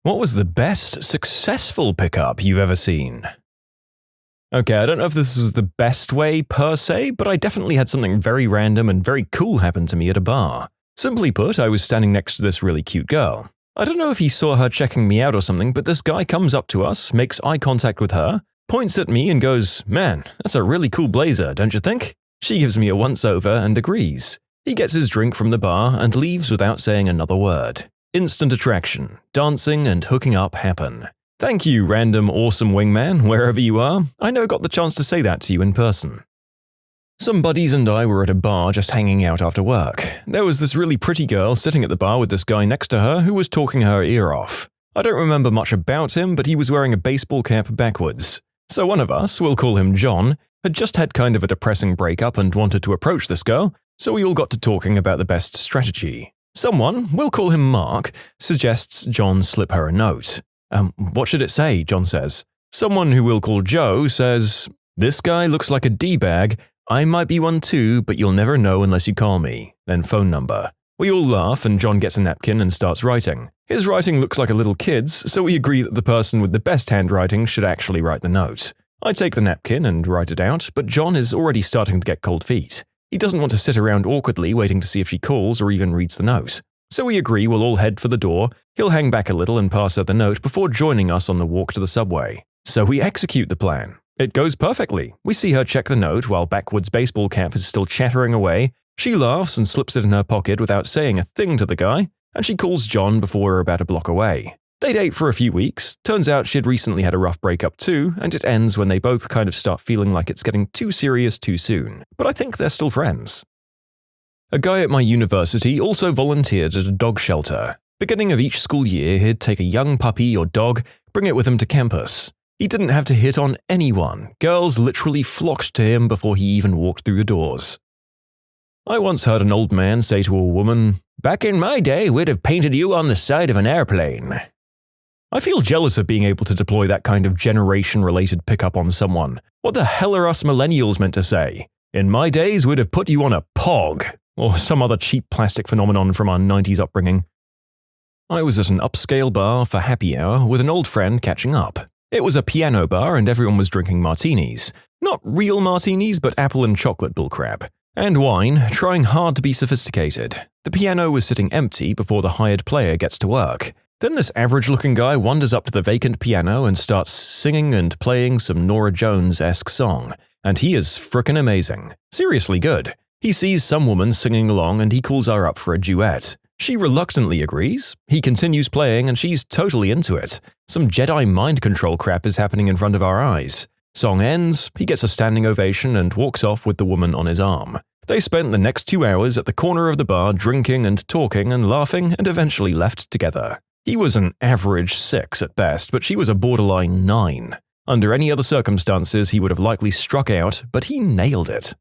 What was the best successful pickup you've ever seen? Okay, I don't know if this was the best way per se, but I definitely had something very random and very cool happen to me at a bar. Simply put, I was standing next to this really cute girl. I don't know if he saw her checking me out or something, but this guy comes up to us, makes eye contact with her, points at me and goes, "Man, that's a really cool blazer, don't you think?" She gives me a once-over and agrees. He gets his drink from the bar and leaves without saying another word. Instant attraction, dancing and hooking up happen. Thank you, random awesome wingman, wherever you are. I never got the chance to say that to you in person. Some buddies and I were at a bar just hanging out after work. There was this really pretty girl sitting at the bar with this guy next to her who was talking her ear off. I don't remember much about him, but he was wearing a baseball cap backwards. So one of us, we'll call him John, had just had kind of a depressing breakup and wanted to approach this girl, so we all got to talking about the best strategy. Someone, we'll call him Mark, suggests John slip her a note. What should it say? John says. Someone who we'll call Joe says, "This guy looks like a D-bag. I might be one too, but you'll never know unless you call me." Then phone number. We all laugh and John gets a napkin and starts writing. His writing looks like a little kid's, so we agree that the person with the best handwriting should actually write the note. I take the napkin and write it out, but John is already starting to get cold feet. He doesn't want to sit around awkwardly waiting to see if she calls or even reads the note. So we agree we'll all head for the door, he'll hang back a little and pass her the note before joining us on the walk to the subway. So we execute the plan. It goes perfectly. We see her check the note while backwards baseball cap is still chattering away. She laughs and slips it in her pocket without saying a thing to the guy, and she calls John before we're about a block away. They date for a few weeks. Turns out she'd recently had a rough breakup too, and it ends when they both kind of start feeling like it's getting too serious too soon. But I think they're still friends. A guy at my university also volunteered at a dog shelter. Beginning of each school year, he'd take a young puppy or dog, bring it with him to campus. He didn't have to hit on anyone. Girls literally flocked to him before he even walked through the doors. I once heard an old man say to a woman, "Back in my day, we'd have painted you on the side of an airplane." I feel jealous of being able to deploy that kind of generation-related pickup on someone. What the hell are us millennials meant to say? "In my days, we'd have put you on a pog," or some other cheap plastic phenomenon from our 90s upbringing. I was at an upscale bar for happy hour with an old friend catching up. It was a piano bar and everyone was drinking martinis. Not real martinis, but apple and chocolate bullcrap. And wine, trying hard to be sophisticated. The piano was sitting empty before the hired player gets to work. Then this average-looking guy wanders up to the vacant piano and starts singing and playing some Norah Jones-esque song. And he is frickin' amazing. Seriously good. He sees some woman singing along and he calls her up for a duet. She reluctantly agrees. He continues playing and she's totally into it. Some Jedi mind control crap is happening in front of our eyes. Song ends, he gets a standing ovation and walks off with the woman on his arm. They spent the next 2 hours at the corner of the bar drinking and talking and laughing and eventually left together. He was an average 6 at best, but she was a borderline 9. Under any other circumstances, he would have likely struck out, but he nailed it.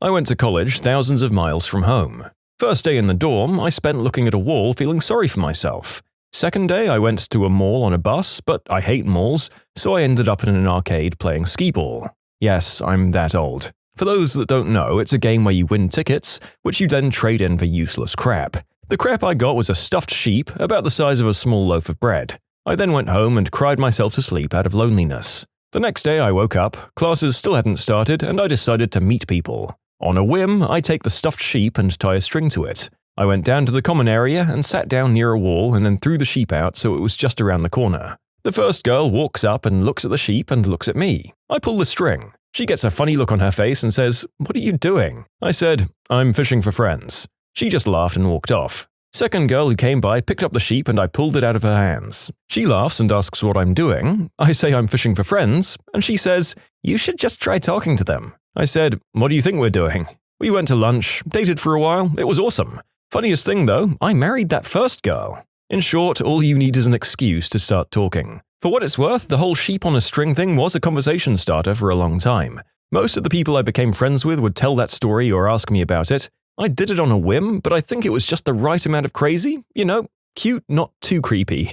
I went to college thousands of miles from home. First day in the dorm, I spent looking at a wall feeling sorry for myself. Second day, I went to a mall on a bus, but I hate malls, so I ended up in an arcade playing skee-ball. Yes, I'm that old. For those that don't know, it's a game where you win tickets, which you then trade in for useless crap. The crap I got was a stuffed sheep about the size of a small loaf of bread. I then went home and cried myself to sleep out of loneliness. The next day I woke up, classes still hadn't started, and I decided to meet people. On a whim, I take the stuffed sheep and tie a string to it. I went down to the common area and sat down near a wall and then threw the sheep out so it was just around the corner. The first girl walks up and looks at the sheep and looks at me. I pull the string. She gets a funny look on her face and says, "What are you doing?" I said, "I'm fishing for friends." She just laughed and walked off. Second girl who came by picked up the sheep and I pulled it out of her hands. She laughs and asks what I'm doing. I say I'm fishing for friends, and she says, "You should just try talking to them." I said, "What do you think we're doing?" We went to lunch, dated for a while, it was awesome. Funniest thing though, I married that first girl. In short, all you need is an excuse to start talking. For what it's worth, the whole sheep on a string thing was a conversation starter for a long time. Most of the people I became friends with would tell that story or ask me about it. I did it on a whim, but I think it was just the right amount of crazy. You know, cute, not too creepy.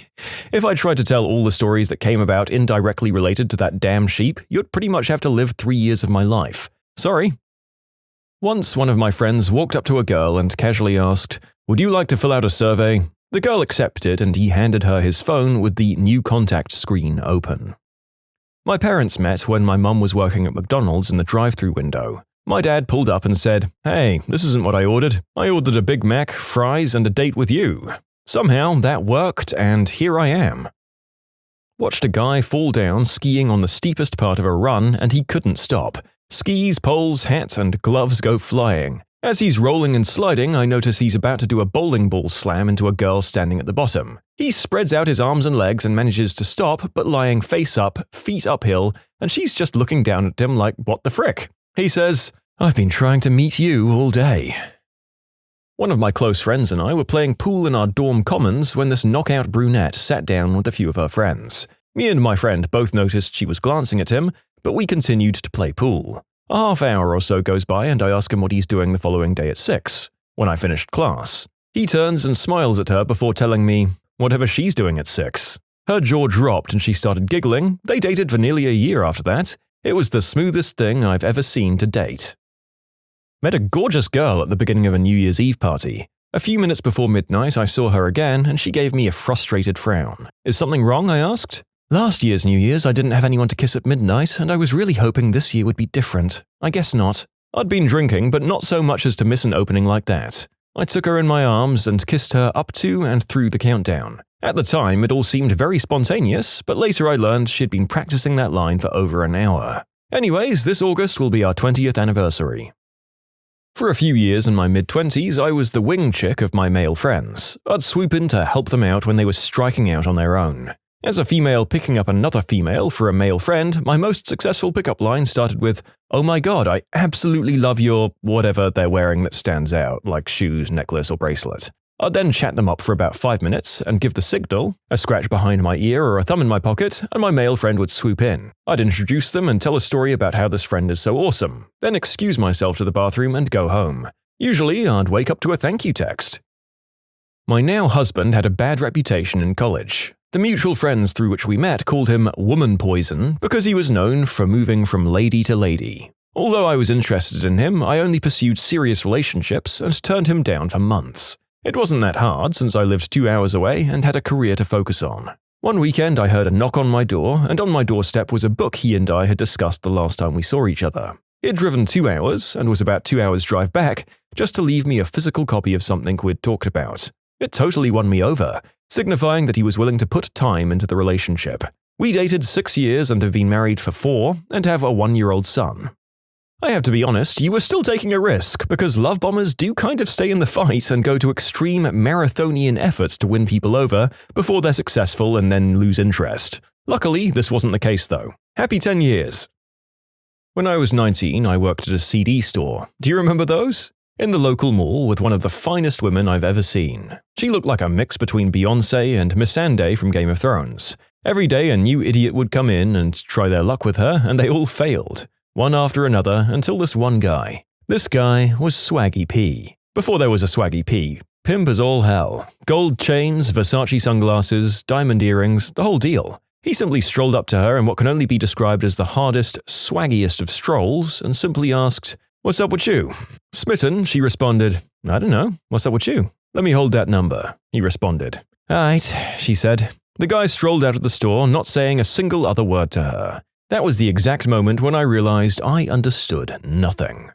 If I tried to tell all the stories that came about indirectly related to that damn sheep, you'd pretty much have to live 3 years of my life. Sorry. Once one of my friends walked up to a girl and casually asked, "Would you like to fill out a survey?" The girl accepted and he handed her his phone with the new contact screen open. My parents met when my mum was working at McDonald's in the drive-thru window. My dad pulled up and said, "Hey, this isn't what I ordered. I ordered a Big Mac, fries, and a date with you." Somehow that worked, and here I am. Watched a guy fall down skiing on the steepest part of a run, and he couldn't stop. Skis, poles, hat, and gloves go flying. As he's rolling and sliding, I notice he's about to do a bowling ball slam into a girl standing at the bottom. He spreads out his arms and legs and manages to stop, but lying face up, feet uphill, and she's just looking down at him like, what the frick? He says, "I've been trying to meet you all day." One of my close friends and I were playing pool in our dorm commons when this knockout brunette sat down with a few of her friends. Me and my friend both noticed she was glancing at him, but we continued to play pool. A half hour or so goes by and I ask him what he's doing the following day at 6, when I finished class. He turns and smiles at her before telling me whatever she's doing at 6. Her jaw dropped and she started giggling. They dated for nearly a year after that. It was the smoothest thing I've ever seen to date. Met a gorgeous girl at the beginning of a New Year's Eve party. A few minutes before midnight I saw her again and she gave me a frustrated frown. "Is something wrong?" I asked. "Last year's New Year's I didn't have anyone to kiss at midnight, and I was really hoping this year would be different. I guess not." I'd been drinking, but not so much as to miss an opening like that. I took her in my arms and kissed her up to and through the countdown. At the time, it all seemed very spontaneous, but later I learned she'd been practicing that line for over an hour. Anyways, this August will be our 20th anniversary. For a few years in my mid-20s, I was the wing chick of my male friends. I'd swoop in to help them out when they were striking out on their own. As a female picking up another female for a male friend, my most successful pickup line started with, "Oh my god, I absolutely love your whatever they're wearing that stands out, like shoes, necklace, or bracelet." I'd then chat them up for about 5 minutes and give the signal, a scratch behind my ear or a thumb in my pocket, and my male friend would swoop in. I'd introduce them and tell a story about how this friend is so awesome, then excuse myself to the bathroom and go home. Usually, I'd wake up to a thank you text. My now husband had a bad reputation in college. The mutual friends through which we met called him Woman Poison because he was known for moving from lady to lady. Although I was interested in him, I only pursued serious relationships and turned him down for months. It wasn't that hard since I lived 2 hours away and had a career to focus on. One weekend I heard a knock on my door, and on my doorstep was a book he and I had discussed the last time we saw each other. He'd driven 2 hours, and was about 2 hours' drive back, just to leave me a physical copy of something we'd talked about. It totally won me over, signifying that he was willing to put time into the relationship. We dated 6 years and have been married for 4, and have a 1-year-old son. I have to be honest, you were still taking a risk, because love bombers do kind of stay in the fight and go to extreme marathonian efforts to win people over before they're successful and then lose interest. Luckily, this wasn't the case though. Happy 10 years! When I was 19, I worked at a CD store. Do you remember those? In the local mall with one of the finest women I've ever seen. She looked like a mix between Beyoncé and Missandei from Game of Thrones. Every day a new idiot would come in and try their luck with her, and they all failed. One after another, until this one guy. This guy was Swaggy P. Before there was a Swaggy P. Pimp as all hell. Gold chains, Versace sunglasses, diamond earrings, the whole deal. He simply strolled up to her in what can only be described as the hardest, swaggiest of strolls, and simply asked, "What's up with you?" Smitten, she responded, "I don't know. What's up with you?" "Let me hold that number," he responded. "Alright," she said. The guy strolled out of the store, not saying a single other word to her. That was the exact moment when I realized I understood nothing.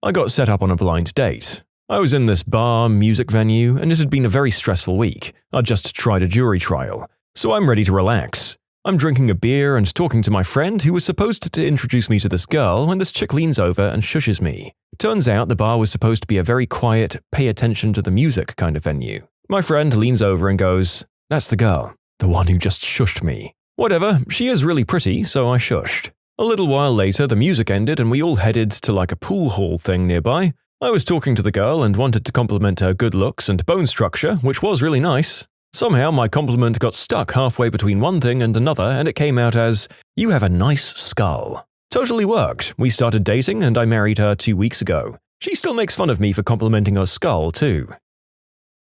I got set up on a blind date. I was in this bar, music venue, and it had been a very stressful week. I'd just tried a jury trial, so I'm ready to relax. I'm drinking a beer and talking to my friend who was supposed to introduce me to this girl when this chick leans over and shushes me. Turns out the bar was supposed to be a very quiet, pay attention to the music kind of venue. My friend leans over and goes, "That's the girl, the one who just shushed me." Whatever, she is really pretty, so I shushed. A little while later, the music ended and we all headed to like a pool hall thing nearby. I was talking to the girl and wanted to compliment her good looks and bone structure, which was really nice. Somehow my compliment got stuck halfway between one thing and another, and it came out as, "You have a nice skull." Totally worked. We started dating and I married her 2 weeks ago. She still makes fun of me for complimenting her skull, too.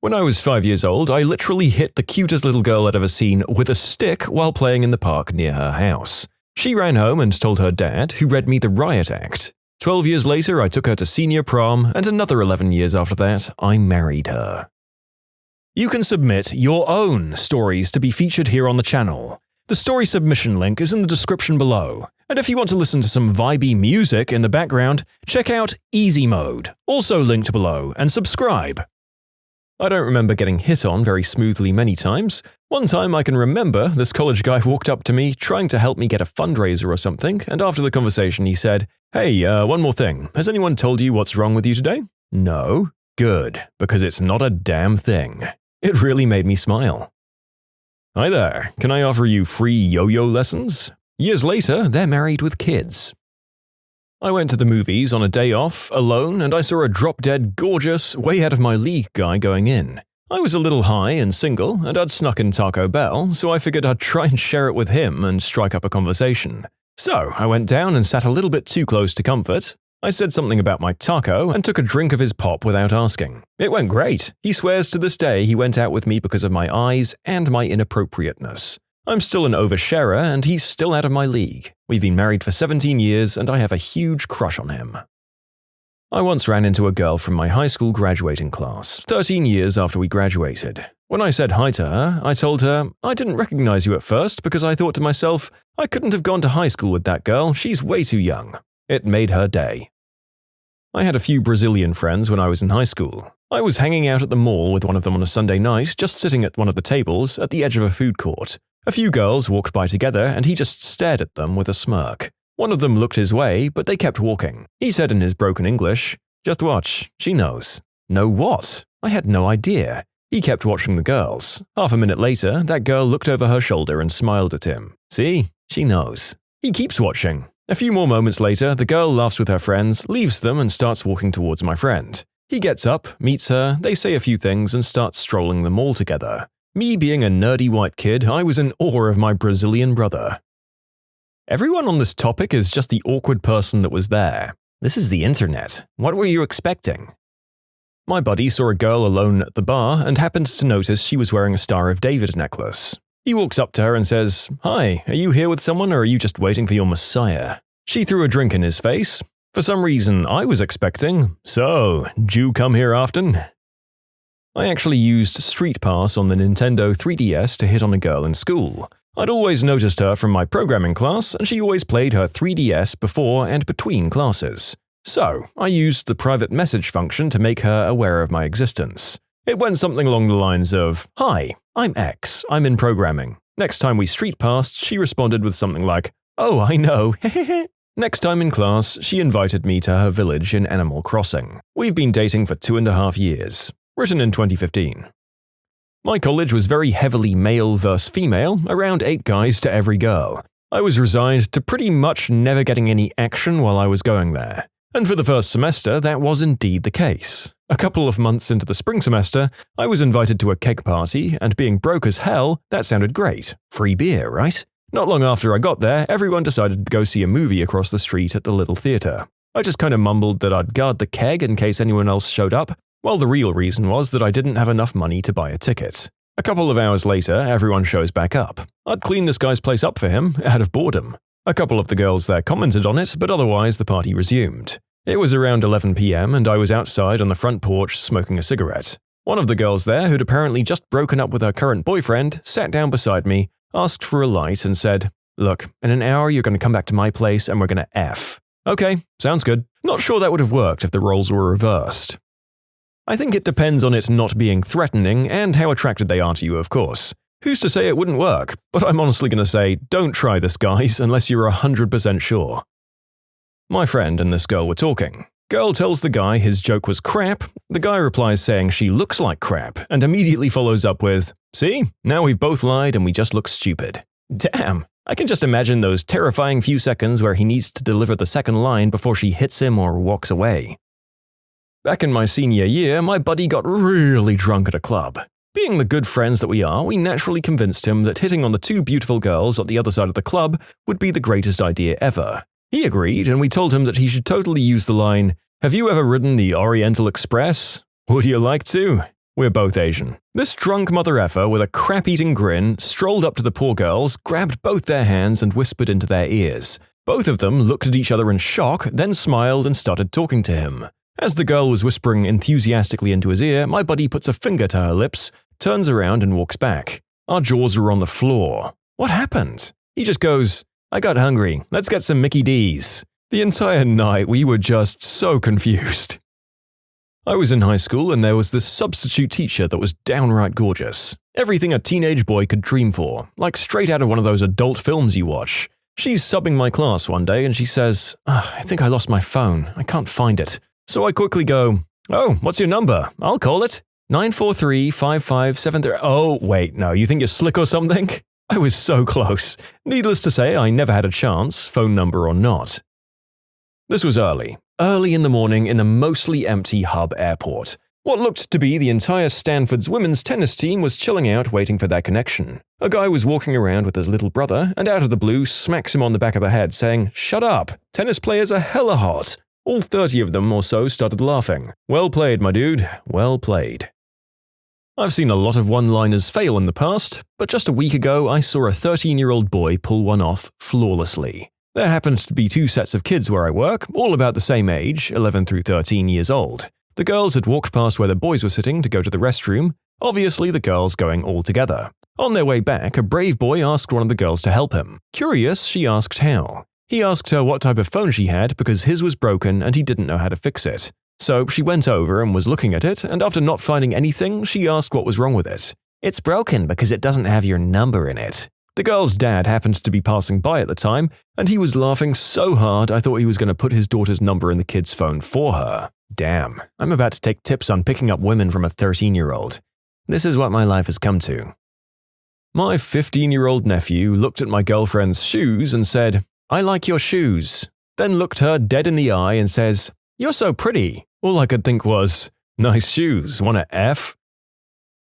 When I was 5 years old, I literally hit the cutest little girl I'd ever seen with a stick while playing in the park near her house. She ran home and told her dad, who read me the riot act. 12 years later, I took her to senior prom, and another 11 years after that, I married her. You can submit your own stories to be featured here on the channel. The story submission link is in the description below, and if you want to listen to some vibey music in the background, check out easymode, also linked below, and subscribe. I don't remember getting hit on very smoothly many times. One time I can remember this college guy walked up to me trying to help me get a fundraiser or something, and after the conversation he said, "Hey, one more thing. Has anyone told you what's wrong with you today?" No? Good, because it's not a damn thing. It really made me smile. Hi there, can I offer you free yo-yo lessons? Years later, they're married with kids. I went to the movies on a day off, alone, and I saw a drop-dead gorgeous, way out of my league guy going in. I was a little high and single, and I'd snuck in Taco Bell, so I figured I'd try and share it with him and strike up a conversation. So, I went down and sat a little bit too close to comfort. I said something about my taco and took a drink of his pop without asking. It went great. He swears to this day he went out with me because of my eyes and my inappropriateness. I'm still an oversharer and he's still out of my league. We've been married for 17 years and I have a huge crush on him. I once ran into a girl from my high school graduating class, 13 years after we graduated. When I said hi to her, I told her, "I didn't recognize you at first because I thought to myself, I couldn't have gone to high school with that girl, she's way too young." It made her day. I had a few Brazilian friends when I was in high school. I was hanging out at the mall with one of them on a Sunday night, just sitting at one of the tables at the edge of a food court. A few girls walked by together and he just stared at them with a smirk. One of them looked his way, but they kept walking. He said in his broken English, "Just watch, she knows." Know what? I had no idea. He kept watching the girls. Half a minute later, that girl looked over her shoulder and smiled at him. See? She knows. He keeps watching. A few more moments later, the girl laughs with her friends, leaves them and starts walking towards my friend. He gets up, meets her, they say a few things and start strolling the mall together. Me being a nerdy white kid, I was in awe of my Brazilian brother. Everyone on this topic is just the awkward person that was there. This is the internet. What were you expecting? My buddy saw a girl alone at the bar and happened to notice she was wearing a Star of David necklace. He walks up to her and says, "Hi, are you here with someone or are you just waiting for your messiah?" She threw a drink in his face. For some reason, I was expecting, "So, do you come here often?" I actually used Street Pass on the Nintendo 3DS to hit on a girl in school. I'd always noticed her from my programming class, and she always played her 3DS before and between classes. So, I used the private message function to make her aware of my existence. It went something along the lines of, "Hi, I'm X, I'm in programming." Next time we street passed, she responded with something like, "Oh, I know, hehehe." Next time in class, she invited me to her village in Animal Crossing. We've been dating for 2.5 years. Written in 2015. My college was very heavily male versus female, around 8 guys to every girl. I was resigned to pretty much never getting any action while I was going there. And for the first semester, that was indeed the case. A couple of months into the spring semester, I was invited to a keg party, and being broke as hell, that sounded great. Free beer, right? Not long after I got there, everyone decided to go see a movie across the street at the little theater. I just kind of mumbled that I'd guard the keg in case anyone else showed up. Well, the real reason was that I didn't have enough money to buy a ticket. A couple of hours later, everyone shows back up. I'd cleaned this guy's place up for him, out of boredom. A couple of the girls there commented on it, but otherwise the party resumed. It was around 11 p.m. and I was outside on the front porch smoking a cigarette. One of the girls there, who'd apparently just broken up with her current boyfriend, sat down beside me, asked for a light and said, "Look, in an hour you're going to come back to my place and we're going to F." Okay, sounds good. Not sure that would have worked if the roles were reversed. I think it depends on it not being threatening and how attracted they are to you, of course. Who's to say it wouldn't work? But I'm honestly going to say, don't try this, guys, unless you're 100% sure. My friend and this girl were talking. Girl tells the guy his joke was crap, the guy replies saying she looks like crap, and immediately follows up with, "See, now we've both lied and we just look stupid." Damn, I can just imagine those terrifying few seconds where he needs to deliver the second line before she hits him or walks away. Back in my senior year, my buddy got really drunk at a club. Being the good friends that we are, we naturally convinced him that hitting on the 2 beautiful girls at the other side of the club would be the greatest idea ever. He agreed, and we told him that he should totally use the line, "Have you ever ridden the Oriental Express? Would you like to?" We're both Asian. This drunk mother effer with a crap-eating grin strolled up to the poor girls, grabbed both their hands and whispered into their ears. Both of them looked at each other in shock, then smiled and started talking to him. As the girl was whispering enthusiastically into his ear, my buddy puts a finger to her lips, turns around and walks back. Our jaws are on the floor. What happened? He just goes, "I got hungry. Let's get some Mickey D's." The entire night we were just so confused. I was in high school and there was this substitute teacher that was downright gorgeous. Everything a teenage boy could dream for, like straight out of one of those adult films you watch. She's subbing my class one day and she says, "I think I lost my phone. I can't find it." So I quickly go, "Oh, what's your number? I'll call it. 943-5573. Oh, wait, no, you think you're slick or something? I was so close. Needless to say, I never had a chance, phone number or not. This was early in the morning in the mostly empty Hub airport. What looked to be the entire Stanford's women's tennis team was chilling out waiting for their connection. A guy was walking around with his little brother and out of the blue smacks him on the back of the head saying, "Shut up, tennis players are hella hot." All 30 of them or so started laughing. Well played, my dude, well played. I've seen a lot of one-liners fail in the past, but just a week ago I saw a 13-year-old boy pull one off flawlessly. There happened to be 2 sets of kids where I work, all about the same age, 11 through 13 years old. The girls had walked past where the boys were sitting to go to the restroom, obviously the girls going all together. On their way back, a brave boy asked one of the girls to help him. Curious, she asked how. He asked her what type of phone she had because his was broken and he didn't know how to fix it. So she went over and was looking at it, and after not finding anything, she asked what was wrong with it. "It's broken because it doesn't have your number in it." The girl's dad happened to be passing by at the time, and he was laughing so hard I thought he was going to put his daughter's number in the kid's phone for her. Damn, I'm about to take tips on picking up women from a 13-year-old. This is what my life has come to. My 15-year-old nephew looked at my girlfriend's shoes and said, "I like your shoes." Then looked her dead in the eye and says, "You're so pretty." All I could think was, "Nice shoes, wanna F?"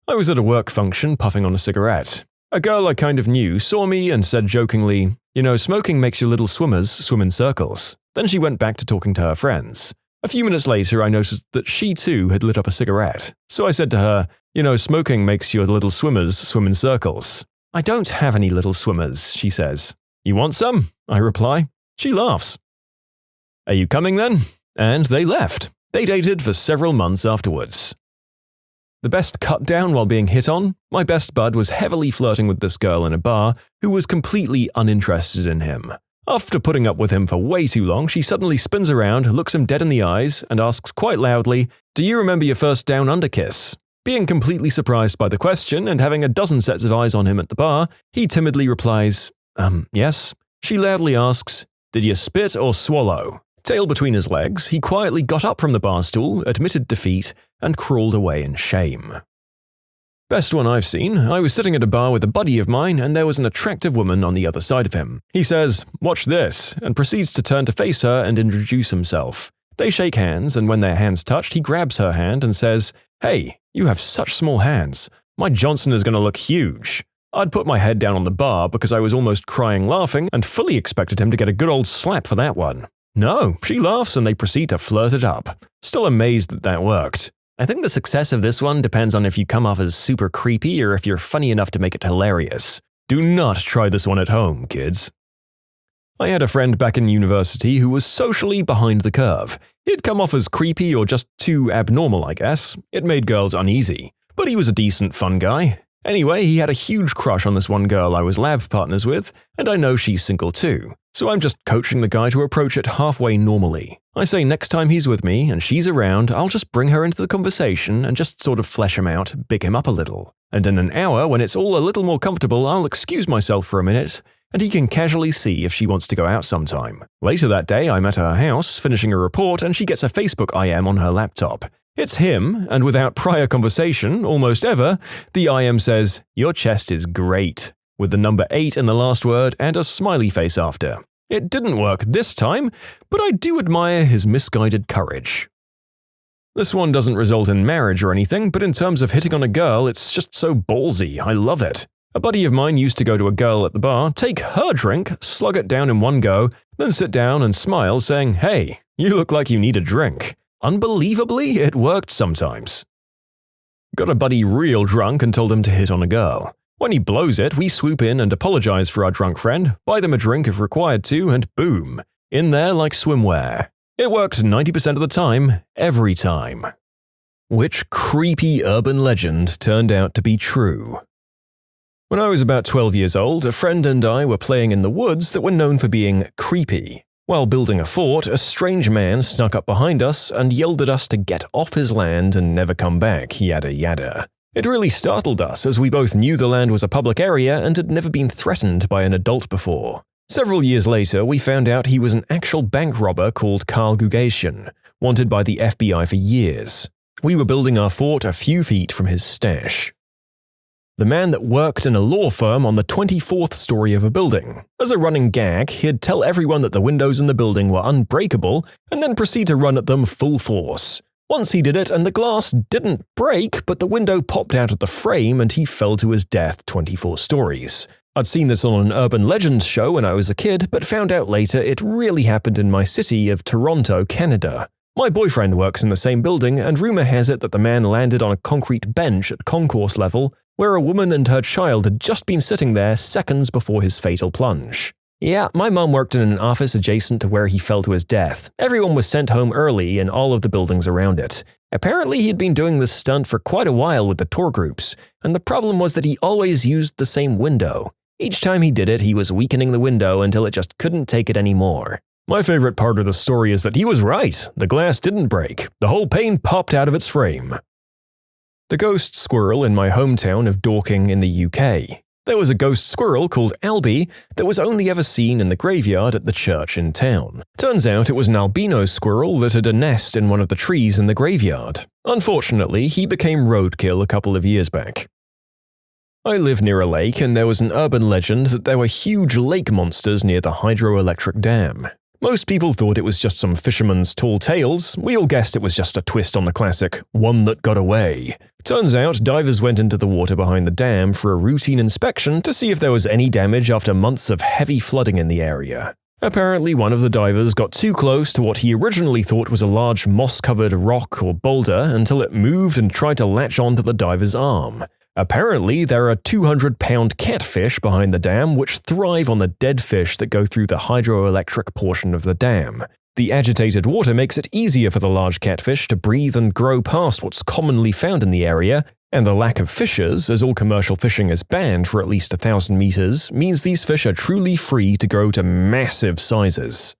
I was at a work function puffing on a cigarette. A girl I kind of knew saw me and said jokingly, "You know, smoking makes your little swimmers swim in circles." Then she went back to talking to her friends. A few minutes later, I noticed that she too had lit up a cigarette. So I said to her, "You know, smoking makes your little swimmers swim in circles." "I don't have any little swimmers," she says. "You want some?" I reply. She laughs. "Are you coming then?" And they left. They dated for several months afterwards. The best cut down while being hit on? My best bud was heavily flirting with this girl in a bar who was completely uninterested in him. After putting up with him for way too long, she suddenly spins around, looks him dead in the eyes, and asks quite loudly, "Do you remember your first down under kiss?" Being completely surprised by the question and having a dozen sets of eyes on him at the bar, he timidly replies, Yes." She loudly asks, "Did you spit or swallow?" Tail between his legs, he quietly got up from the bar stool, admitted defeat, and crawled away in shame. Best one I've seen, I was sitting at a bar with a buddy of mine and there was an attractive woman on the other side of him. He says, "Watch this," and proceeds to turn to face her and introduce himself. They shake hands, and when their hands touched, he grabs her hand and says, "Hey, you have such small hands. My Johnson is going to look huge." I'd put my head down on the bar because I was almost crying laughing and fully expected him to get a good old slap for that one. No, she laughs and they proceed to flirt it up. Still amazed that worked. I think the success of this one depends on if you come off as super creepy or if you're funny enough to make it hilarious. Do not try this one at home, kids. I had a friend back in university who was socially behind the curve. He'd come off as creepy or just too abnormal, I guess. It made girls uneasy. But he was a decent, fun guy. Anyway, he had a huge crush on this one girl I was lab partners with, and I know she's single too. So I'm just coaching the guy to approach it halfway normally. I say next time he's with me and she's around, I'll just bring her into the conversation and just sort of flesh him out, big him up a little. And in an hour, when it's all a little more comfortable, I'll excuse myself for a minute, and he can casually see if she wants to go out sometime. Later that day, I'm at her house, finishing a report, and she gets a Facebook IM on her laptop. It's him, and without prior conversation, almost ever, the IM says, "Your chest is great," with the number 8 in the last word and a smiley face after. It didn't work this time, but I do admire his misguided courage. This one doesn't result in marriage or anything, but in terms of hitting on a girl, it's just so ballsy, I love it. A buddy of mine used to go to a girl at the bar, take her drink, slug it down in one go, then sit down and smile saying, "Hey, you look like you need a drink." Unbelievably, it worked sometimes. Got a buddy real drunk and told him to hit on a girl. When he blows it, we swoop in and apologize for our drunk friend, buy them a drink if required to, and boom, in there like swimwear. It worked 90% of the time, every time. Which creepy urban legend turned out to be true? When I was about 12 years old, a friend and I were playing in the woods that were known for being creepy. While building a fort, a strange man snuck up behind us and yelled at us to get off his land and never come back, yada yada. It really startled us as we both knew the land was a public area and had never been threatened by an adult before. Several years later, we found out he was an actual bank robber called Carl Gugasian, wanted by the FBI for years. We were building our fort a few feet from his stash. The man that worked in a law firm on the 24th story of a building. As a running gag, he'd tell everyone that the windows in the building were unbreakable and then proceed to run at them full force. Once he did it and the glass didn't break, but the window popped out of the frame and he fell to his death 24 stories. I'd seen this on an urban legends show when I was a kid, but found out later it really happened in my city of Toronto, Canada. My boyfriend works in the same building, and rumor has it that the man landed on a concrete bench at concourse level, where a woman and her child had just been sitting there seconds before his fatal plunge. Yeah, my mom worked in an office adjacent to where he fell to his death. Everyone was sent home early in all of the buildings around it. Apparently, he'd been doing this stunt for quite a while with the tour groups, and the problem was that he always used the same window. Each time he did it, he was weakening the window until it just couldn't take it anymore. My favorite part of the story is that he was right. The glass didn't break. The whole pane popped out of its frame. The ghost squirrel in my hometown of Dorking in the UK. There was a ghost squirrel called Albie that was only ever seen in the graveyard at the church in town. Turns out it was an albino squirrel that had a nest in one of the trees in the graveyard. Unfortunately, he became roadkill a couple of years back. I live near a lake, and there was an urban legend that there were huge lake monsters near the hydroelectric dam. Most people thought it was just some fisherman's tall tales. We all guessed it was just a twist on the classic, one that got away. Turns out, divers went into the water behind the dam for a routine inspection to see if there was any damage after months of heavy flooding in the area. Apparently, one of the divers got too close to what he originally thought was a large moss-covered rock or boulder until it moved and tried to latch onto the diver's arm. Apparently, there are 200-pound catfish behind the dam which thrive on the dead fish that go through the hydroelectric portion of the dam. The agitated water makes it easier for the large catfish to breathe and grow past what's commonly found in the area, and the lack of fishes, as all commercial fishing is banned for at least 1,000 meters, means these fish are truly free to grow to massive sizes.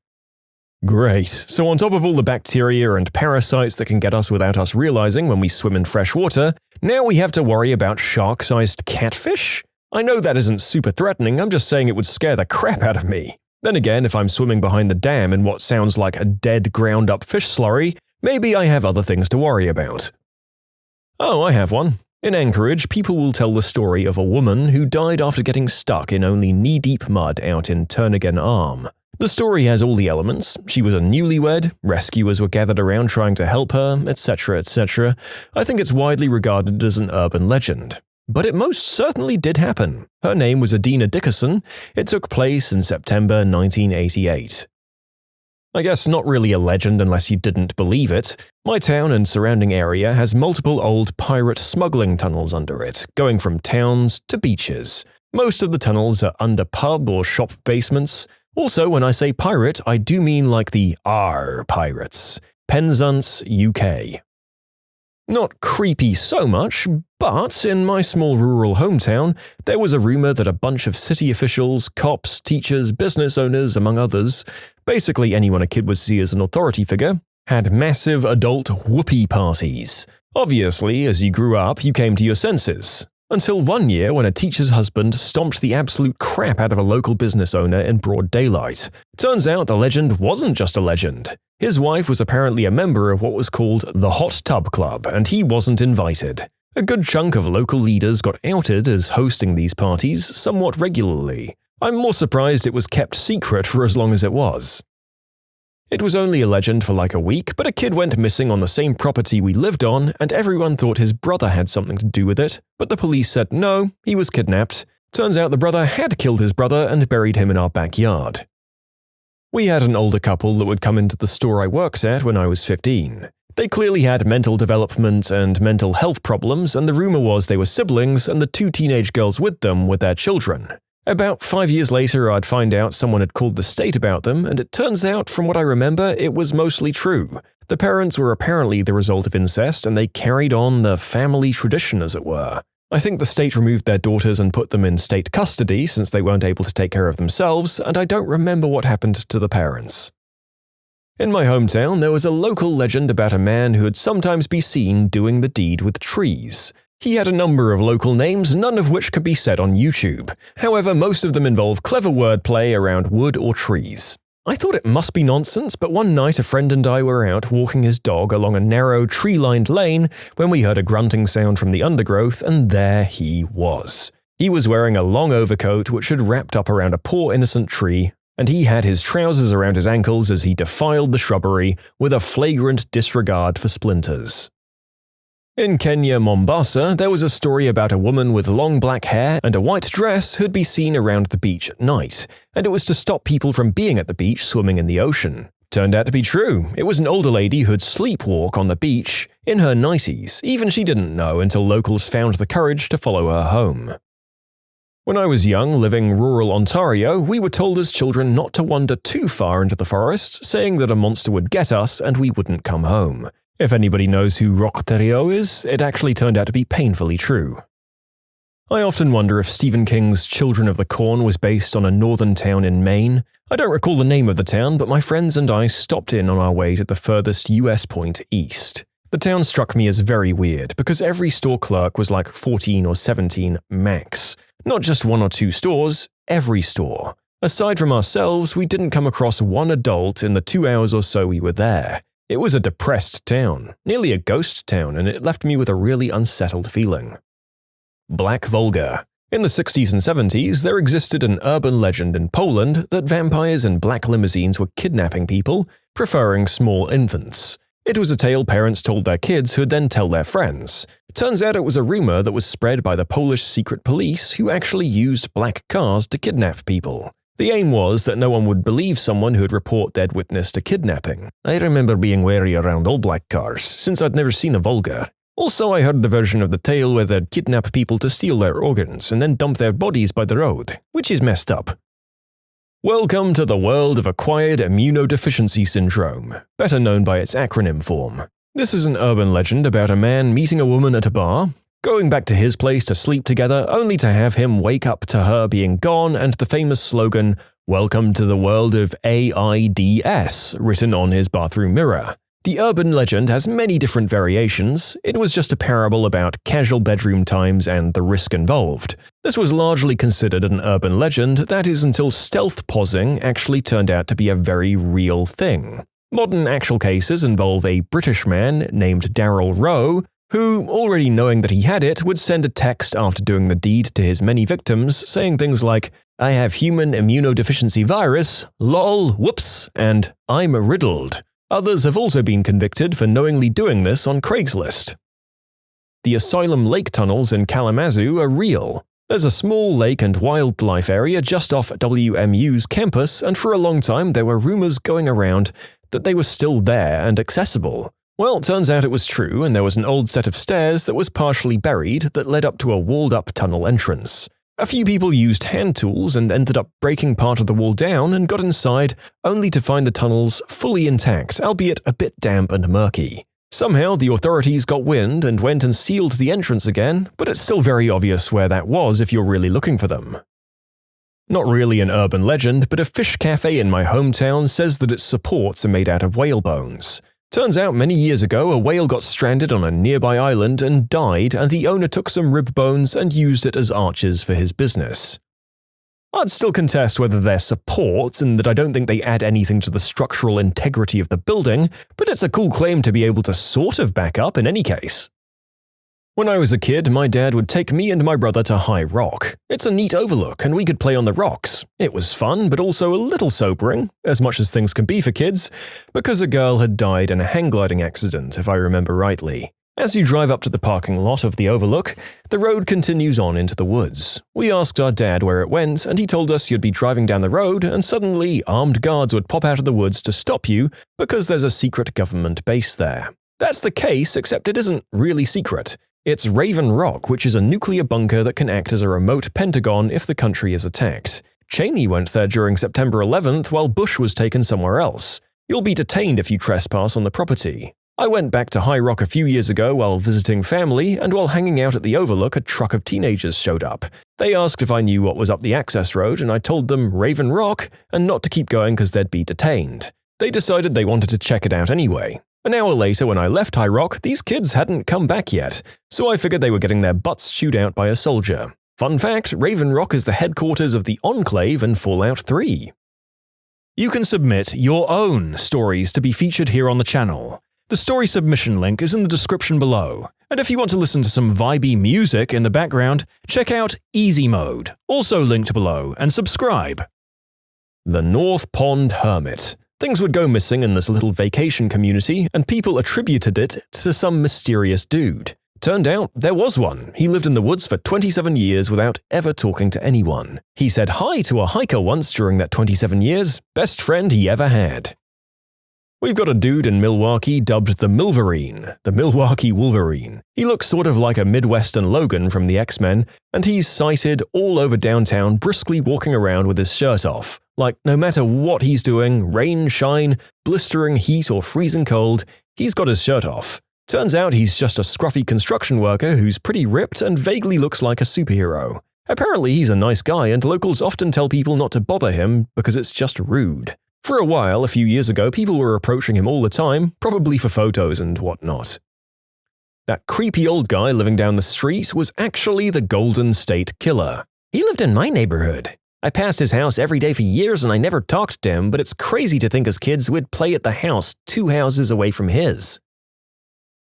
Great, so on top of all the bacteria and parasites that can get us without us realizing when we swim in fresh water, now we have to worry about shark-sized catfish? I know that isn't super threatening, I'm just saying it would scare the crap out of me. Then again, if I'm swimming behind the dam in what sounds like a dead ground-up fish slurry, maybe I have other things to worry about. Oh, I have one. In Anchorage, people will tell the story of a woman who died after getting stuck in only knee-deep mud out in Turnagain Arm. The story has all the elements. She was a newlywed, rescuers were gathered around trying to help her, etc., etc. I think it's widely regarded as an urban legend. But it most certainly did happen. Her name was Adina Dickerson. It took place in September 1988. I guess not really a legend unless you didn't believe it. My town and surrounding area has multiple old pirate smuggling tunnels under it, going from towns to beaches. Most of the tunnels are under pub or shop basements. Also, when I say pirate, I do mean like the R pirates. Penzance, UK. Not creepy so much, but in my small rural hometown, there was a rumor that a bunch of city officials, cops, teachers, business owners, among others, basically anyone a kid would see as an authority figure, had massive adult whoopee parties. Obviously, as you grew up, you came to your senses. Until one year when a teacher's husband stomped the absolute crap out of a local business owner in broad daylight. Turns out the legend wasn't just a legend. His wife was apparently a member of what was called the Hot Tub Club, and he wasn't invited. A good chunk of local leaders got outed as hosting these parties somewhat regularly. I'm more surprised it was kept secret for as long as it was. It was only a legend for like a week, but a kid went missing on the same property we lived on, and everyone thought his brother had something to do with it, but the police said no, he was kidnapped. Turns out the brother had killed his brother and buried him in our backyard. We had an older couple that would come into the store I worked at when I was 15. They clearly had mental development and mental health problems, and the rumor was they were siblings and the two teenage girls with them were their children. About 5 years later, I'd find out someone had called the state about them, and it turns out, from what I remember, it was mostly true. The parents were apparently the result of incest, and they carried on the family tradition, as it were. I think the state removed their daughters and put them in state custody since they weren't able to take care of themselves, and I don't remember what happened to the parents. In my hometown, there was a local legend about a man who would sometimes be seen doing the deed with trees. He had a number of local names, none of which could be said on YouTube. However, most of them involve clever wordplay around wood or trees. I thought it must be nonsense, but one night a friend and I were out walking his dog along a narrow, tree-lined lane when we heard a grunting sound from the undergrowth, and there he was. He was wearing a long overcoat which had wrapped up around a poor innocent tree, and he had his trousers around his ankles as he defiled the shrubbery with a flagrant disregard for splinters. In Kenya, Mombasa, there was a story about a woman with long black hair and a white dress who'd be seen around the beach at night, and it was to stop people from being at the beach swimming in the ocean. Turned out to be true. It was an older lady who'd sleepwalk on the beach in her 90s. Even she didn't know until locals found the courage to follow her home. When I was young, living in rural Ontario, we were told as children not to wander too far into the forest, saying that a monster would get us and we wouldn't come home. If anybody knows who Rockterio is, it actually turned out to be painfully true. I often wonder if Stephen King's Children of the Corn was based on a northern town in Maine. I don't recall the name of the town, but my friends and I stopped in on our way to the furthest US point east. The town struck me as very weird, because every store clerk was like 14 or 17 max. Not just one or two stores, every store. Aside from ourselves, we didn't come across one adult in the 2 hours or so we were there. It was a depressed town, nearly a ghost town, and it left me with a really unsettled feeling. Black Volga. In the 60s and 70s, there existed an urban legend in Poland that vampires in black limousines were kidnapping people, preferring small infants. It was a tale parents told their kids who would then tell their friends. It turns out it was a rumor that was spread by the Polish secret police who actually used black cars to kidnap people. The aim was that no one would believe someone who would report they'd witnessed a kidnapping. I remember being wary around all black cars, since I'd never seen a Volga. Also, I heard the version of the tale where they'd kidnap people to steal their organs and then dump their bodies by the road, which is messed up. Welcome to the world of acquired immunodeficiency syndrome, better known by its acronym form. This is an urban legend about a man meeting a woman at a bar, going back to his place to sleep together only to have him wake up to her being gone and the famous slogan, "Welcome to the world of AIDS," written on his bathroom mirror. The urban legend has many different variations. It was just a parable about casual bedroom times and the risk involved. This was largely considered an urban legend, that is until stealth posing actually turned out to be a very real thing. Modern actual cases involve a British man named Daryl Rowe, who, already knowing that he had it, would send a text after doing the deed to his many victims saying things like, "I have human immunodeficiency virus, lol, whoops," and "I'm riddled." Others have also been convicted for knowingly doing this on Craigslist. The Asylum Lake tunnels in Kalamazoo are real. There's a small lake and wildlife area just off WMU's campus, and for a long time there were rumors going around that they were still there and accessible. Well, turns out it was true, and there was an old set of stairs that was partially buried that led up to a walled-up tunnel entrance. A few people used hand tools and ended up breaking part of the wall down and got inside, only to find the tunnels fully intact, albeit a bit damp and murky. Somehow, the authorities got wind and went and sealed the entrance again, but it's still very obvious where that was if you're really looking for them. Not really an urban legend, but a fish cafe in my hometown says that its supports are made out of whale bones. Turns out many years ago, a whale got stranded on a nearby island and died, and the owner took some rib bones and used it as arches for his business. I'd still contest whether they're supports and that I don't think they add anything to the structural integrity of the building, but it's a cool claim to be able to sort of back up in any case. When I was a kid, my dad would take me and my brother to High Rock. It's a neat overlook, and we could play on the rocks. It was fun, but also a little sobering, as much as things can be for kids, because a girl had died in a hang gliding accident, if I remember rightly. As you drive up to the parking lot of the overlook, the road continues on into the woods. We asked our dad where it went, and he told us you'd be driving down the road, and suddenly armed guards would pop out of the woods to stop you because there's a secret government base there. That's the case, except it isn't really secret. It's Raven Rock, which is a nuclear bunker that can act as a remote Pentagon if the country is attacked. Cheney went there during September 11th while Bush was taken somewhere else. You'll be detained if you trespass on the property. I went back to High Rock a few years ago while visiting family, and while hanging out at the Overlook, a truck of teenagers showed up. They asked if I knew what was up the access road, and I told them Raven Rock, and not to keep going because they'd be detained. They decided they wanted to check it out anyway. An hour later, when I left High Rock, these kids hadn't come back yet, so I figured they were getting their butts chewed out by a soldier. Fun fact, Raven Rock is the headquarters of the Enclave in Fallout 3. You can submit your own stories to be featured here on the channel. The story submission link is in the description below, and if you want to listen to some vibey music in the background, check out easymode, also linked below, and subscribe. The North Pond Hermit. Things would go missing in this little vacation community, and people attributed it to some mysterious dude. Turned out there was one. He lived in the woods for 27 years without ever talking to anyone. He said hi to a hiker once during that 27 years, best friend he ever had. We've got a dude in Milwaukee dubbed the Milverine, the Milwaukee Wolverine. He looks sort of like a Midwestern Logan from the X-Men, and he's sighted all over downtown briskly walking around with his shirt off. Like, no matter what he's doing, rain, shine, blistering heat or freezing cold, he's got his shirt off. Turns out he's just a scruffy construction worker who's pretty ripped and vaguely looks like a superhero. Apparently he's a nice guy, and locals often tell people not to bother him because it's just rude. For a while, a few years ago, people were approaching him all the time, probably for photos and whatnot. That creepy old guy living down the street was actually the Golden State Killer. He lived in my neighborhood. I passed his house every day for years and I never talked to him, but it's crazy to think as kids we'd play at the house 2 houses away from his.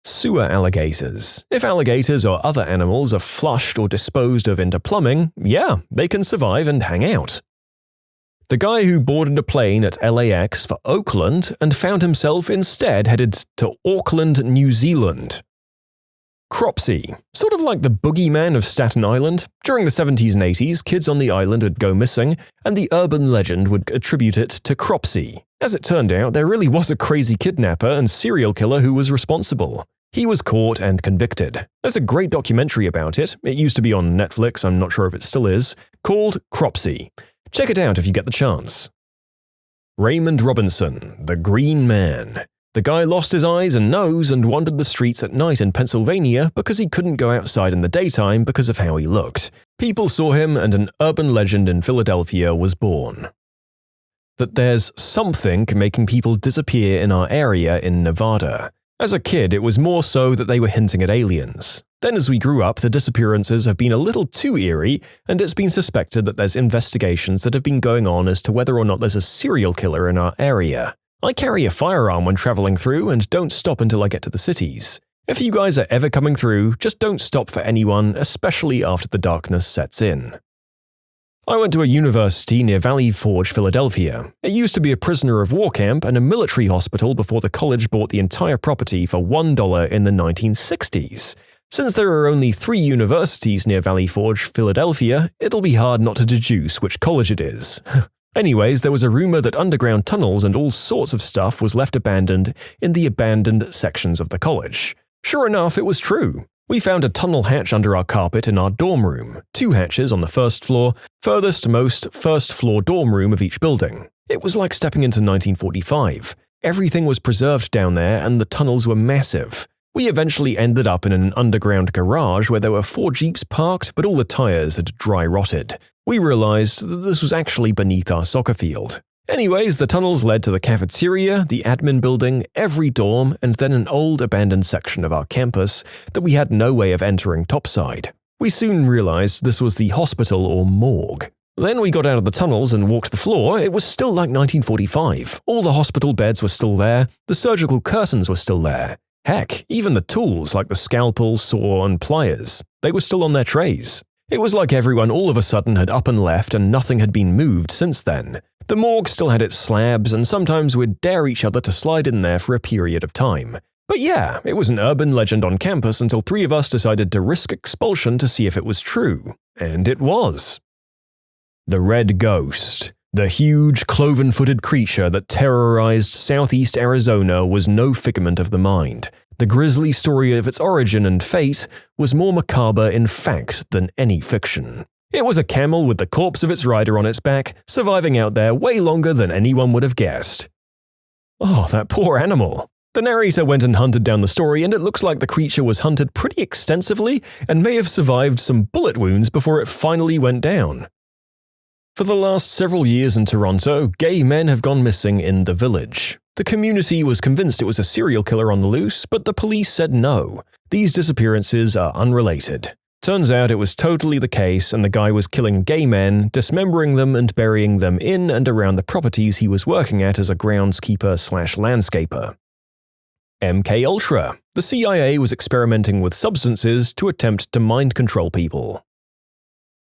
Sewer alligators. If alligators or other animals are flushed or disposed of into plumbing, yeah, they can survive and hang out. The guy who boarded a plane at LAX for Oakland and found himself instead headed to Auckland, New Zealand. Cropsey. Sort of like the boogeyman of Staten Island. During the 70s and 80s, kids on the island would go missing, and the urban legend would attribute it to Cropsey. As it turned out, there really was a crazy kidnapper and serial killer who was responsible. He was caught and convicted. There's a great documentary about it. It used to be on Netflix, I'm not sure if it still is, called Cropsey. Check it out if you get the chance. Raymond Robinson, the Green Man. The guy lost his eyes and nose and wandered the streets at night in Pennsylvania because he couldn't go outside in the daytime because of how he looked. People saw him and an urban legend in Philadelphia was born. That there's something making people disappear in our area in Nevada. As a kid, it was more so that they were hinting at aliens. Then as we grew up, the disappearances have been a little too eerie, and it's been suspected that there's investigations that have been going on as to whether or not there's a serial killer in our area. I carry a firearm when traveling through and don't stop until I get to the cities. If you guys are ever coming through, just don't stop for anyone, especially after the darkness sets in. I went to a university near Valley Forge, Philadelphia. It used to be a prisoner of war camp and a military hospital before the college bought the entire property for $1 in the 1960s. Since there are only 3 universities near Valley Forge, Philadelphia, it'll be hard not to deduce which college it is. Anyways, there was a rumor that underground tunnels and all sorts of stuff was left abandoned in the abandoned sections of the college. Sure enough, it was true. We found a tunnel hatch under our carpet in our dorm room, 2 hatches on the first floor, furthest most first floor dorm room of each building. It was like stepping into 1945. Everything was preserved down there and the tunnels were massive. We eventually ended up in an underground garage where there were 4 Jeeps parked, but all the tires had dry rotted. We realized that this was actually beneath our soccer field. Anyways, the tunnels led to the cafeteria, the admin building, every dorm, and then an old abandoned section of our campus that we had no way of entering topside. We soon realized this was the hospital or morgue. Then we got out of the tunnels and walked the floor. It was still like 1945. All the hospital beds were still there, the surgical curtains were still there. Heck, even the tools like the scalpel, saw, and pliers, they were still on their trays. It was like everyone all of a sudden had up and left and nothing had been moved since then. The morgue still had its slabs and sometimes we'd dare each other to slide in there for a period of time. But yeah, it was an urban legend on campus until 3 of us decided to risk expulsion to see if it was true. And it was. The Red Ghost. The huge, cloven-footed creature that terrorized southeast Arizona was no figment of the mind. The grisly story of its origin and fate was more macabre in fact than any fiction. It was a camel with the corpse of its rider on its back, surviving out there way longer than anyone would have guessed. Oh, that poor animal. The narrator went and hunted down the story, and it looks like the creature was hunted pretty extensively and may have survived some bullet wounds before it finally went down. For the last several years in Toronto, gay men have gone missing in the village. The community was convinced it was a serial killer on the loose, but the police said no. These disappearances are unrelated. Turns out it was totally the case, and the guy was killing gay men, dismembering them and burying them in and around the properties he was working at as a groundskeeper/landscaper. MKUltra. The CIA was experimenting with substances to attempt to mind control people.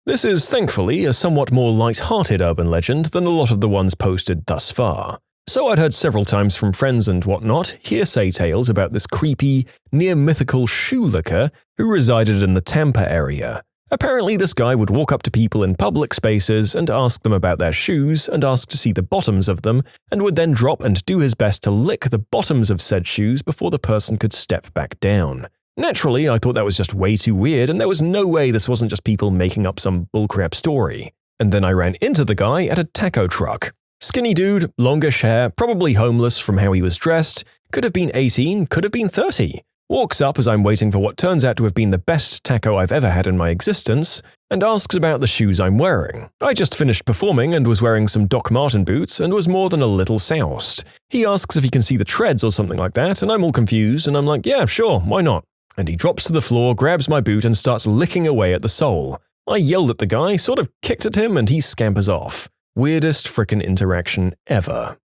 This is, thankfully, a somewhat more light-hearted urban legend than a lot of the ones posted thus far. So I'd heard several times from friends and whatnot hearsay tales about this creepy, near-mythical shoe licker who resided in the Tampa area. Apparently this guy would walk up to people in public spaces and ask them about their shoes and ask to see the bottoms of them, and would then drop and do his best to lick the bottoms of said shoes before the person could step back down. Naturally, I thought that was just way too weird, and there was no way this wasn't just people making up some bullcrap story. And then I ran into the guy at a taco truck. Skinny dude, longish hair, probably homeless from how he was dressed, could have been 18, could have been 30. Walks up as I'm waiting for what turns out to have been the best taco I've ever had in my existence, and asks about the shoes I'm wearing. I just finished performing and was wearing some Doc Marten boots and was more than a little soused. He asks if he can see the treads or something like that, and I'm all confused, and I'm like, yeah, sure, why not? And he drops to the floor, grabs my boot, and starts licking away at the sole. I yelled at the guy, sort of kicked at him, and he scampers off. Weirdest frickin' interaction ever.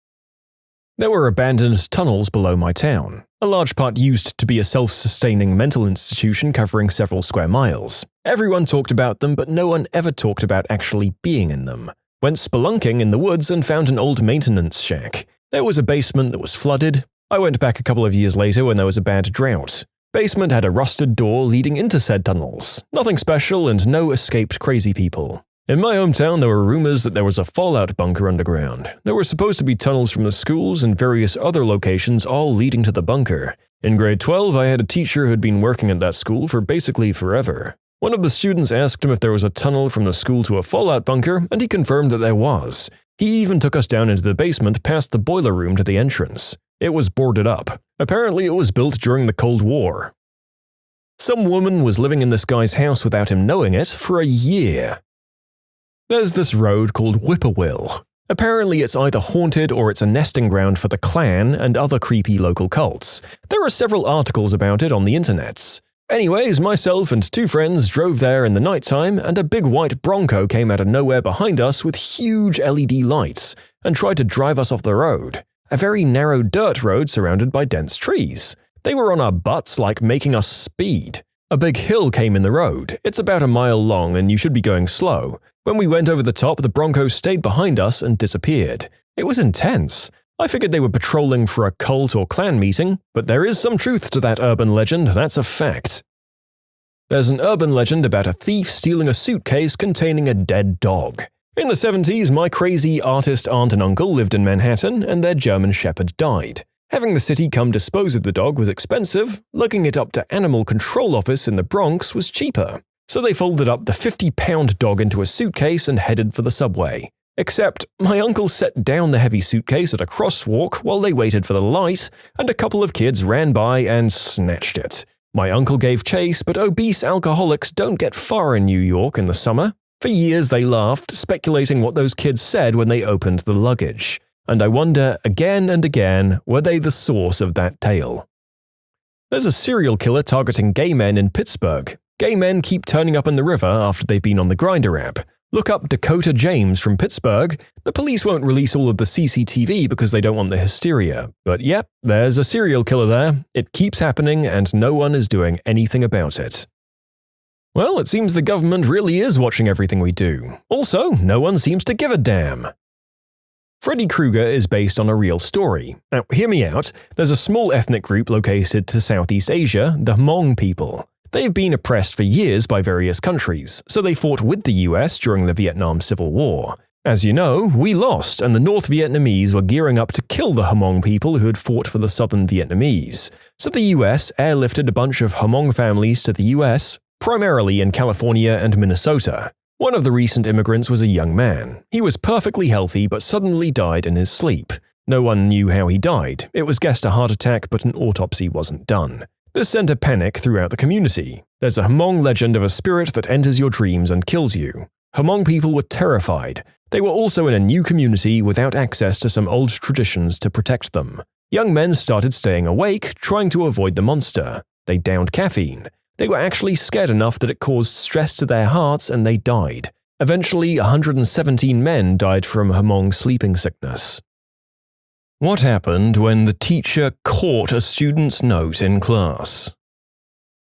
There were abandoned tunnels below my town. A large part used to be a self-sustaining mental institution covering several square miles. Everyone talked about them, but no one ever talked about actually being in them. Went spelunking in the woods and found an old maintenance shack. There was a basement that was flooded. I went back a couple of years later when there was a bad drought. Basement had a rusted door leading into said tunnels. Nothing special and no escaped crazy people. In my hometown, there were rumors that there was a fallout bunker underground. There were supposed to be tunnels from the schools and various other locations all leading to the bunker. In grade 12, I had a teacher who had been working at that school for basically forever. One of the students asked him if there was a tunnel from the school to a fallout bunker, and he confirmed that there was. He even took us down into the basement past the boiler room to the entrance. It was boarded up. Apparently it was built during the Cold War. Some woman was living in this guy's house without him knowing it for a year. There's this road called Whippoorwill. Apparently it's either haunted or it's a nesting ground for the Klan and other creepy local cults. There are several articles about it on the internets. Anyways, myself and two friends drove there in the nighttime, and a big white Bronco came out of nowhere behind us with huge LED lights and tried to drive us off the road. A very narrow dirt road surrounded by dense trees. They were on our butts, like making us speed. A big hill came in the road. It's about a mile long and you should be going slow. When we went over the top, the Bronco stayed behind us and disappeared. It was intense. I figured they were patrolling for a cult or Klan meeting, but there is some truth to that urban legend, that's a fact. There's an urban legend about a thief stealing a suitcase containing a dead dog. In the 70s, my crazy artist aunt and uncle lived in Manhattan, and their German Shepherd died. Having the city come dispose of the dog was expensive, lugging it up to Animal Control Office in the Bronx was cheaper. So they folded up the 50-pound dog into a suitcase and headed for the subway. Except, my uncle set down the heavy suitcase at a crosswalk while they waited for the light, and a couple of kids ran by and snatched it. My uncle gave chase, but obese alcoholics don't get far in New York in the summer. For years they laughed, speculating what those kids said when they opened the luggage. And I wonder, again and again, were they the source of that tale? There's a serial killer targeting gay men in Pittsburgh. Gay men keep turning up in the river after they've been on the Grindr app. Look up Dakota James from Pittsburgh. The police won't release all of the CCTV because they don't want the hysteria. But yep, there's a serial killer there. It keeps happening and no one is doing anything about it. Well, it seems the government really is watching everything we do. Also, no one seems to give a damn. Freddy Krueger is based on a real story. Now, hear me out. There's a small ethnic group located to Southeast Asia, the Hmong people. They've been oppressed for years by various countries, so they fought with the US during the Vietnam Civil War. As you know, we lost, and the North Vietnamese were gearing up to kill the Hmong people who had fought for the Southern Vietnamese. So the US airlifted a bunch of Hmong families to the US, primarily in California and Minnesota. One of the recent immigrants was a young man. He was perfectly healthy but suddenly died in his sleep. No one knew how he died. It was guessed a heart attack, but an autopsy wasn't done. This sent a panic throughout the community. There's a Hmong legend of a spirit that enters your dreams and kills you. Hmong people were terrified. They were also in a new community without access to some old traditions to protect them. Young men started staying awake, trying to avoid the monster. They downed caffeine. They were actually scared enough that it caused stress to their hearts and they died. Eventually, 117 men died from Hmong sleeping sickness. What happened when the teacher caught a student's note in class?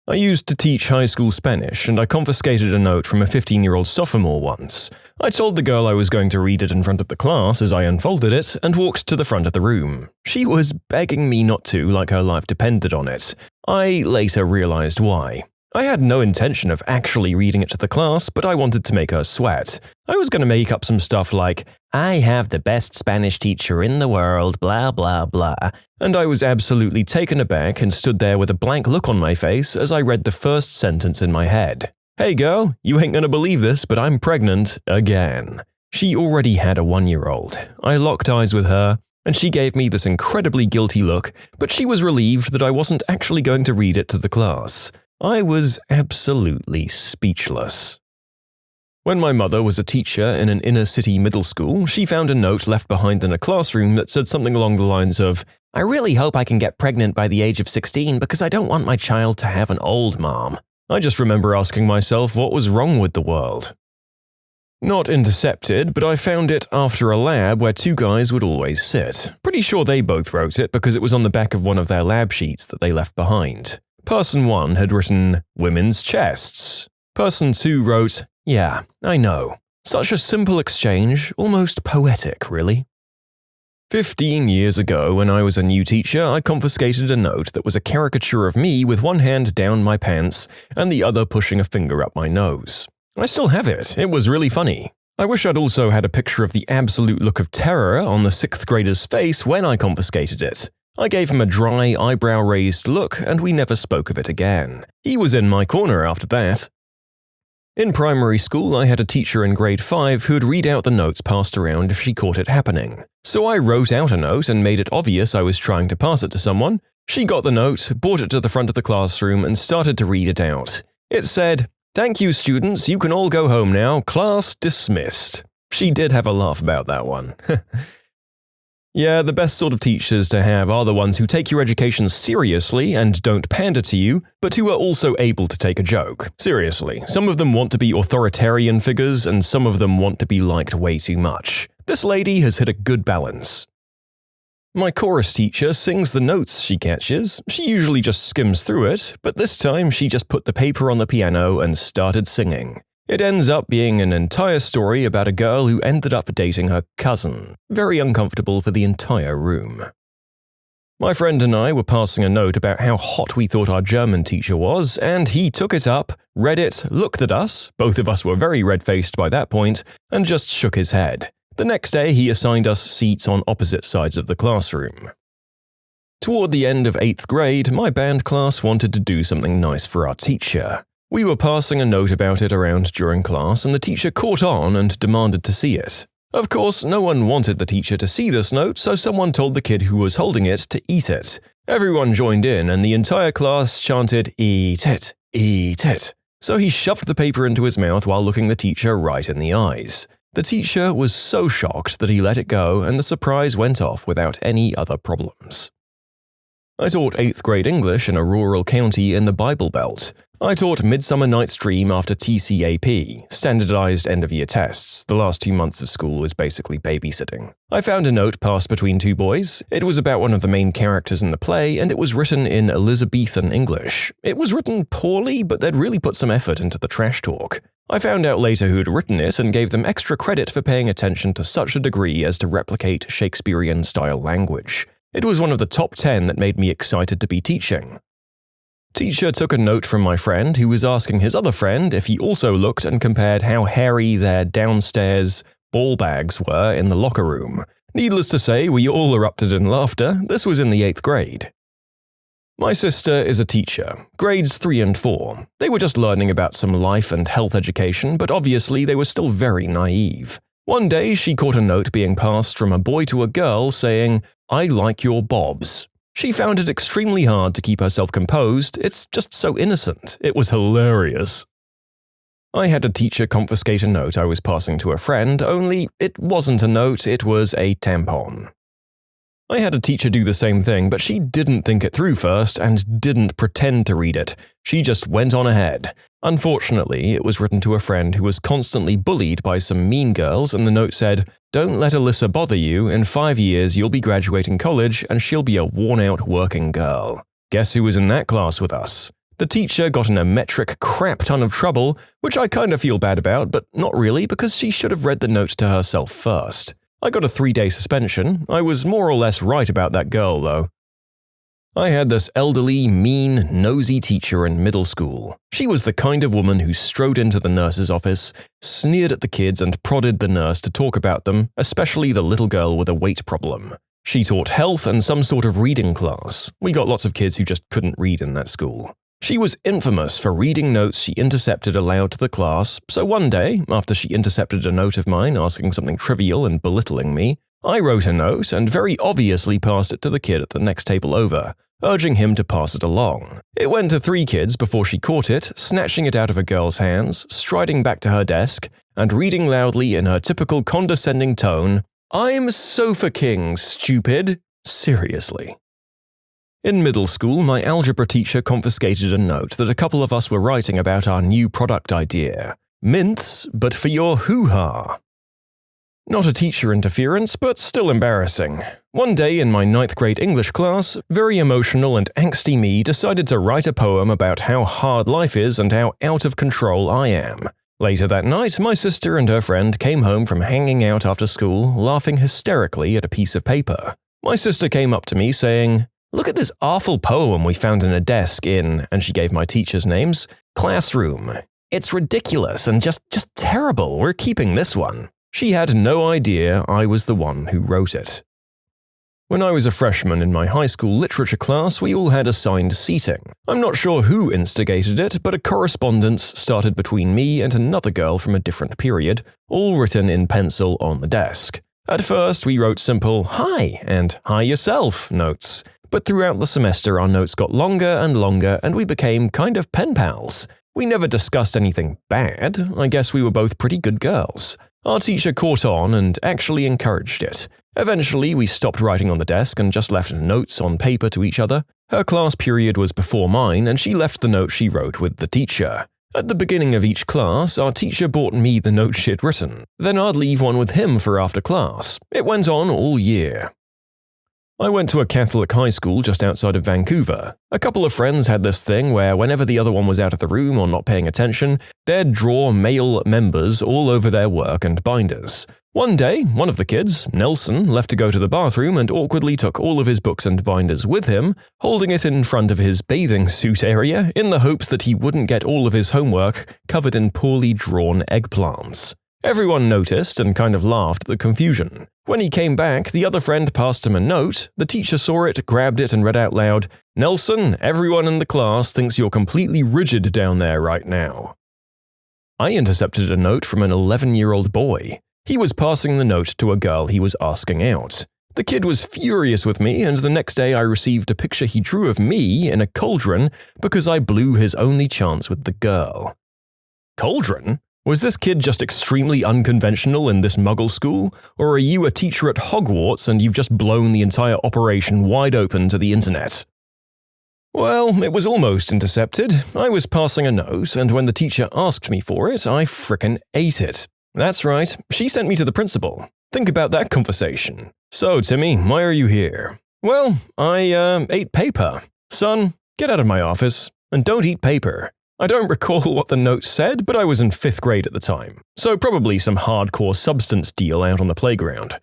I used to teach high school Spanish, and I confiscated a note from a 15-year-old sophomore once. I told the girl I was going to read it in front of the class as I unfolded it, and walked to the front of the room. She was begging me not to, like her life depended on it. I later realized why. I had no intention of actually reading it to the class, but I wanted to make her sweat. I was going to make up some stuff like, I have the best Spanish teacher in the world, blah blah blah, and I was absolutely taken aback and stood there with a blank look on my face as I read the first sentence in my head. Hey girl, you ain't gonna believe this, but I'm pregnant again. She already had a 1-year-old. I locked eyes with her, and she gave me this incredibly guilty look, but she was relieved that I wasn't actually going to read it to the class. I was absolutely speechless. When my mother was a teacher in an inner-city middle school, she found a note left behind in a classroom that said something along the lines of, I really hope I can get pregnant by the age of 16 because I don't want my child to have an old mom. I just remember asking myself what was wrong with the world. Not Intercepted, but I found it after a lab where two guys would always sit. Pretty sure they both wrote it because it was on the back of one of their lab sheets that they left behind. Person 1 had written, women's chests. Person 2 wrote, yeah, I know. Such a simple exchange, almost poetic, really. 15 years ago, when I was a new teacher, I confiscated a note that was a caricature of me with one hand down my pants and the other pushing a finger up my nose. I still have it. It was really funny. I wish I'd also had a picture of the absolute look of terror on the 6th grader's face when I confiscated it. I gave him a dry, eyebrow-raised look, and we never spoke of it again. He was in my corner after that. In primary school, I had a teacher in grade 5 who'd read out the notes passed around if she caught it happening. So I wrote out a note and made it obvious I was trying to pass it to someone. She got the note, brought it to the front of the classroom, and started to read it out. It said, "Thank you, students, you can all go home now. Class dismissed." She did have a laugh about that one. Yeah, the best sort of teachers to have are the ones who take your education seriously and don't pander to you, but who are also able to take a joke. Seriously, some of them want to be authoritarian figures and some of them want to be liked way too much. This lady has hit a good balance. My chorus teacher sings the notes she catches. She usually just skims through it, but this time she just put the paper on the piano and started singing. It ends up being an entire story about a girl who ended up dating her cousin. Very uncomfortable for the entire room. My friend and I were passing a note about how hot we thought our German teacher was, and he took it up, read it, looked at us, both of us were very red-faced by that point, and just shook his head. The next day he assigned us seats on opposite sides of the classroom. Toward the end of 8th grade, my band class wanted to do something nice for our teacher. We were passing a note about it around during class, and the teacher caught on and demanded to see it. Of course, no one wanted the teacher to see this note, so someone told the kid who was holding it to eat it. Everyone joined in, and the entire class chanted, "Eat it, eat it." So he shoved the paper into his mouth while looking the teacher right in the eyes. The teacher was so shocked that he let it go, and the surprise went off without any other problems. I taught 8th grade English in a rural county in the Bible Belt. I taught Midsummer Night's Dream after TCAP, standardized end-of-year tests. The last 2 months of school was basically babysitting. I found a note passed between two boys. It was about one of the main characters in the play, and it was written in Elizabethan English. It was written poorly, but they'd really put some effort into the trash talk. I found out later who'd written it and gave them extra credit for paying attention to such a degree as to replicate Shakespearean-style language. It was one of the top 10 that made me excited to be teaching. Teacher took a note from my friend who was asking his other friend if he also looked and compared how hairy their downstairs ball bags were in the locker room. Needless to say, we all erupted in laughter. This was in the 8th grade. My sister is a teacher, grades 3 and 4. They were just learning about some life and health education, but obviously they were still very naive. One day, she caught a note being passed from a boy to a girl saying, "I like your bobs." She found it extremely hard to keep herself composed. It's just so innocent. It was hilarious. I had a teacher confiscate a note I was passing to a friend, only it wasn't a note, it was a tampon. I had a teacher do the same thing, but she didn't think it through first and didn't pretend to read it. She just went on ahead. Unfortunately, it was written to a friend who was constantly bullied by some mean girls, and the note said, "Don't let Alyssa bother you. In 5 years, you'll be graduating college and she'll be a worn-out working girl." Guess who was in that class with us? The teacher got in a metric crap ton of trouble, which I kind of feel bad about, but not really because she should have read the note to herself first. I got a 3-day suspension. I was more or less right about that girl, though. I had this elderly, mean, nosy teacher in middle school. She was the kind of woman who strode into the nurse's office, sneered at the kids and prodded the nurse to talk about them, especially the little girl with a weight problem. She taught health and some sort of reading class. We got lots of kids who just couldn't read in that school. She was infamous for reading notes she intercepted aloud to the class, so one day, after she intercepted a note of mine asking something trivial and belittling me, I wrote a note and very obviously passed it to the kid at the next table over, urging him to pass it along. It went to 3 kids before she caught it, snatching it out of a girl's hands, striding back to her desk, and reading loudly in her typical condescending tone, "I'm Sofa King, stupid." Seriously. In middle school, my algebra teacher confiscated a note that a couple of us were writing about our new product idea. Mints, but for your hoo-ha. Not a teacher interference, but still embarrassing. One day in my 9th grade English class, very emotional and angsty me decided to write a poem about how hard life is and how out of control I am. Later that night, my sister and her friend came home from hanging out after school, laughing hysterically at a piece of paper. My sister came up to me saying, "Look at this awful poem we found in a desk in," and she gave my teachers' names, "Classroom. It's ridiculous and just terrible. We're keeping this one." She had no idea I was the one who wrote it. When I was a freshman in my high school literature class, we all had assigned seating. I'm not sure who instigated it, but a correspondence started between me and another girl from a different period, all written in pencil on the desk. At first, we wrote simple "hi" and "hi yourself" notes. But throughout the semester, our notes got longer and longer, and we became kind of pen pals. We never discussed anything bad. I guess we were both pretty good girls. Our teacher caught on and actually encouraged it. Eventually, we stopped writing on the desk and just left notes on paper to each other. Her class period was before mine, and she left the note she wrote with the teacher. At the beginning of each class, our teacher brought me the note she'd written. Then I'd leave one with him for after class. It went on all year. I went to a Catholic high school just outside of Vancouver. A couple of friends had this thing where whenever the other one was out of the room or not paying attention, they'd draw male members all over their work and binders. One day, one of the kids, Nelson, left to go to the bathroom and awkwardly took all of his books and binders with him, holding it in front of his bathing suit area in the hopes that he wouldn't get all of his homework covered in poorly drawn eggplants. Everyone noticed and kind of laughed at the confusion. When he came back, the other friend passed him a note. The teacher saw it, grabbed it, and read out loud, "Nelson, everyone in the class thinks you're completely rigid down there right now." I intercepted a note from an 11-year-old boy. He was passing the note to a girl he was asking out. The kid was furious with me, and the next day I received a picture he drew of me in a cauldron because I blew his only chance with the girl. Cauldron? Was this kid just extremely unconventional in this muggle school? Or are you a teacher at Hogwarts and you've just blown the entire operation wide open to the internet? Well, it was almost intercepted. I was passing a note, and when the teacher asked me for it, I frickin' ate it. That's right, she sent me to the principal. Think about that conversation. "So, Timmy, why are you here?" "Well, I ate paper." "Son, get out of my office, and don't eat paper." I don't recall what the note said, but I was in 5th grade at the time, so probably some hardcore substance deal out on the playground.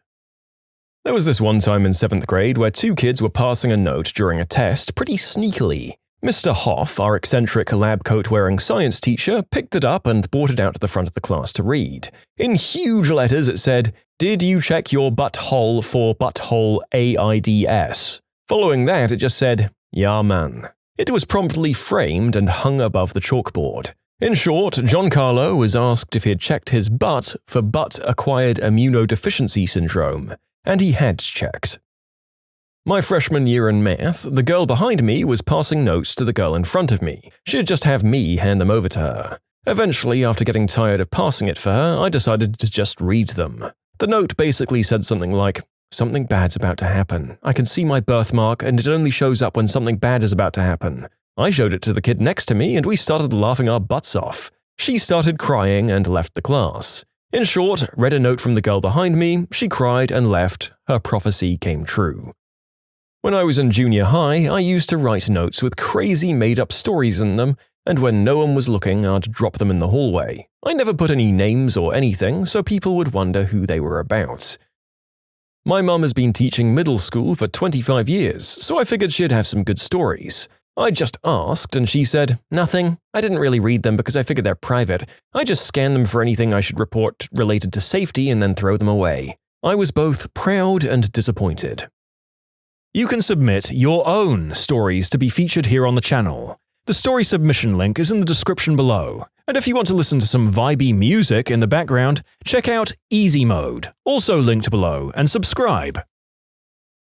There was this one time in 7th grade where 2 kids were passing a note during a test pretty sneakily. Mr. Hoff, our eccentric lab coat-wearing science teacher, picked it up and brought it out to the front of the class to read. In huge letters it said, "Did you check your butthole for butthole AIDS?" Following that it just said, "Yeah man." It was promptly framed and hung above the chalkboard. In short, John Carlo was asked if he had checked his butt for butt-acquired immunodeficiency syndrome, and he had checked. My freshman year in math, the girl behind me was passing notes to the girl in front of me. She'd just have me hand them over to her. Eventually, after getting tired of passing it for her, I decided to just read them. The note basically said something like, "Something bad's about to happen. I can see my birthmark, and it only shows up when something bad is about to happen." I showed it to the kid next to me, and we started laughing our butts off. She started crying and left the class. In short, read a note from the girl behind me, she cried and left. Her prophecy came true. When I was in junior high, I used to write notes with crazy made-up stories in them, and when no one was looking, I'd drop them in the hallway. I never put any names or anything, so people would wonder who they were about. My mum has been teaching middle school for 25 years, so I figured she'd have some good stories. I just asked, and she said, "Nothing. I didn't really read them because I figured they're private. I just scan them for anything I should report related to safety and then throw them away." I was both proud and disappointed. You can submit your own stories to be featured here on the channel. The story submission link is in the description below, and if you want to listen to some vibey music in the background, check out easymode, also linked below, and subscribe.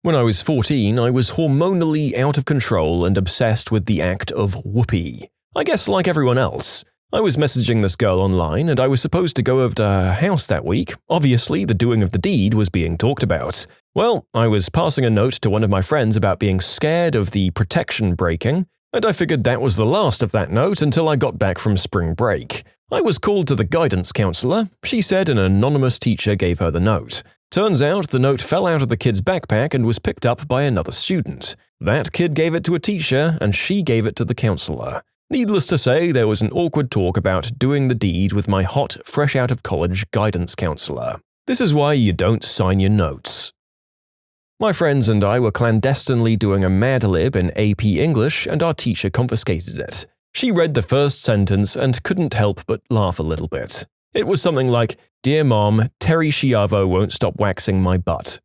When I was 14, I was hormonally out of control and obsessed with the act of whoopee. I guess like everyone else. I was messaging this girl online, and I was supposed to go over to her house that week. Obviously, the doing of the deed was being talked about. Well, I was passing a note to one of my friends about being scared of the protection breaking, and I figured that was the last of that note until I got back from spring break. I was called to the guidance counselor. She said an anonymous teacher gave her the note. Turns out the note fell out of the kid's backpack and was picked up by another student. That kid gave it to a teacher, and she gave it to the counselor. Needless to say, there was an awkward talk about doing the deed with my hot, fresh-out-of-college guidance counselor. This is why you don't sign your notes. My friends and I were clandestinely doing a Mad Lib in AP English, and our teacher confiscated it. She read the first sentence and couldn't help but laugh a little bit. It was something like, "Dear Mom, Terry Schiavo won't stop waxing my butt."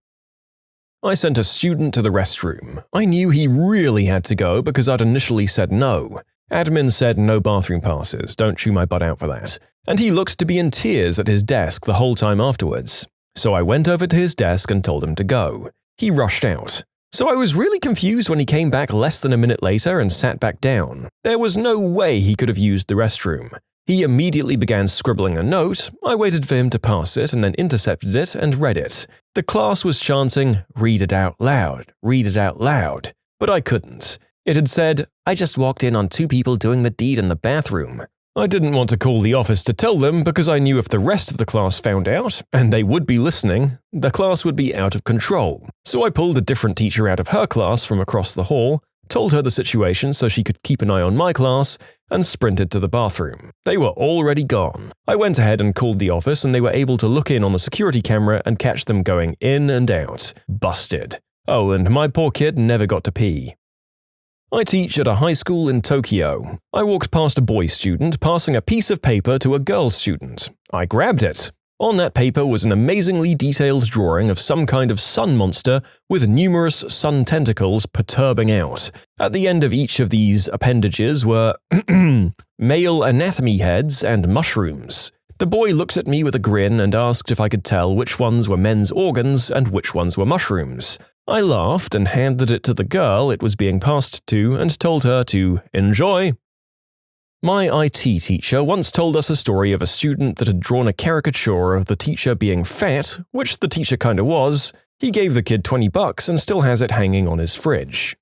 I sent a student to the restroom. I knew he really had to go because I'd initially said no. Admin said no bathroom passes, don't chew my butt out for that. And he looked to be in tears at his desk the whole time afterwards. So I went over to his desk and told him to go. He rushed out. So I was really confused when he came back less than a minute later and sat back down. There was no way he could have used the restroom. He immediately began scribbling a note. I waited for him to pass it and then intercepted it and read it. The class was chanting, "Read it out loud, read it out loud." But I couldn't. It had said, "I just walked in on 2 people doing the deed in the bathroom." I didn't want to call the office to tell them because I knew if the rest of the class found out, and they would be listening, the class would be out of control. So I pulled a different teacher out of her class from across the hall, told her the situation so she could keep an eye on my class, and sprinted to the bathroom. They were already gone. I went ahead and called the office, and they were able to look in on the security camera and catch them going in and out. Busted. Oh, and my poor kid never got to pee. I teach at a high school in Tokyo. I walked past a boy student passing a piece of paper to a girl student. I grabbed it. On that paper was an amazingly detailed drawing of some kind of sun monster with numerous sun tentacles perturbing out. At the end of each of these appendages were male anatomy heads and mushrooms. The boy looked at me with a grin and asked if I could tell which ones were men's organs and which ones were mushrooms. I laughed and handed it to the girl it was being passed to and told her to enjoy. My IT teacher once told us a story of a student that had drawn a caricature of the teacher being fat, which the teacher kinda was. He gave the kid $20 and still has it hanging on his fridge.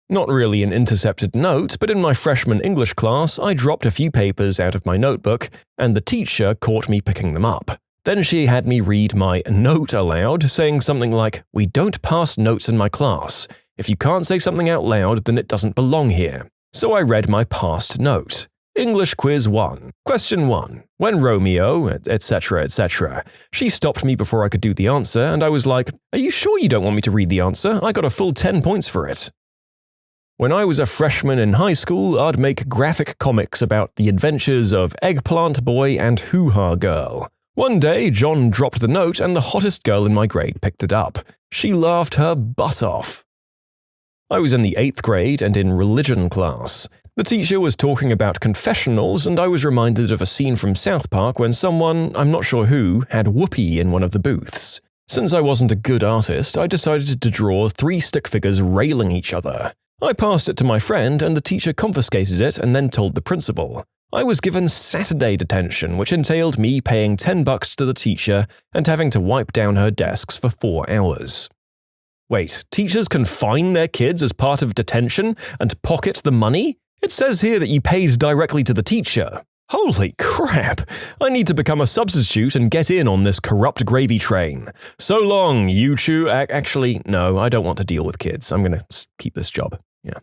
Not really an intercepted note, but in my freshman English class, I dropped a few papers out of my notebook, and the teacher caught me picking them up. Then she had me read my note aloud, saying something like, "We don't pass notes in my class. If you can't say something out loud, then it doesn't belong here." So I read my past note. English quiz 1. Question 1. When Romeo, etc., etc. She stopped me before I could do the answer, and I was like, "Are you sure you don't want me to read the answer? I got a full 10 points for it." When I was a freshman in high school, I'd make graphic comics about the adventures of Eggplant Boy and Hoo-Ha Girl. One day, John dropped the note and the hottest girl in my grade picked it up. She laughed her butt off. I was in the 8th grade and in religion class. The teacher was talking about confessionals, and I was reminded of a scene from South Park when someone, I'm not sure who, had whoopee in one of the booths. Since I wasn't a good artist, I decided to draw 3 stick figures railing each other. I passed it to my friend, and the teacher confiscated it and then told the principal. I was given Saturday detention, which entailed me paying $10 to the teacher and having to wipe down her desks for 4 hours. Wait, teachers can fine their kids as part of detention and pocket the money? It says here that you paid directly to the teacher. Holy crap! I need to become a substitute and get in on this corrupt gravy train. So long, you chew. Actually, no, I don't want to deal with kids. I'm going to keep this job. Yeah.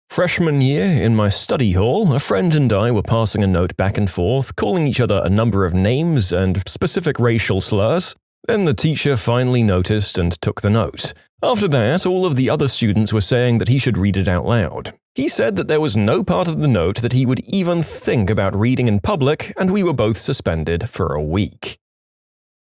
Freshman year, in my study hall, a friend and I were passing a note back and forth, calling each other a number of names and specific racial slurs. Then the teacher finally noticed and took the note. After that, all of the other students were saying that he should read it out loud. He said that there was no part of the note that he would even think about reading in public, and we were both suspended for a week.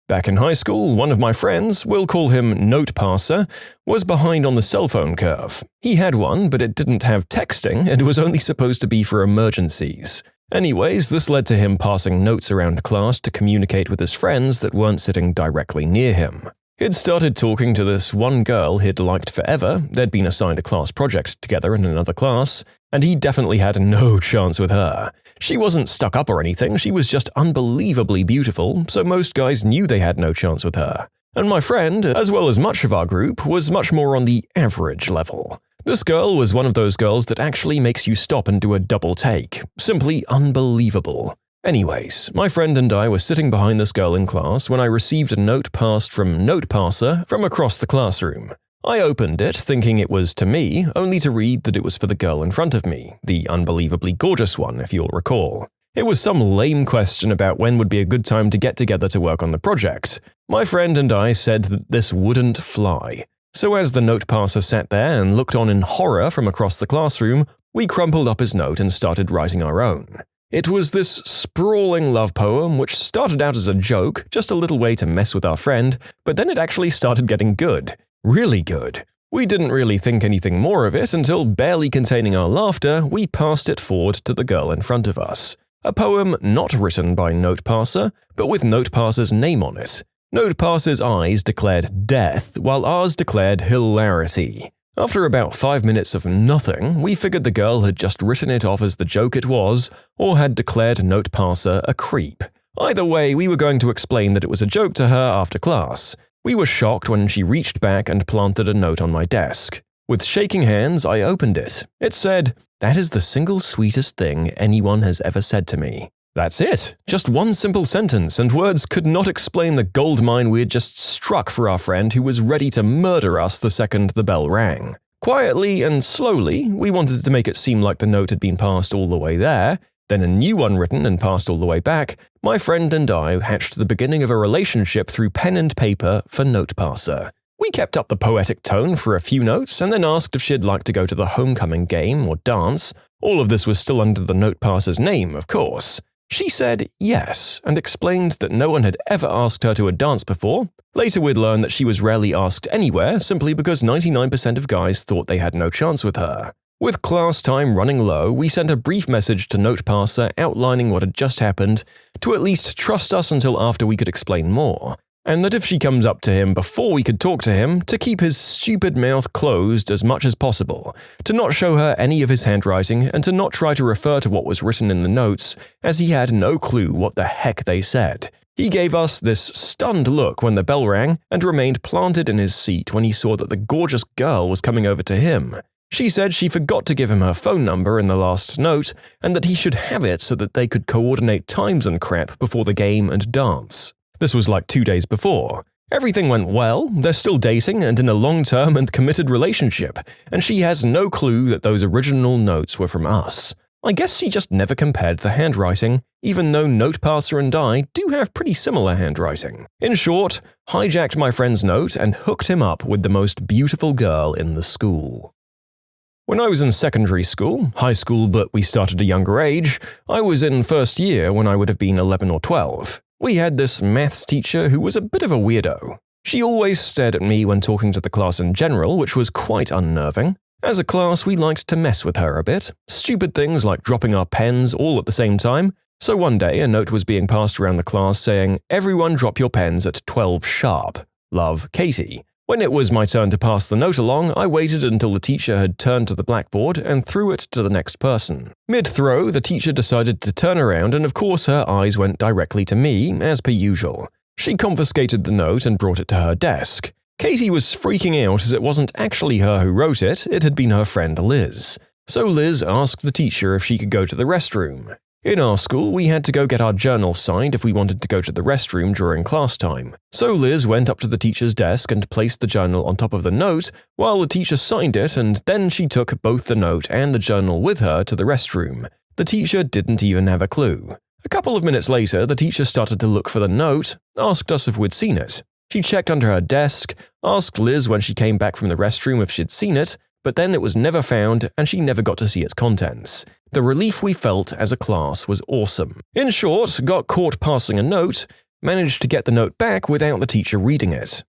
Back in high school, one of my friends, we'll call him Note Passer, was behind on the cell phone curve. He had one, but it didn't have texting and was only supposed to be for emergencies. Anyways, this led to him passing notes around class to communicate with his friends that weren't sitting directly near him. He'd started talking to this one girl he'd liked forever, they'd been assigned a class project together in another class, and he definitely had no chance with her. She wasn't stuck up or anything, she was just unbelievably beautiful, so most guys knew they had no chance with her. And my friend, as well as much of our group, was much more on the average level. This girl was one of those girls that actually makes you stop and do a double take. Simply unbelievable. Anyways, my friend and I were sitting behind this girl in class when I received a note passed from Note Passer from across the classroom. I opened it, thinking it was to me, only to read that it was for the girl in front of me, the unbelievably gorgeous one, if you'll recall. It was some lame question about when would be a good time to get together to work on the project. My friend and I said that this wouldn't fly. So as the note passer sat there and looked on in horror from across the classroom, we crumpled up his note and started writing our own. It was this sprawling love poem which started out as a joke, just a little way to mess with our friend, but then it actually started getting good. Really good. We didn't really think anything more of it until, barely containing our laughter, we passed it forward to the girl in front of us. A poem not written by Note Passer, but with Note Passer's name on it. Note Passer's eyes declared death, while ours declared hilarity. After about 5 minutes of nothing, we figured the girl had just written it off as the joke it was, or had declared Note Passer a creep. Either way, we were going to explain that it was a joke to her after class. We were shocked when she reached back and planted a note on my desk. With shaking hands, I opened it. It said, "That is the single sweetest thing anyone has ever said to me." That's it. Just one simple sentence, and words could not explain the goldmine we had just struck for our friend who was ready to murder us the second the bell rang. Quietly and slowly, we wanted to make it seem like the note had been passed all the way there, then a new one written and passed all the way back. My friend and I hatched the beginning of a relationship through pen and paper for Note Passer. We kept up the poetic tone for a few notes and then asked if she'd like to go to the homecoming game or dance. All of this was still under the Note Passer's name, of course. She said yes, and explained that no one had ever asked her to a dance before. Later we'd learn that she was rarely asked anywhere simply because 99% of guys thought they had no chance with her. With class time running low, we sent a brief message to Note Passer outlining what had just happened, to at least trust us until after we could explain more, and that if she comes up to him before we could talk to him, to keep his stupid mouth closed as much as possible, to not show her any of his handwriting, and to not try to refer to what was written in the notes, as he had no clue what the heck they said. He gave us this stunned look when the bell rang, and remained planted in his seat when he saw that the gorgeous girl was coming over to him. She said she forgot to give him her phone number in the last note, and that he should have it so that they could coordinate times and crap before the game and dance. This was like 2 days before. Everything went well, they're still dating and in a long-term and committed relationship, and she has no clue that those original notes were from us. I guess she just never compared the handwriting, even though Note Passer and I do have pretty similar handwriting. In short, hijacked my friend's note and hooked him up with the most beautiful girl in the school. When I was in secondary school, high school but we started a younger age, I was in first year when I would have been 11 or 12. We had this maths teacher who was a bit of a weirdo. She always stared at me when talking to the class in general, which was quite unnerving. As a class, we liked to mess with her a bit, stupid things like dropping our pens all at the same time. So one day, a note was being passed around the class saying, "Everyone drop your pens at 12 sharp. Love, Katie." When it was my turn to pass the note along, I waited until the teacher had turned to the blackboard and threw it to the next person. Mid-throw, the teacher decided to turn around and of course her eyes went directly to me, as per usual. She confiscated the note and brought it to her desk. Katie was freaking out as it wasn't actually her who wrote it, it had been her friend Liz. So Liz asked the teacher if she could go to the restroom. In our school, we had to go get our journal signed if we wanted to go to the restroom during class time. So Liz went up to the teacher's desk and placed the journal on top of the note while the teacher signed it, and then she took both the note and the journal with her to the restroom. The teacher didn't even have a clue. A couple of minutes later, the teacher started to look for the note, asked us if we'd seen it. She checked under her desk, asked Liz when she came back from the restroom if she'd seen it, but then it was never found and she never got to see its contents. The relief we felt as a class was awesome. In short, got caught passing a note, managed to get the note back without the teacher reading it.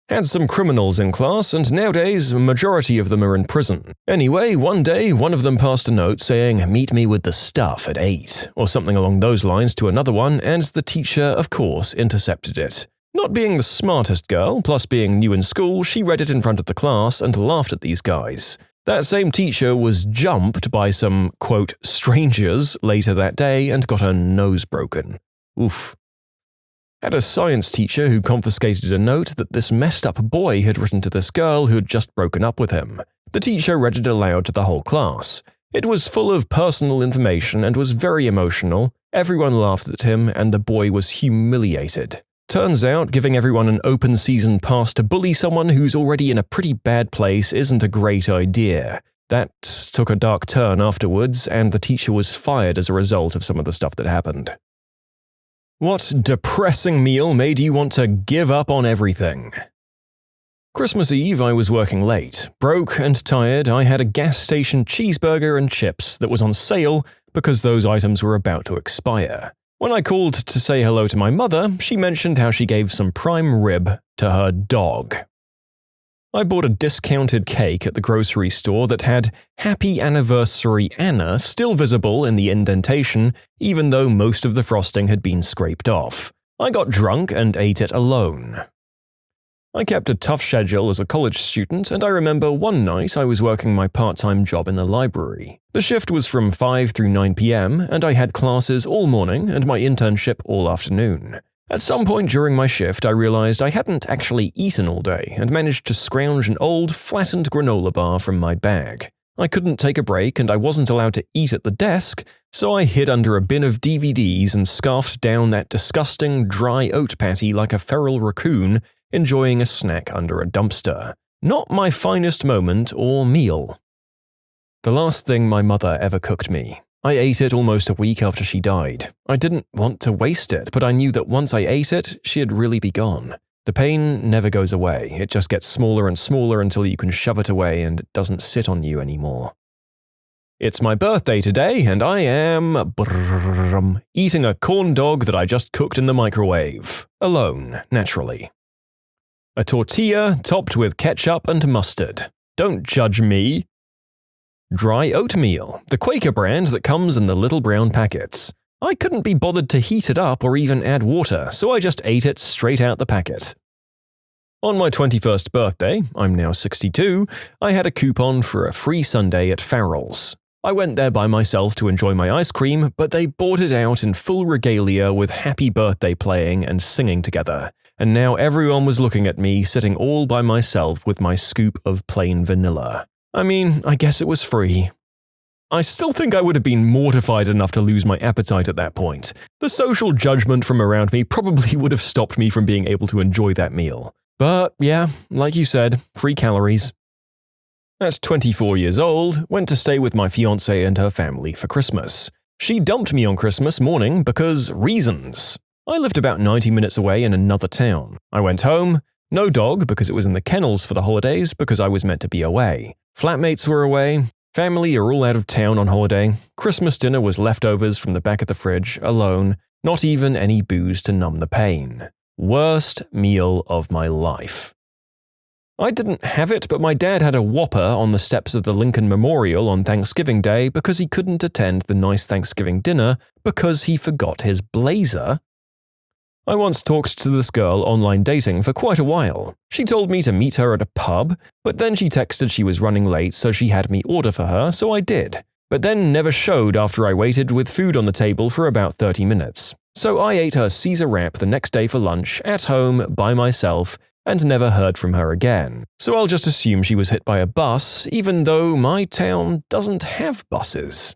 Had some criminals in class, and nowadays a majority of them are in prison. Anyway, one day one of them passed a note saying, "Meet me with the stuff at 8, or something along those lines to another one, and the teacher, of course, intercepted it. Not being the smartest girl, plus being new in school, she read it in front of the class and laughed at these guys. That same teacher was jumped by some, quote, strangers later that day and got her nose broken. Oof. Had a science teacher who confiscated a note that this messed up boy had written to this girl who had just broken up with him. The teacher read it aloud to the whole class. It was full of personal information and was very emotional. Everyone laughed at him and the boy was humiliated. Turns out, giving everyone an open season pass to bully someone who's already in a pretty bad place isn't a great idea. That took a dark turn afterwards, and the teacher was fired as a result of some of the stuff that happened. What depressing meal made you want to give up on everything? Christmas Eve, I was working late. Broke and tired, I had a gas station cheeseburger and chips that was on sale because those items were about to expire. When I called to say hello to my mother, she mentioned how she gave some prime rib to her dog. I bought a discounted cake at the grocery store that had "Happy Anniversary Anna" still visible in the indentation, even though most of the frosting had been scraped off. I got drunk and ate it alone. I kept a tough schedule as a college student, and I remember one night I was working my part-time job in the library. The shift was from 5 through 9 p.m., and I had classes all morning and my internship all afternoon. At some point during my shift, I realized I hadn't actually eaten all day and managed to scrounge an old, flattened granola bar from my bag. I couldn't take a break and I wasn't allowed to eat at the desk, so I hid under a bin of DVDs and scarfed down that disgusting, dry oat patty like a feral raccoon, enjoying a snack under a dumpster. Not my finest moment or meal. The last thing my mother ever cooked me. I ate it almost a week after she died. I didn't want to waste it, but I knew that once I ate it, she'd really be gone. The pain never goes away, it just gets smaller and smaller until you can shove it away and it doesn't sit on you anymore. It's my birthday today, and I am eating a corn dog that I just cooked in the microwave. Alone, naturally. A tortilla topped with ketchup and mustard. Don't judge me. Dry oatmeal, the Quaker brand that comes in the little brown packets. I couldn't be bothered to heat it up or even add water, so I just ate it straight out the packet. On my 21st birthday, I'm now 62, I had a coupon for a free sundae at Farrell's. I went there by myself to enjoy my ice cream, but they bought it out in full regalia with Happy Birthday playing and singing together. And now everyone was looking at me sitting all by myself with my scoop of plain vanilla. I mean, I guess it was free. I still think I would have been mortified enough to lose my appetite at that point. The social judgment from around me probably would have stopped me from being able to enjoy that meal. But yeah, like you said, free calories. At 24 years old, went to stay with my fiancée and her family for Christmas. She dumped me on Christmas morning because reasons. I lived about 90 minutes away in another town. I went home, no dog because it was in the kennels for the holidays because I was meant to be away. Flatmates were away, family are all out of town on holiday, Christmas dinner was leftovers from the back of the fridge, alone, not even any booze to numb the pain. Worst meal of my life. I didn't have it, but my dad had a Whopper on the steps of the Lincoln Memorial on Thanksgiving Day because he couldn't attend the nice Thanksgiving dinner because he forgot his blazer. I once talked to this girl online dating for quite a while. She told me to meet her at a pub, but then she texted she was running late so she had me order for her, so I did. But then never showed after I waited with food on the table for about 30 minutes. So I ate her Caesar wrap the next day for lunch, at home, by myself, and never heard from her again. So I'll just assume she was hit by a bus, even though my town doesn't have buses.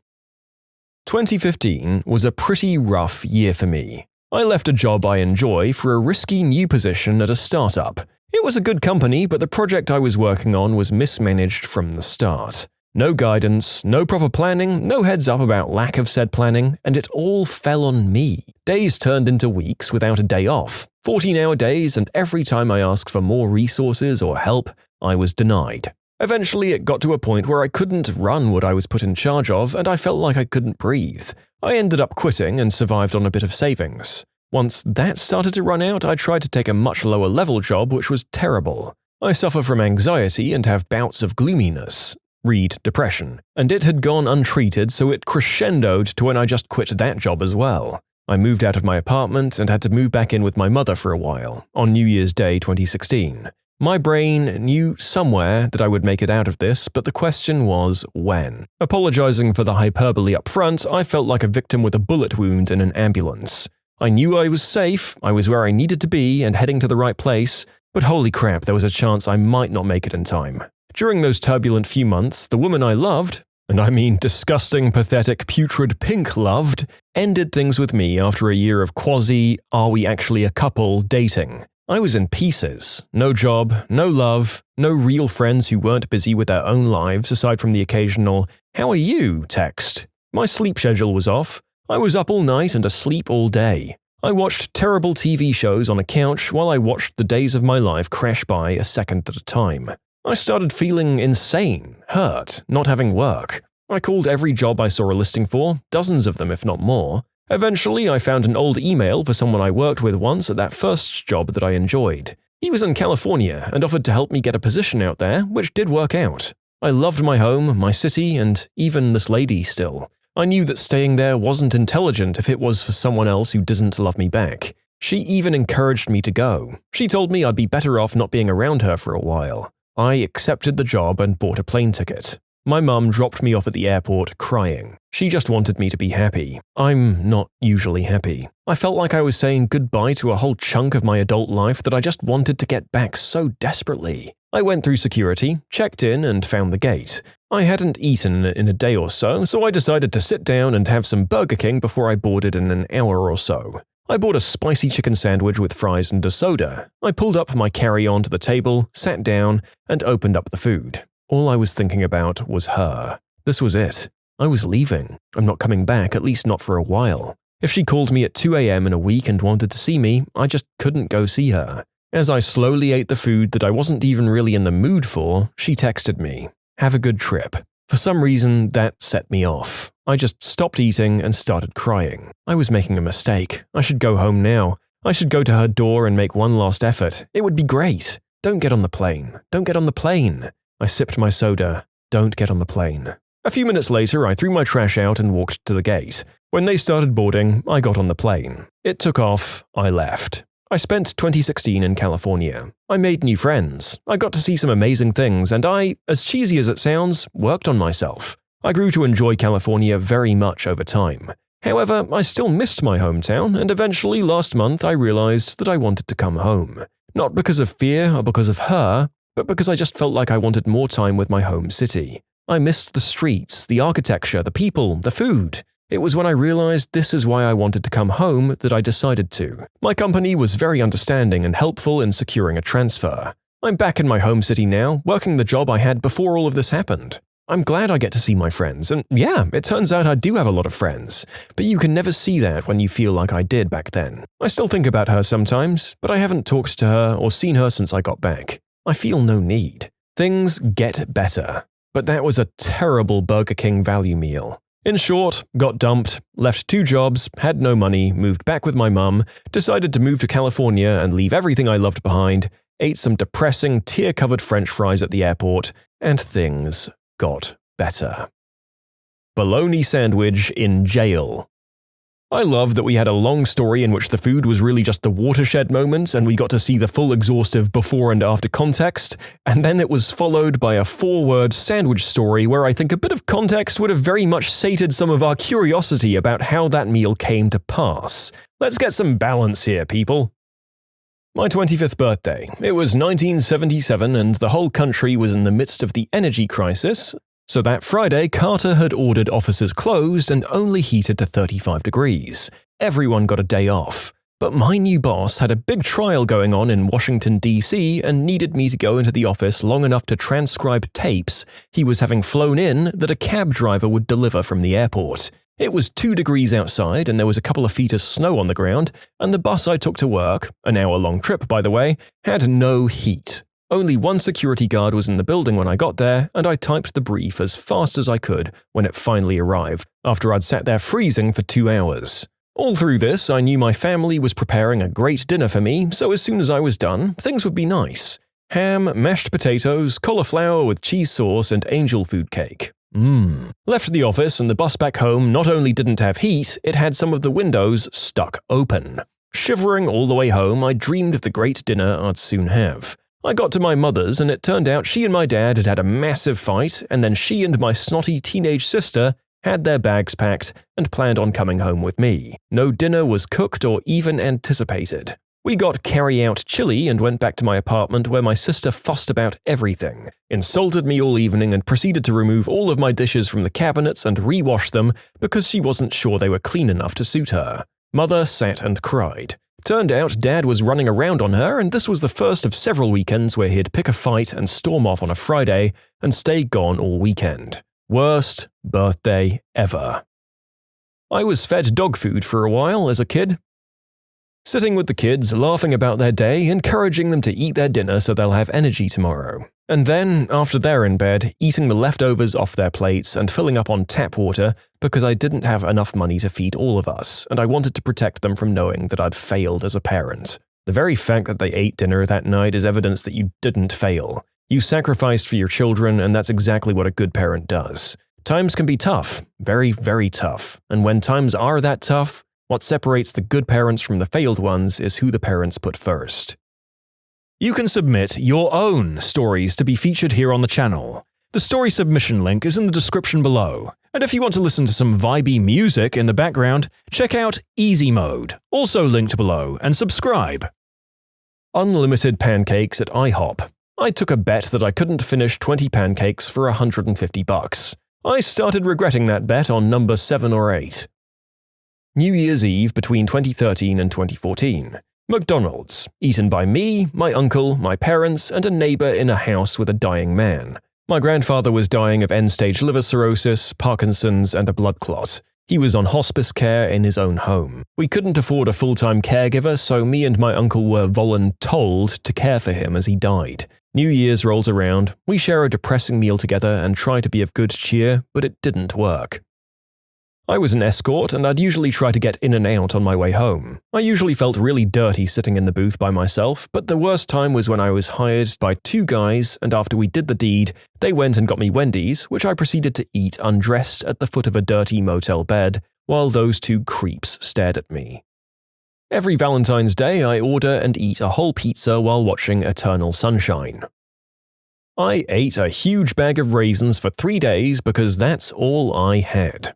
2015 was a pretty rough year for me. I left a job I enjoy for a risky new position at a startup. It was a good company, but the project I was working on was mismanaged from the start. No guidance, no proper planning, no heads up about lack of said planning, and it all fell on me. Days turned into weeks without a day off, 14-hour days, and every time I asked for more resources or help, I was denied. Eventually, it got to a point where I couldn't run what I was put in charge of, and I felt like I couldn't breathe. I ended up quitting and survived on a bit of savings. Once that started to run out, I tried to take a much lower level job, which was terrible. I suffer from anxiety and have bouts of gloominess. Read depression. And it had gone untreated, so it crescendoed to when I just quit that job as well. I moved out of my apartment and had to move back in with my mother for a while, on New Year's Day 2016. My brain knew somewhere that I would make it out of this, but the question was when. Apologizing for the hyperbole up front, I felt like a victim with a bullet wound in an ambulance. I knew I was safe, I was where I needed to be and heading to the right place, but holy crap, there was a chance I might not make it in time. During those turbulent few months, the woman I loved, and I mean disgusting, pathetic, putrid pink loved, ended things with me after a year of quasi-are-we-actually-a-couple dating. I was in pieces. No job, no love, no real friends who weren't busy with their own lives aside from the occasional, "How are you?" text. My sleep schedule was off. I was up all night and asleep all day. I watched terrible TV shows on a couch while I watched the days of my life crash by a second at a time. I started feeling insane, hurt, not having work. I called every job I saw a listing for, dozens of them if not more. Eventually, I found an old email for someone I worked with once at that first job that I enjoyed. He was in California and offered to help me get a position out there, which did work out. I loved my home, my city, and even this lady still. I knew that staying there wasn't intelligent if it was for someone else who didn't love me back. She even encouraged me to go. She told me I'd be better off not being around her for a while. I accepted the job and bought a plane ticket. My mum dropped me off at the airport crying. She just wanted me to be happy. I'm not usually happy. I felt like I was saying goodbye to a whole chunk of my adult life that I just wanted to get back so desperately. I went through security, checked in, and found the gate. I hadn't eaten in a day or so, so I decided to sit down and have some Burger King before I boarded in an hour or so. I bought a spicy chicken sandwich with fries and a soda. I pulled up my carry-on to the table, sat down, and opened up the food. All I was thinking about was her. This was it. I was leaving. I'm not coming back, at least not for a while. If she called me at 2 a.m. in a week and wanted to see me, I just couldn't go see her. As I slowly ate the food that I wasn't even really in the mood for, she texted me, "Have a good trip." For some reason, that set me off. I just stopped eating and started crying. I was making a mistake. I should go home now. I should go to her door and make one last effort. It would be great. Don't get on the plane. Don't get on the plane. I sipped my soda. Don't get on the plane. A few minutes later, I threw my trash out and walked to the gate. When they started boarding, I got on the plane. It took off. I left. I spent 2016 in California. I made new friends. I got to see some amazing things, and I, as cheesy as it sounds, worked on myself. I grew to enjoy California very much over time. However, I still missed my hometown, and eventually last month I realized that I wanted to come home. Not because of fear or because of her, but because I just felt like I wanted more time with my home city. I missed the streets, the architecture, the people, the food. It was when I realized this is why I wanted to come home that I decided to. My company was very understanding and helpful in securing a transfer. I'm back in my home city now, working the job I had before all of this happened. I'm glad I get to see my friends, and yeah, it turns out I do have a lot of friends, but you can never see that when you feel like I did back then. I still think about her sometimes, but I haven't talked to her or seen her since I got back. I feel no need. Things get better. But that was a terrible Burger King value meal. In short, got dumped, left 2 jobs, had no money, moved back with my mum, decided to move to California and leave everything I loved behind, ate some depressing, tear-covered french fries at the airport, and things got better. Bologna sandwich in jail. I love that we had a long story in which the food was really just the watershed moment and we got to see the full exhaustive before and after context, and then it was followed by a 4-word sandwich story where I think a bit of context would have very much sated some of our curiosity about how that meal came to pass. Let's get some balance here, people. My 25th birthday. It was 1977 and the whole country was in the midst of the energy crisis. So that Friday, Carter had ordered offices closed and only heated to 35 degrees. Everyone got a day off. But my new boss had a big trial going on in Washington, D.C. and needed me to go into the office long enough to transcribe tapes he was having flown in that a cab driver would deliver from the airport. It was 2 degrees outside and there was a couple of feet of snow on the ground, and the bus I took to work, an hour-long trip by the way, had no heat. Only one security guard was in the building when I got there, and I typed the brief as fast as I could when it finally arrived, after I'd sat there freezing for 2 hours. All through this, I knew my family was preparing a great dinner for me, so as soon as I was done, things would be nice. Ham, mashed potatoes, cauliflower with cheese sauce, and angel food cake. Left the office and the bus back home not only didn't have heat, it had some of the windows stuck open. Shivering all the way home, I dreamed of the great dinner I'd soon have. I got to my mother's and it turned out she and my dad had a massive fight, and then she and my snotty teenage sister had their bags packed and planned on coming home with me. No dinner was cooked or even anticipated. We got carry-out chili and went back to my apartment where my sister fussed about everything, insulted me all evening and proceeded to remove all of my dishes from the cabinets and rewash them because she wasn't sure they were clean enough to suit her. Mother sat and cried. Turned out Dad was running around on her, and this was the first of several weekends where he'd pick a fight and storm off on a Friday and stay gone all weekend. Worst birthday ever. I was fed dog food for a while as a kid. Sitting with the kids, laughing about their day, encouraging them to eat their dinner so they'll have energy tomorrow. And then, after they're in bed, eating the leftovers off their plates and filling up on tap water because I didn't have enough money to feed all of us, and I wanted to protect them from knowing that I'd failed as a parent. The very fact that they ate dinner that night is evidence that you didn't fail. You sacrificed for your children, and that's exactly what a good parent does. Times can be tough, very, very tough, and when times are that tough, what separates the good parents from the failed ones is who the parents put first. You can submit your own stories to be featured here on the channel. The story submission link is in the description below, and if you want to listen to some vibey music in the background, check out easymode, also linked below, and subscribe. Unlimited pancakes at IHOP. I took a bet that I couldn't finish 20 pancakes for $150. I started regretting that bet on number 7 or 8. New Year's Eve between 2013 and 2014. McDonald's, eaten by me, my uncle, my parents, and a neighbor in a house with a dying man. My grandfather was dying of end-stage liver cirrhosis, Parkinson's, and a blood clot. He was on hospice care in his own home. We couldn't afford a full-time caregiver, so me and my uncle were voluntold to care for him as he died. New Year's rolls around, we share a depressing meal together and try to be of good cheer, but it didn't work. I was an escort, and I'd usually try to get in and out on my way home. I usually felt really dirty sitting in the booth by myself, but the worst time was when I was hired by 2 guys, and after we did the deed, they went and got me Wendy's, which I proceeded to eat undressed at the foot of a dirty motel bed, while those 2 creeps stared at me. Every Valentine's Day, I order and eat a whole pizza while watching Eternal Sunshine. I ate a huge bag of raisins for 3 days because that's all I had.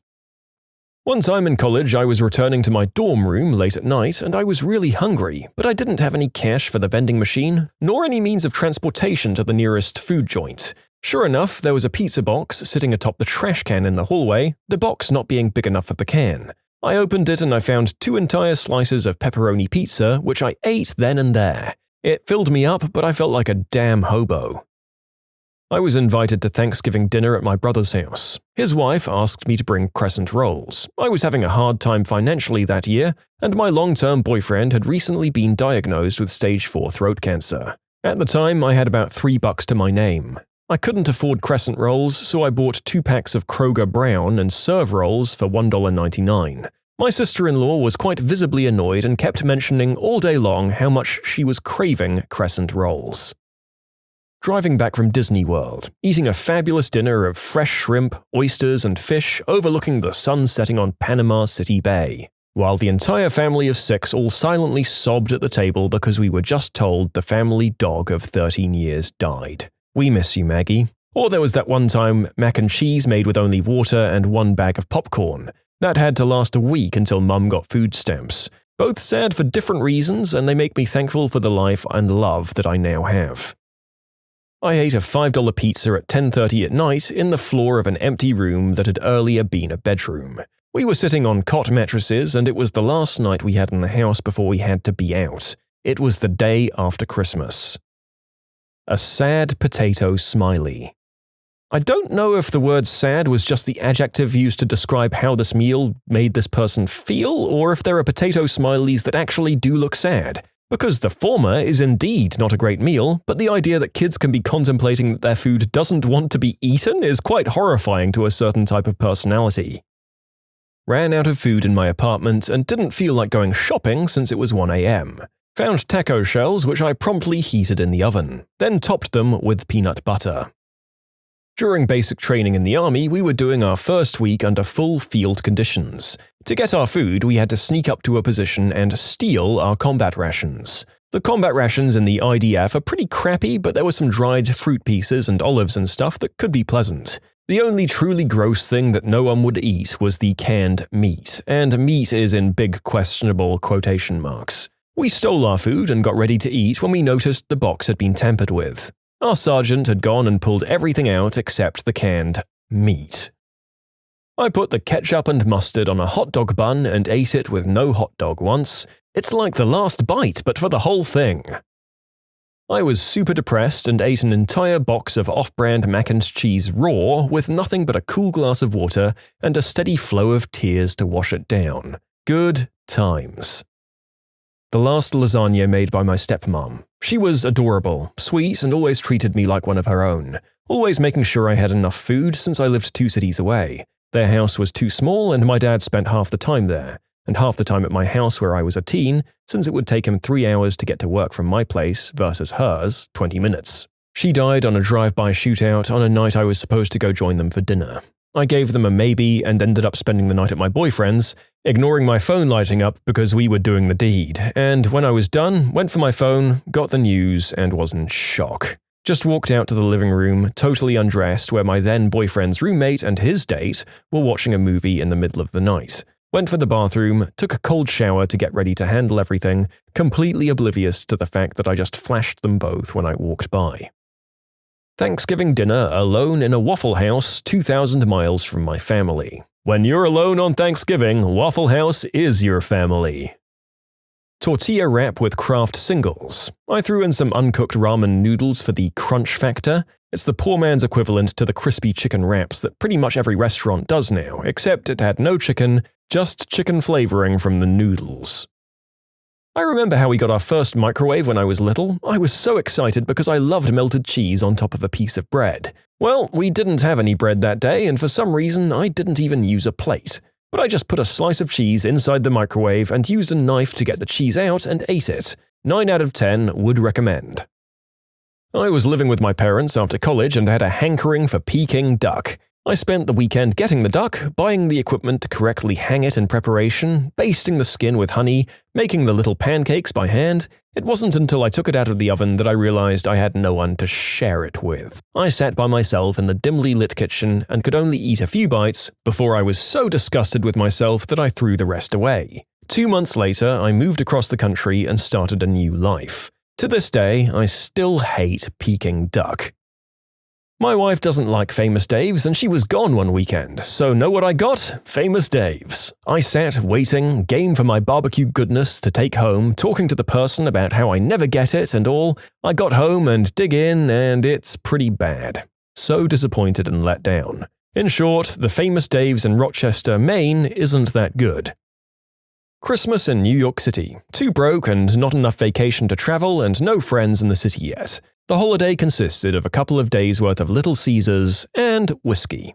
One time in college, I was returning to my dorm room late at night and I was really hungry, but I didn't have any cash for the vending machine, nor any means of transportation to the nearest food joint. Sure enough, there was a pizza box sitting atop the trash can in the hallway, the box not being big enough for the can. I opened it and I found 2 entire slices of pepperoni pizza, which I ate then and there. It filled me up, but I felt like a damn hobo. I was invited to Thanksgiving dinner at my brother's house. His wife asked me to bring crescent rolls. I was having a hard time financially that year, and my long-term boyfriend had recently been diagnosed with stage 4 throat cancer. At the time, I had about $3 to my name. I couldn't afford crescent rolls, so I bought 2 packs of Kroger Brown and Serve rolls for $1.99. My sister-in-law was quite visibly annoyed and kept mentioning all day long how much she was craving crescent rolls. Driving back from Disney World, eating a fabulous dinner of fresh shrimp, oysters, and fish overlooking the sun setting on Panama City Bay, while the entire family of 6 all silently sobbed at the table because we were just told the family dog of 13 years died. We miss you, Maggie. Or there was that one time mac and cheese made with only water and 1 bag of popcorn. That had to last a week until Mum got food stamps. Both sad for different reasons, and they make me thankful for the life and love that I now have. I ate a $5 pizza at 10:30 at night in the floor of an empty room that had earlier been a bedroom. We were sitting on cot mattresses, and it was the last night we had in the house before we had to be out. It was the day after Christmas. A sad potato smiley. I don't know if the word sad was just the adjective used to describe how this meal made this person feel, or if there are potato smileys that actually do look sad. Because the former is indeed not a great meal, but the idea that kids can be contemplating that their food doesn't want to be eaten is quite horrifying to a certain type of personality. Ran out of food in my apartment and didn't feel like going shopping since it was 1 a.m. Found taco shells which I promptly heated in the oven, then topped them with peanut butter. During basic training in the army, we were doing our first week under full field conditions. To get our food, we had to sneak up to a position and steal our combat rations. The combat rations in the IDF are pretty crappy, but there were some dried fruit pieces and olives and stuff that could be pleasant. The only truly gross thing that no one would eat was the canned meat, and meat is in big questionable quotation marks. We stole our food and got ready to eat when we noticed the box had been tampered with. Our sergeant had gone and pulled everything out except the canned meat. I put the ketchup and mustard on a hot dog bun and ate it with no hot dog once. It's like the last bite, but for the whole thing. I was super depressed and ate an entire box of off-brand mac and cheese raw with nothing but a cool glass of water and a steady flow of tears to wash it down. Good times. The last lasagna made by my stepmom. She was adorable, sweet, and always treated me like one of her own, always making sure I had enough food since I lived 2 cities away. Their house was too small and my dad spent half the time there, and half the time at my house where I was a teen, since it would take him 3 hours to get to work from my place versus hers, 20 minutes. She died on a drive-by shootout on a night I was supposed to go join them for dinner. I gave them a maybe and ended up spending the night at my boyfriend's, ignoring my phone lighting up because we were doing the deed, and when I was done, went for my phone, got the news, and was in shock. Just walked out to the living room, totally undressed, where my then-boyfriend's roommate and his date were watching a movie in the middle of the night. Went for the bathroom, took a cold shower to get ready to handle everything, completely oblivious to the fact that I just flashed them both when I walked by. Thanksgiving dinner alone in a Waffle House 2,000 miles from my family. When you're alone on Thanksgiving, Waffle House is your family. Tortilla wrap with Kraft singles. I threw in some uncooked ramen noodles for the crunch factor. It's the poor man's equivalent to the crispy chicken wraps that pretty much every restaurant does now, except it had no chicken, just chicken flavoring from the noodles. I remember how we got our first microwave when I was little. I was so excited because I loved melted cheese on top of a piece of bread. Well, we didn't have any bread that day, and for some reason I didn't even use a plate. But I just put a slice of cheese inside the microwave and used a knife to get the cheese out and ate it. 9 out of 10 would recommend. I was living with my parents after college and had a hankering for Peking duck. I spent the weekend getting the duck, buying the equipment to correctly hang it in preparation, basting the skin with honey, making the little pancakes by hand. It wasn't until I took it out of the oven that I realized I had no one to share it with. I sat by myself in the dimly lit kitchen and could only eat a few bites before I was so disgusted with myself that I threw the rest away. 2 months later, I moved across the country and started a new life. To this day, I still hate Peking duck. My wife doesn't like Famous Dave's and she was gone one weekend, so know what I got? Famous Dave's. I sat waiting, game for my barbecue goodness to take home, talking to the person about how I never get it and all. I got home and dig in and it's pretty bad. So disappointed and let down. In short, the Famous Dave's in Rochester, Maine isn't that good. Christmas in New York City. Too broke and not enough vacation to travel and no friends in the city yet. The holiday consisted of a couple of days' worth of Little Caesars and whiskey.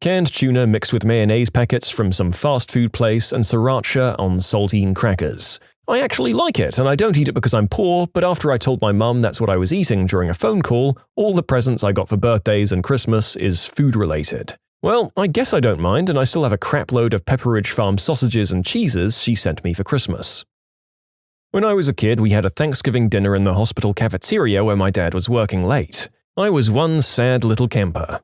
Canned tuna mixed with mayonnaise packets from some fast food place and sriracha on saltine crackers. I actually like it, and I don't eat it because I'm poor, but after I told my mum that's what I was eating during a phone call, all the presents I got for birthdays and Christmas is food-related. Well, I guess I don't mind, and I still have a crapload of Pepperidge Farm sausages and cheeses she sent me for Christmas. When I was a kid, we had a Thanksgiving dinner in the hospital cafeteria where my dad was working late. I was one sad little camper.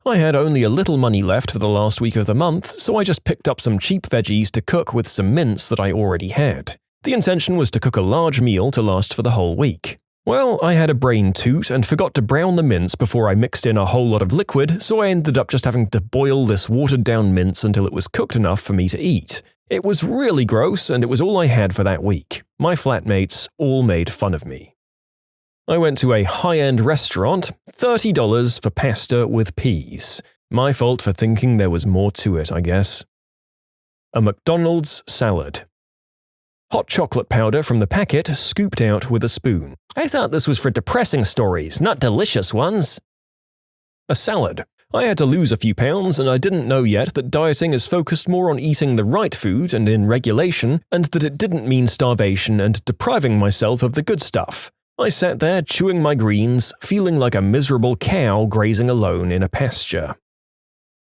I had only a little money left for the last week of the month, so I just picked up some cheap veggies to cook with some mince that I already had. The intention was to cook a large meal to last for the whole week. Well, I had a brain toot and forgot to brown the mince before I mixed in a whole lot of liquid, so I ended up just having to boil this watered-down mince until it was cooked enough for me to eat. It was really gross, and it was all I had for that week. My flatmates all made fun of me. I went to a high-end restaurant, $30 for pasta with peas. My fault for thinking there was more to it, I guess. A McDonald's salad. Hot chocolate powder from the packet scooped out with a spoon. I thought this was for depressing stories, not delicious ones. A salad. I had to lose a few pounds, and I didn't know yet that dieting is focused more on eating the right food and in regulation, and that it didn't mean starvation and depriving myself of the good stuff. I sat there chewing my greens, feeling like a miserable cow grazing alone in a pasture.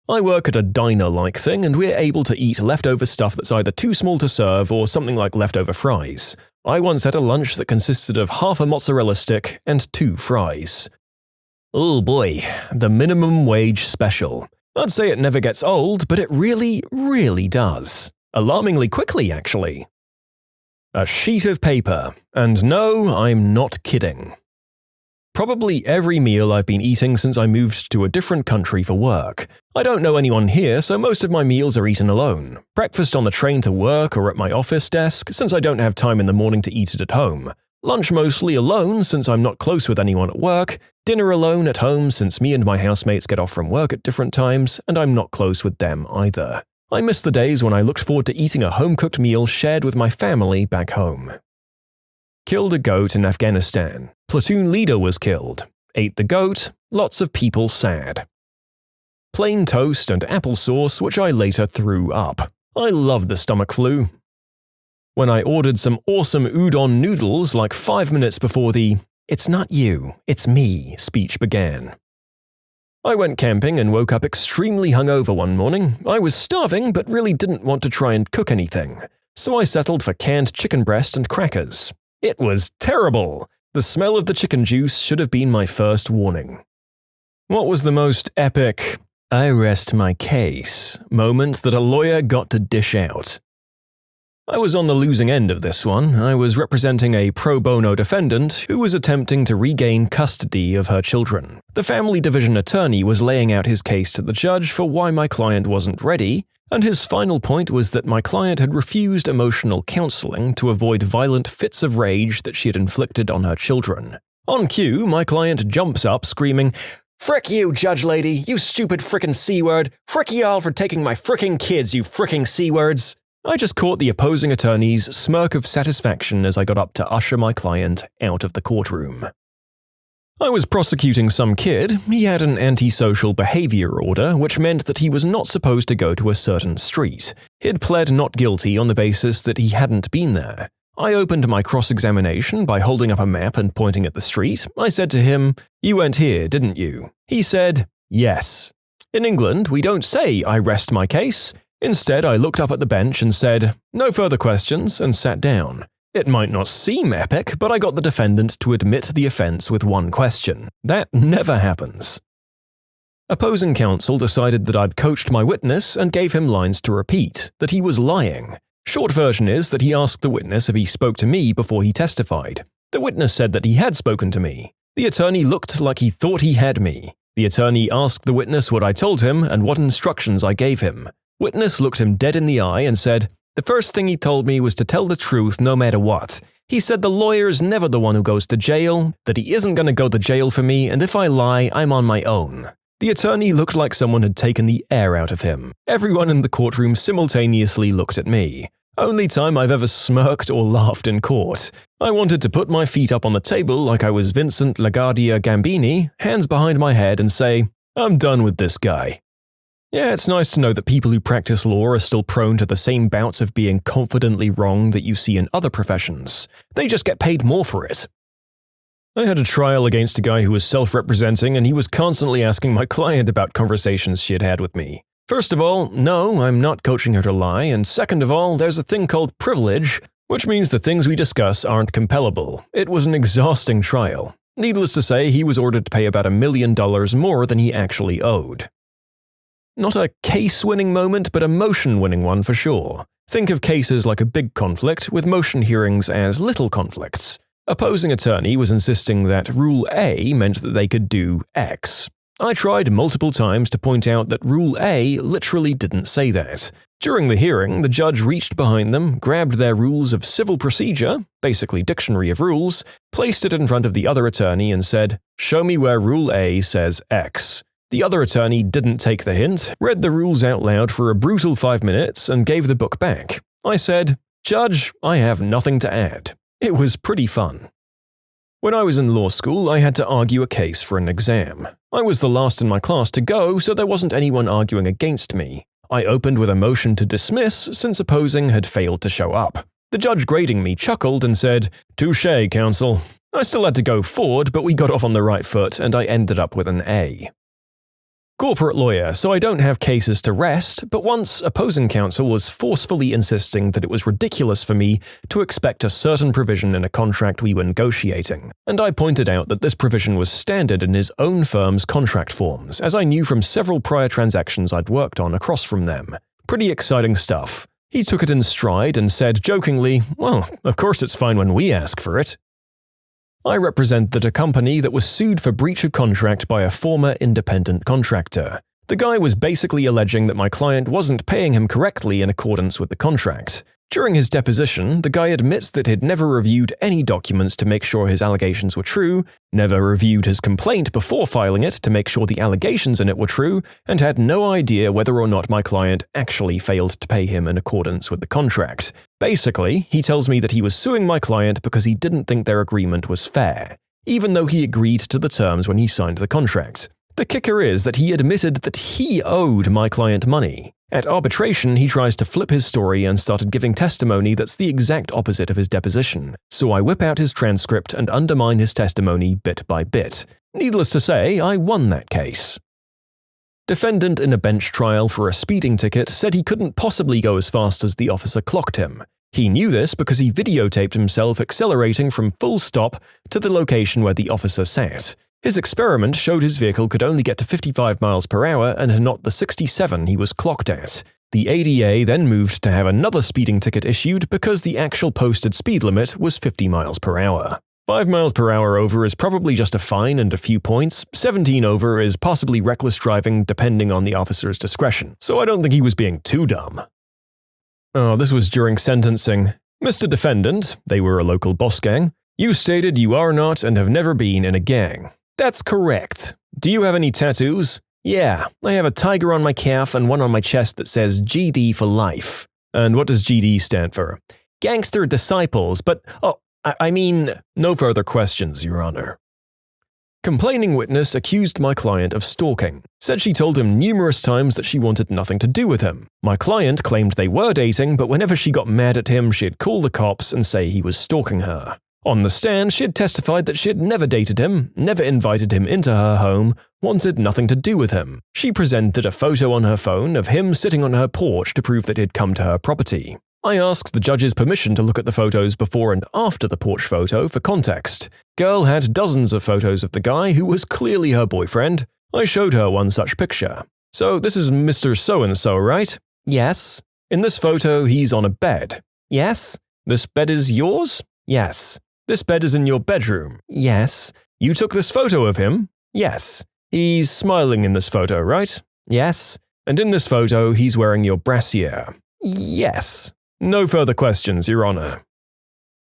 I work at a diner-like thing, and we're able to eat leftover stuff that's either too small to serve or something like leftover fries. I once had a lunch that consisted of half a mozzarella stick and 2 fries. Oh boy, the minimum wage special. I'd say it never gets old, but it really, really does. Alarmingly quickly, actually. A sheet of paper. And no, I'm not kidding. Probably every meal I've been eating since I moved to a different country for work. I don't know anyone here, so most of my meals are eaten alone. Breakfast on the train to work or at my office desk, since I don't have time in the morning to eat it at home. Lunch mostly alone, since I'm not close with anyone at work. Dinner alone at home, since me and my housemates get off from work at different times, and I'm not close with them either. I miss the days when I looked forward to eating a home-cooked meal shared with my family back home. Killed a goat in Afghanistan. Platoon leader was killed. Ate the goat. Lots of people sad. Plain toast and applesauce, which I later threw up. I love the stomach flu. When I ordered some awesome udon noodles like 5 minutes before the "It's not you, it's me" speech began. I went camping and woke up extremely hungover one morning. I was starving but really didn't want to try and cook anything, so I settled for canned chicken breast and crackers. It was terrible! The smell of the chicken juice should have been my first warning. What was the most epic "I rest my case" moment that a lawyer got to dish out? I was on the losing end of this one. I was representing a pro bono defendant who was attempting to regain custody of her children. The family division attorney was laying out his case to the judge for why my client wasn't ready, and his final point was that my client had refused emotional counseling to avoid violent fits of rage that she had inflicted on her children. On cue, my client jumps up screaming, "Frick you, judge lady, you stupid frickin' C-word! Frick y'all for taking my frickin' kids, you frickin' C-words!" I just caught the opposing attorney's smirk of satisfaction as I got up to usher my client out of the courtroom. I was prosecuting some kid. He had an antisocial behavior order, which meant that he was not supposed to go to a certain street. He'd pled not guilty on the basis that he hadn't been there. I opened my cross-examination by holding up a map and pointing at the street. I said to him, "You went here, didn't you?" He said, "Yes." In England, we don't say "I rest my case." Instead, I looked up at the bench and said, "No further questions," and sat down. It might not seem epic, but I got the defendant to admit the offense with one question. That never happens. Opposing counsel decided that I'd coached my witness and gave him lines to repeat, that he was lying. Short version is that he asked the witness if he spoke to me before he testified. The witness said that he had spoken to me. The attorney looked like he thought he had me. The attorney asked the witness what I told him and what instructions I gave him. Witness looked him dead in the eye and said, "The first thing he told me was to tell the truth no matter what. He said the lawyer is never the one who goes to jail, that he isn't going to go to jail for me, and if I lie, I'm on my own." The attorney looked like someone had taken the air out of him. Everyone in the courtroom simultaneously looked at me. Only time I've ever smirked or laughed in court. I wanted to put my feet up on the table like I was Vincent LaGuardia Gambini, hands behind my head, and say, "I'm done with this guy." Yeah, it's nice to know that people who practice law are still prone to the same bouts of being confidently wrong that you see in other professions. They just get paid more for it. I had a trial against a guy who was self-representing, and he was constantly asking my client about conversations she had had with me. First of all, no, I'm not coaching her to lie, and second of all, there's a thing called privilege, which means the things we discuss aren't compellable. It was an exhausting trial. Needless to say, he was ordered to pay about $1 million more than he actually owed. Not a case-winning moment, but a motion-winning one for sure. Think of cases like a big conflict, with motion hearings as little conflicts. Opposing attorney was insisting that Rule A meant that they could do X. I tried multiple times to point out that Rule A literally didn't say that. During the hearing, the judge reached behind them, grabbed their rules of civil procedure, basically dictionary of rules, placed it in front of the other attorney and said, "Show me where Rule A says X." The other attorney didn't take the hint, read the rules out loud for a brutal 5 minutes, and gave the book back. I said, "Judge, I have nothing to add." It was pretty fun. When I was in law school, I had to argue a case for an exam. I was the last in my class to go, so there wasn't anyone arguing against me. I opened with a motion to dismiss since opposing had failed to show up. The judge grading me chuckled and said, "Touché, counsel." I still had to go forward, but we got off on the right foot and I ended up with an A. Corporate lawyer, so I don't have cases to rest, but once opposing counsel was forcefully insisting that it was ridiculous for me to expect a certain provision in a contract we were negotiating, and I pointed out that this provision was standard in his own firm's contract forms, as I knew from several prior transactions I'd worked on across from them. Pretty exciting stuff. He took it in stride and said jokingly, "Well, of course it's fine when we ask for it." I represented a company that was sued for breach of contract by a former independent contractor. The guy was basically alleging that my client wasn't paying him correctly in accordance with the contract. During his deposition, the guy admits that he'd never reviewed any documents to make sure his allegations were true, never reviewed his complaint before filing it to make sure the allegations in it were true, and had no idea whether or not my client actually failed to pay him in accordance with the contract. Basically, he tells me that he was suing my client because he didn't think their agreement was fair, even though he agreed to the terms when he signed the contract. The kicker is that he admitted that he owed my client money. At arbitration, he tries to flip his story and started giving testimony that's the exact opposite of his deposition, so I whip out his transcript and undermine his testimony bit by bit. Needless to say, I won that case. Defendant in a bench trial for a speeding ticket said he couldn't possibly go as fast as the officer clocked him. He knew this because he videotaped himself accelerating from full stop to the location where the officer sat. His experiment showed his vehicle could only get to 55 miles per hour and not the 67 he was clocked at. The ADA then moved to have another speeding ticket issued because the actual posted speed limit was 50 miles per hour. 5 miles per hour over is probably just a fine and a few points. 17 over is possibly reckless driving depending on the officer's discretion, so I don't think he was being too dumb. Oh, this was during sentencing. "Mr. Defendant," they were a local boss gang, "you stated you are not and have never been in a gang." "That's correct. Do you have any tattoos?" "Yeah, I have a tiger on my calf and one on my chest that says GD for life." "And what does GD stand for?" "Gangster Disciples, but I mean, no further questions, Your Honor." Complaining witness accused my client of stalking. Said she told him numerous times that she wanted nothing to do with him. My client claimed they were dating, but whenever she got mad at him, she'd call the cops and say he was stalking her. On the stand, she had testified that she had never dated him, never invited him into her home, wanted nothing to do with him. She presented a photo on her phone of him sitting on her porch to prove that he'd come to her property. I asked the judge's permission to look at the photos before and after the porch photo for context. Girl had dozens of photos of the guy who was clearly her boyfriend. I showed her one such picture. "So this is Mr. So-and-so, right?" "Yes." "In this photo, he's on a bed." "Yes." "This bed is yours?" "Yes." "This bed is in your bedroom?" "Yes." "You took this photo of him?" "Yes." "He's smiling in this photo, right?" "Yes." "And in this photo, he's wearing your brassiere?" "Yes." No further questions, Your Honor.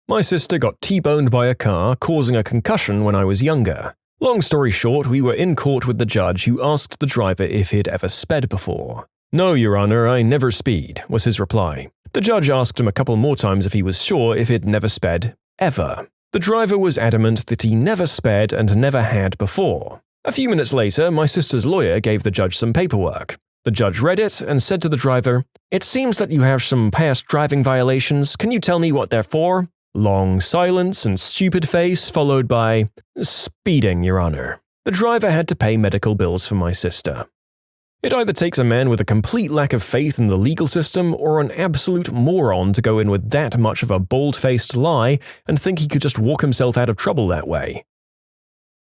My sister got T-boned by a car, causing a concussion when I was younger. Long story short, we were in court with the judge who asked the driver if he'd ever sped before. "No, Your Honor, I never speed," was his reply. The judge asked him a couple more times if he was sure if he'd never sped, ever. The driver was adamant that he never sped and never had before. A few minutes later, my sister's lawyer gave the judge some paperwork. The judge read it and said to the driver, "It seems that you have some past driving violations. Can you tell me what they're for?" Long silence and stupid face followed by, "Speeding, Your Honor. The driver had to pay medical bills for my sister." It either takes a man with a complete lack of faith in the legal system or an absolute moron to go in with that much of a bald-faced lie and think he could just walk himself out of trouble that way.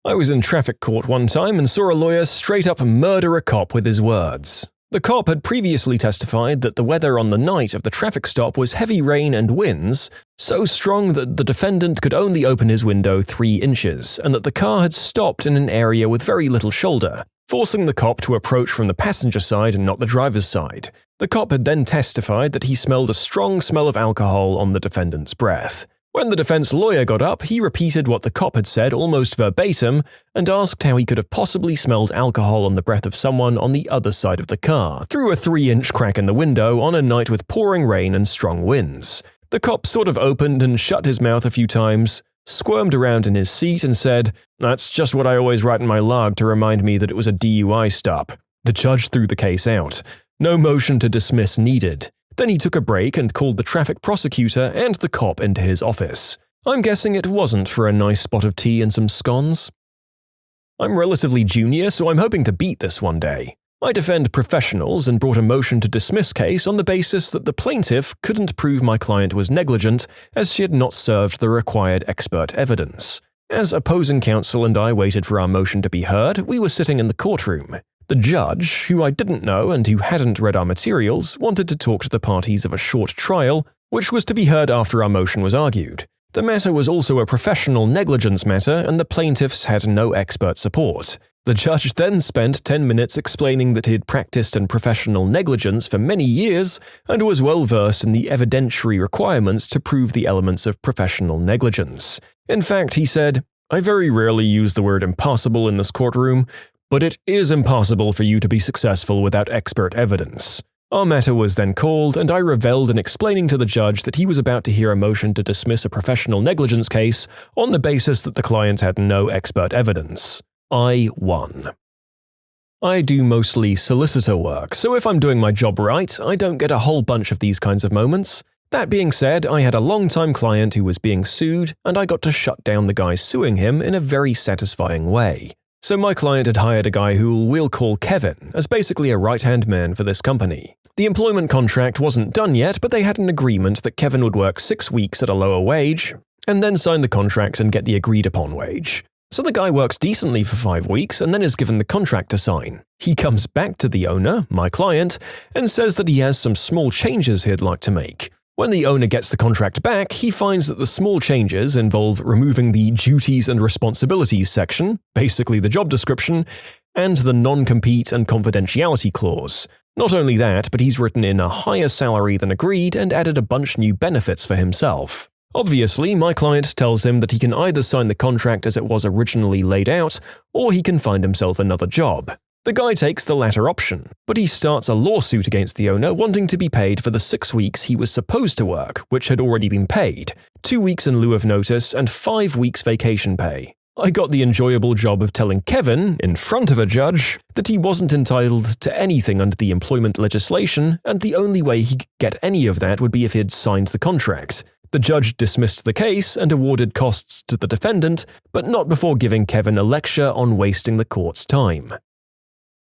I was in traffic court one time and saw a lawyer straight up murder a cop with his words. The cop had previously testified that the weather on the night of the traffic stop was heavy rain and winds, so strong that the defendant could only open his window 3 inches, and that the car had stopped in an area with very little shoulder, forcing the cop to approach from the passenger side and not the driver's side. The cop had then testified that he smelled a strong smell of alcohol on the defendant's breath. When the defense lawyer got up, he repeated what the cop had said almost verbatim and asked how he could have possibly smelled alcohol on the breath of someone on the other side of the car, through a 3-inch crack in the window on a night with pouring rain and strong winds. The cop sort of opened and shut his mouth a few times, squirmed around in his seat and said, "That's just what I always write in my log to remind me that it was a DUI stop." The judge threw the case out. No motion to dismiss needed. Then he took a break and called the traffic prosecutor and the cop into his office. I'm guessing it wasn't for a nice spot of tea and some scones. I'm relatively junior, so I'm hoping to beat this one day. I defend professionals and brought a motion to dismiss case on the basis that the plaintiff couldn't prove my client was negligent as she had not served the required expert evidence. As opposing counsel and I waited for our motion to be heard, we were sitting in the courtroom. The judge, who I didn't know and who hadn't read our materials, wanted to talk to the parties of a short trial, which was to be heard after our motion was argued. The matter was also a professional negligence matter and the plaintiffs had no expert support. The judge then spent 10 minutes explaining that he had practiced in professional negligence for many years and was well versed in the evidentiary requirements to prove the elements of professional negligence. In fact, he said, "I very rarely use the word impossible in this courtroom, but it is impossible for you to be successful without expert evidence." Our matter was then called, and I revelled in explaining to the judge that he was about to hear a motion to dismiss a professional negligence case on the basis that the client had no expert evidence. I won. I do mostly solicitor work, so if I'm doing my job right, I don't get a whole bunch of these kinds of moments. That being said, I had a long-time client who was being sued, and I got to shut down the guy suing him in a very satisfying way. So my client had hired a guy who we'll call Kevin as basically a right-hand man for this company. The employment contract wasn't done yet, but they had an agreement that Kevin would work 6 weeks at a lower wage, and then sign the contract and get the agreed-upon wage. So the guy works decently for 5 weeks and then is given the contract to sign. He comes back to the owner, my client, and says that he has some small changes he'd like to make. When the owner gets the contract back, he finds that the small changes involve removing the duties and responsibilities section, basically the job description, and the non-compete and confidentiality clause. Not only that, but he's written in a higher salary than agreed and added a bunch new benefits for himself. Obviously, my client tells him that he can either sign the contract as it was originally laid out, or he can find himself another job. The guy takes the latter option, but he starts a lawsuit against the owner wanting to be paid for the 6 weeks he was supposed to work, which had already been paid, 2 weeks in lieu of notice, and 5 weeks vacation pay. I got the enjoyable job of telling Kevin, in front of a judge, that he wasn't entitled to anything under the employment legislation, and the only way he could get any of that would be if he'd signed the contract. The judge dismissed the case and awarded costs to the defendant, but not before giving Kevin a lecture on wasting the court's time.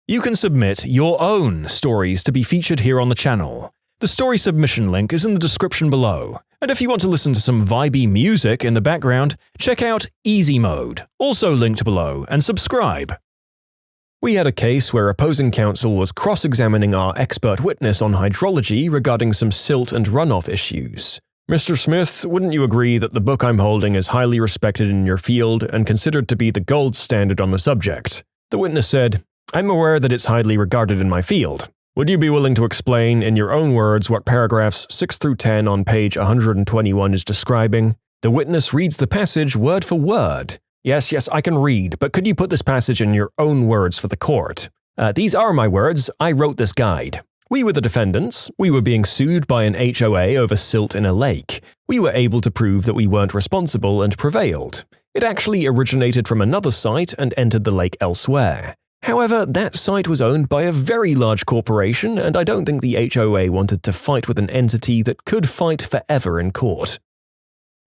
You can submit your own stories to be featured here on the channel. The story submission link is in the description below. And if you want to listen to some vibey music in the background, check out easymode, also linked below, and subscribe. We had a case where opposing counsel was cross-examining our expert witness on hydrology regarding some silt and runoff issues. "Mr. Smith, wouldn't you agree that the book I'm holding is highly respected in your field and considered to be the gold standard on the subject?" The witness said, "I'm aware that it's highly regarded in my field. Would you be willing to explain in your own words what paragraphs 6 through 10 on page 121 is describing?" The witness reads the passage word for word. Yes, I can read, but could you put this passage in your own words for the court?" These are my words. I wrote this guide. We were the defendants. We were being sued by an HOA over silt in a lake. We were able to prove that we weren't responsible and prevailed. It actually originated from another site and entered the lake elsewhere. However, that site was owned by a very large corporation, and I don't think the HOA wanted to fight with an entity that could fight forever in court.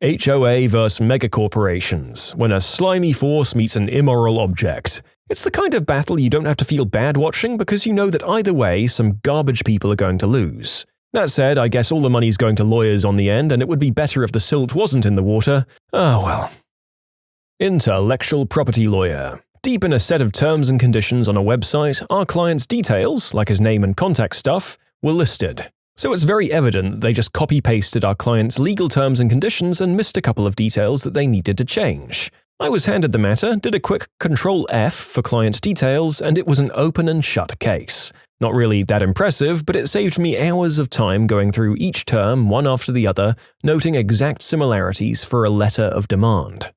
HOA vs. megacorporations, when a slimy force meets an immoral object. It's the kind of battle you don't have to feel bad watching because you know that either way, some garbage people are going to lose. That said, I guess all the money's going to lawyers on the end, and it would be better if the silt wasn't in the water. Oh well. Intellectual property lawyer. Deep in a set of terms and conditions on a website, our client's details, like his name and contact stuff, were listed. So it's very evident that they just copy-pasted our client's legal terms and conditions and missed a couple of details that they needed to change. I was handed the matter, did a quick Control-F for client details, and it was an open and shut case. Not really that impressive, but it saved me hours of time going through each term one after the other, noting exact similarities for a letter of demand.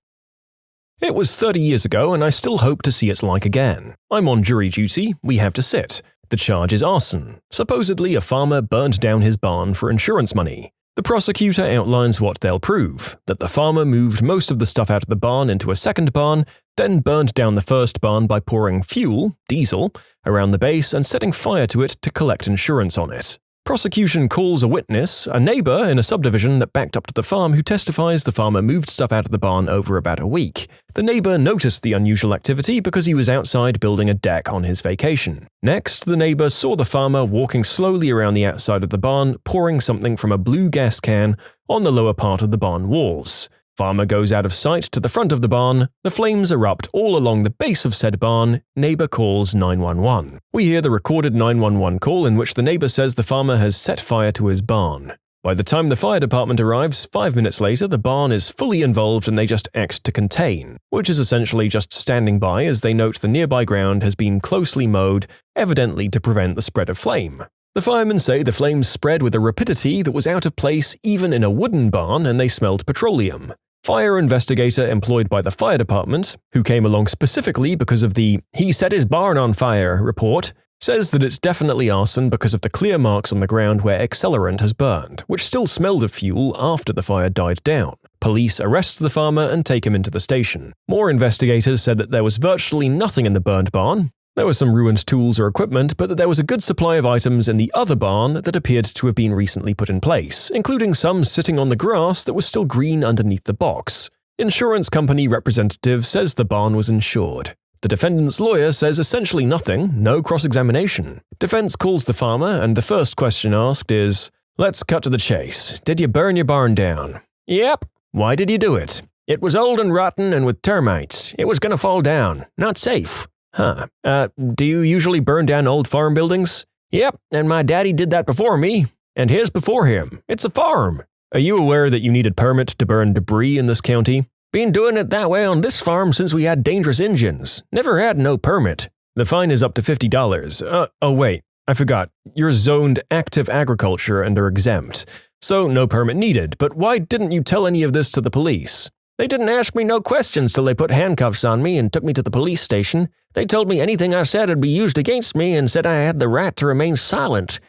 It was 30 years ago, and I still hope to see its like again. I'm on jury duty, we have to sit. The charge is arson. Supposedly, a farmer burned down his barn for insurance money. The prosecutor outlines what they'll prove, that the farmer moved most of the stuff out of the barn into a second barn, then burned down the first barn by pouring fuel, diesel, around the base and setting fire to it to collect insurance on it. Prosecution calls a witness, a neighbor in a subdivision that backed up to the farm who testifies the farmer moved stuff out of the barn over about a week. The neighbor noticed the unusual activity because he was outside building a deck on his vacation. Next, the neighbor saw the farmer walking slowly around the outside of the barn, pouring something from a blue gas can on the lower part of the barn walls. Farmer goes out of sight to the front of the barn, the flames erupt all along the base of said barn, neighbor calls 911. We hear the recorded 911 call in which the neighbor says the farmer has set fire to his barn. By the time the fire department arrives, 5 minutes later, the barn is fully involved and they just act to contain, which is essentially just standing by as they note the nearby ground has been closely mowed, evidently to prevent the spread of flame. The firemen say the flames spread with a rapidity that was out of place even in a wooden barn and they smelled petroleum. Fire investigator employed by the fire department, who came along specifically because of the "he set his barn on fire" report, says that it's definitely arson because of the clear marks on the ground where accelerant has burned, which still smelled of fuel after the fire died down. Police arrest the farmer and take him into the station. More investigators said that there was virtually nothing in the burned barn. There were some ruined tools or equipment, but that there was a good supply of items in the other barn that appeared to have been recently put in place, including some sitting on the grass that was still green underneath the box. Insurance company representative says the barn was insured. The defendant's lawyer says essentially nothing, no cross-examination. Defense calls the farmer, and the first question asked is, "Let's cut to the chase. Did you burn your barn down?" "Yep." "Why did you do it?" "It was old and rotten and with termites. It was gonna fall down. Not safe." "Huh. Do you usually burn down old farm buildings?" "Yep, and my daddy did that before me, and his before him. It's a farm." "Are you aware that you needed permit to burn debris in this county?" "Been doing it that way on this farm since we had dangerous engines. Never had no permit." "The fine is up to $50. Oh wait, I forgot. You're zoned active agriculture and are exempt, so no permit needed, but why didn't you tell any of this to the police?" "They didn't ask me no questions till they put handcuffs on me and took me to the police station. They told me anything I said would be used against me and said I had the right to remain silent.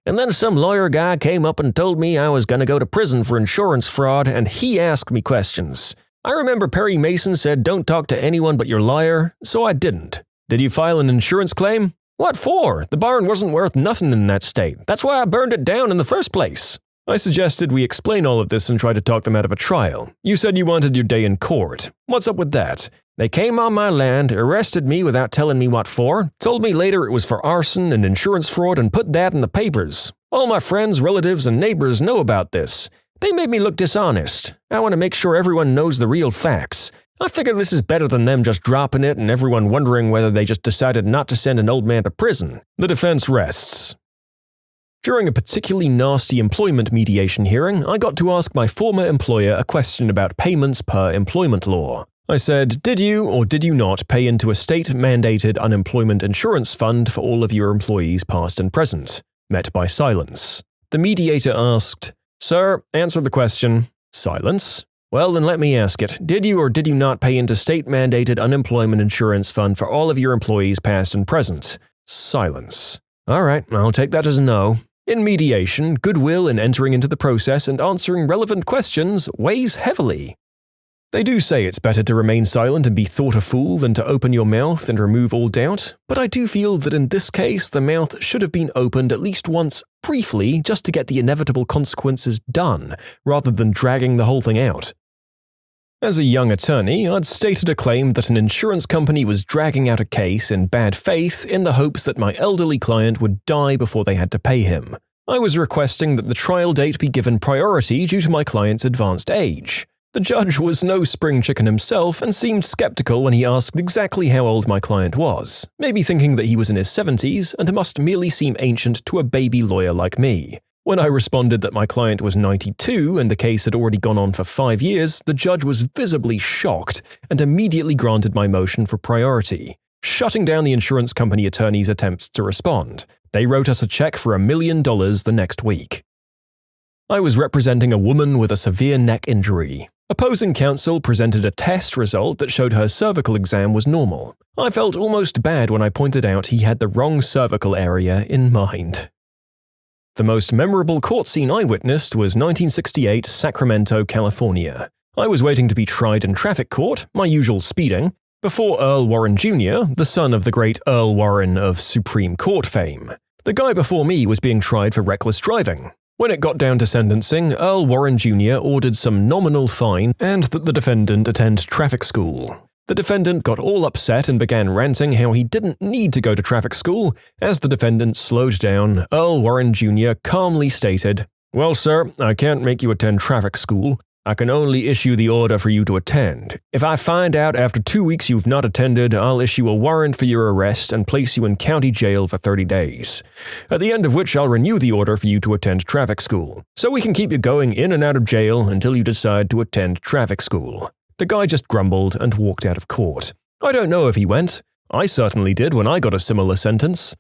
And then some lawyer guy came up and told me I was going to go to prison for insurance fraud, and he asked me questions. I remember Perry Mason said don't talk to anyone but your lawyer, so I didn't." "Did you file an insurance claim?" "What for? The barn wasn't worth nothing in that state. That's why I burned it down in the first place." I suggested we explain all of this and try to talk them out of a trial. You said you wanted your day in court. What's up with that? "They came on my land, arrested me without telling me what for, told me later it was for arson and insurance fraud and put that in the papers. All my friends, relatives, and neighbors know about this. They made me look dishonest. I want to make sure everyone knows the real facts. I figure this is better than them just dropping it and everyone wondering whether they just decided not to send an old man to prison." The defense rests. During a particularly nasty employment mediation hearing, I got to ask my former employer a question about payments per employment law. I said, "Did you or did you not pay into a state-mandated unemployment insurance fund for all of your employees past and present?" Met by silence. The mediator asked, "Sir, answer the question." Silence. "Well, then let me ask it. Did you or did you not pay into state-mandated unemployment insurance fund for all of your employees past and present?" Silence. "All right, I'll take that as a no." In mediation, goodwill in entering into the process and answering relevant questions weighs heavily. They do say it's better to remain silent and be thought a fool than to open your mouth and remove all doubt, but I do feel that in this case the mouth should have been opened at least once, briefly, just to get the inevitable consequences done, rather than dragging the whole thing out. As a young attorney, I'd stated a claim that an insurance company was dragging out a case in bad faith in the hopes that my elderly client would die before they had to pay him. I was requesting that the trial date be given priority due to my client's advanced age. The judge was no spring chicken himself and seemed skeptical when he asked exactly how old my client was, maybe thinking that he was in his 70s and must merely seem ancient to a baby lawyer like me. When I responded that my client was 92 and the case had already gone on for 5 years, the judge was visibly shocked and immediately granted my motion for priority, shutting down the insurance company attorney's attempts to respond. They wrote us a check for $1 million the next week. I was representing a woman with a severe neck injury. Opposing counsel presented a test result that showed her cervical exam was normal. I felt almost bad when I pointed out he had the wrong cervical area in mind. The most memorable court scene I witnessed was 1968, Sacramento, California. I was waiting to be tried in traffic court, my usual speeding, before Earl Warren Jr., the son of the great Earl Warren of Supreme Court fame. The guy before me was being tried for reckless driving. When it got down to sentencing, Earl Warren Jr. ordered some nominal fine and that the defendant attend traffic school. The defendant got all upset and began ranting how he didn't need to go to traffic school. As the defendant slowed down, Earl Warren Jr. calmly stated, "Well, sir, I can't make you attend traffic school. I can only issue the order for you to attend. If I find out after 2 weeks you've not attended, I'll issue a warrant for your arrest and place you in county jail for 30 days. At the end of which I'll renew the order for you to attend traffic school. So we can keep you going in and out of jail until you decide to attend traffic school." The guy just grumbled and walked out of court. I don't know if he went. I certainly did when I got a similar sentence.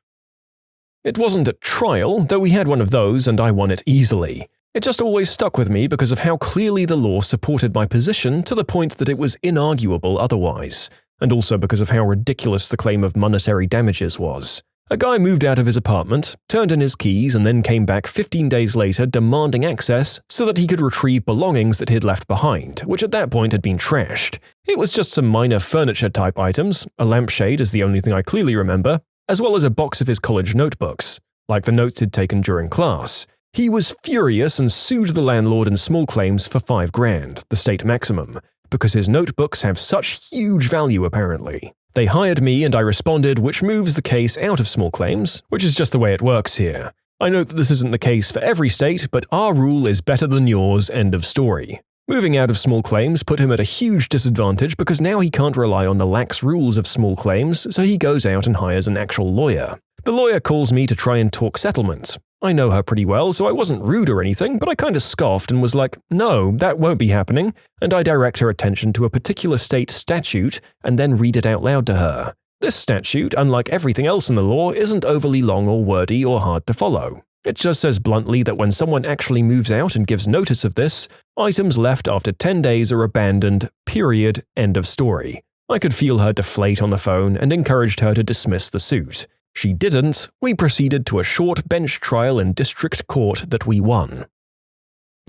It wasn't a trial, though we had one of those and I won it easily. It just always stuck with me because of how clearly the law supported my position to the point that it was inarguable otherwise, and also because of how ridiculous the claim of monetary damages was. A guy moved out of his apartment, turned in his keys, and then came back 15 days later demanding access so that he could retrieve belongings that he'd left behind, which at that point had been trashed. It was just some minor furniture-type items, a lampshade is the only thing I clearly remember, as well as a box of his college notebooks, like the notes he'd taken during class. He was furious and sued the landlord in small claims for $5,000, the state maximum, because his notebooks have such huge value apparently. They hired me and I responded, which moves the case out of small claims, which is just the way it works here. I know that this isn't the case for every state, but our rule is better than yours, end of story. Moving out of small claims put him at a huge disadvantage because now he can't rely on the lax rules of small claims, so he goes out and hires an actual lawyer. The lawyer calls me to try and talk settlement. I know her pretty well, so I wasn't rude or anything, but I kinda scoffed and was like, "No, that won't be happening," and I direct her attention to a particular state statute and then read it out loud to her. This statute, unlike everything else in the law, isn't overly long or wordy or hard to follow. It just says bluntly that when someone actually moves out and gives notice of this, items left after 10 days are abandoned, period, end of story. I could feel her deflate on the phone and encouraged her to dismiss the suit. She didn't. We proceeded to a short bench trial in district court that we won.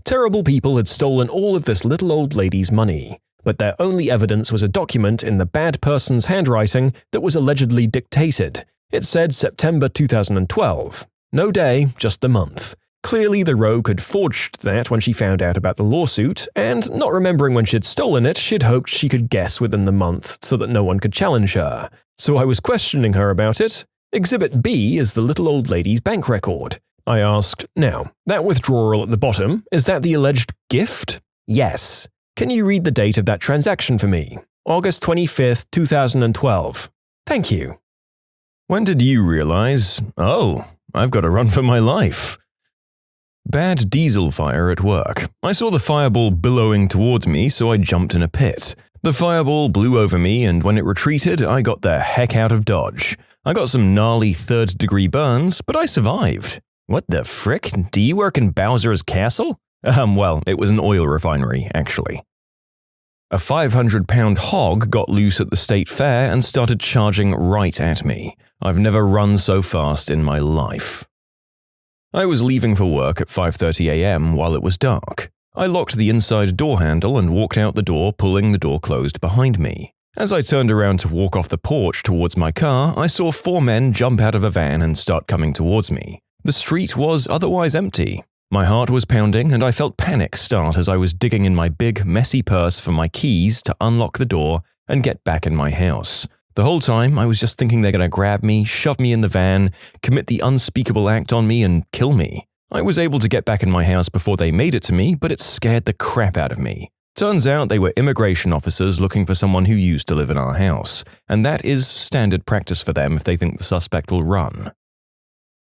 Terrible people had stolen all of this little old lady's money, but their only evidence was a document in the bad person's handwriting that was allegedly dictated. It said September 2012. No day, just the month. Clearly the rogue had forged that when she found out about the lawsuit, and not remembering when she'd stolen it, she'd hoped she could guess within the month so that no one could challenge her. So I was questioning her about it. Exhibit B is the little old lady's bank record. I asked, "Now, that withdrawal at the bottom, is that the alleged gift?" "Yes." "Can you read the date of that transaction for me?" "August 25th, 2012. "Thank you." When did you realize, oh, I've got to run for my life? Bad diesel fire at work. I saw the fireball billowing towards me, so I jumped in a pit. The fireball blew over me, and when it retreated, I got the heck out of Dodge. I got some gnarly third-degree burns, but I survived. What the frick? Do you work in Bowser's Castle? Well, it was an oil refinery, actually. A 500-pound hog got loose at the state fair and started charging right at me. I've never run so fast in my life. I was leaving for work at 5:30 a.m. while it was dark. I locked the inside door handle and walked out the door, pulling the door closed behind me. As I turned around to walk off the porch towards my car, I saw 4 men jump out of a van and start coming towards me. The street was otherwise empty. My heart was pounding and I felt panic start as I was digging in my big, messy purse for my keys to unlock the door and get back in my house. The whole time, I was just thinking they're going to grab me, shove me in the van, commit the unspeakable act on me, and kill me. I was able to get back in my house before they made it to me, but it scared the crap out of me. Turns out they were immigration officers looking for someone who used to live in our house, and that is standard practice for them if they think the suspect will run.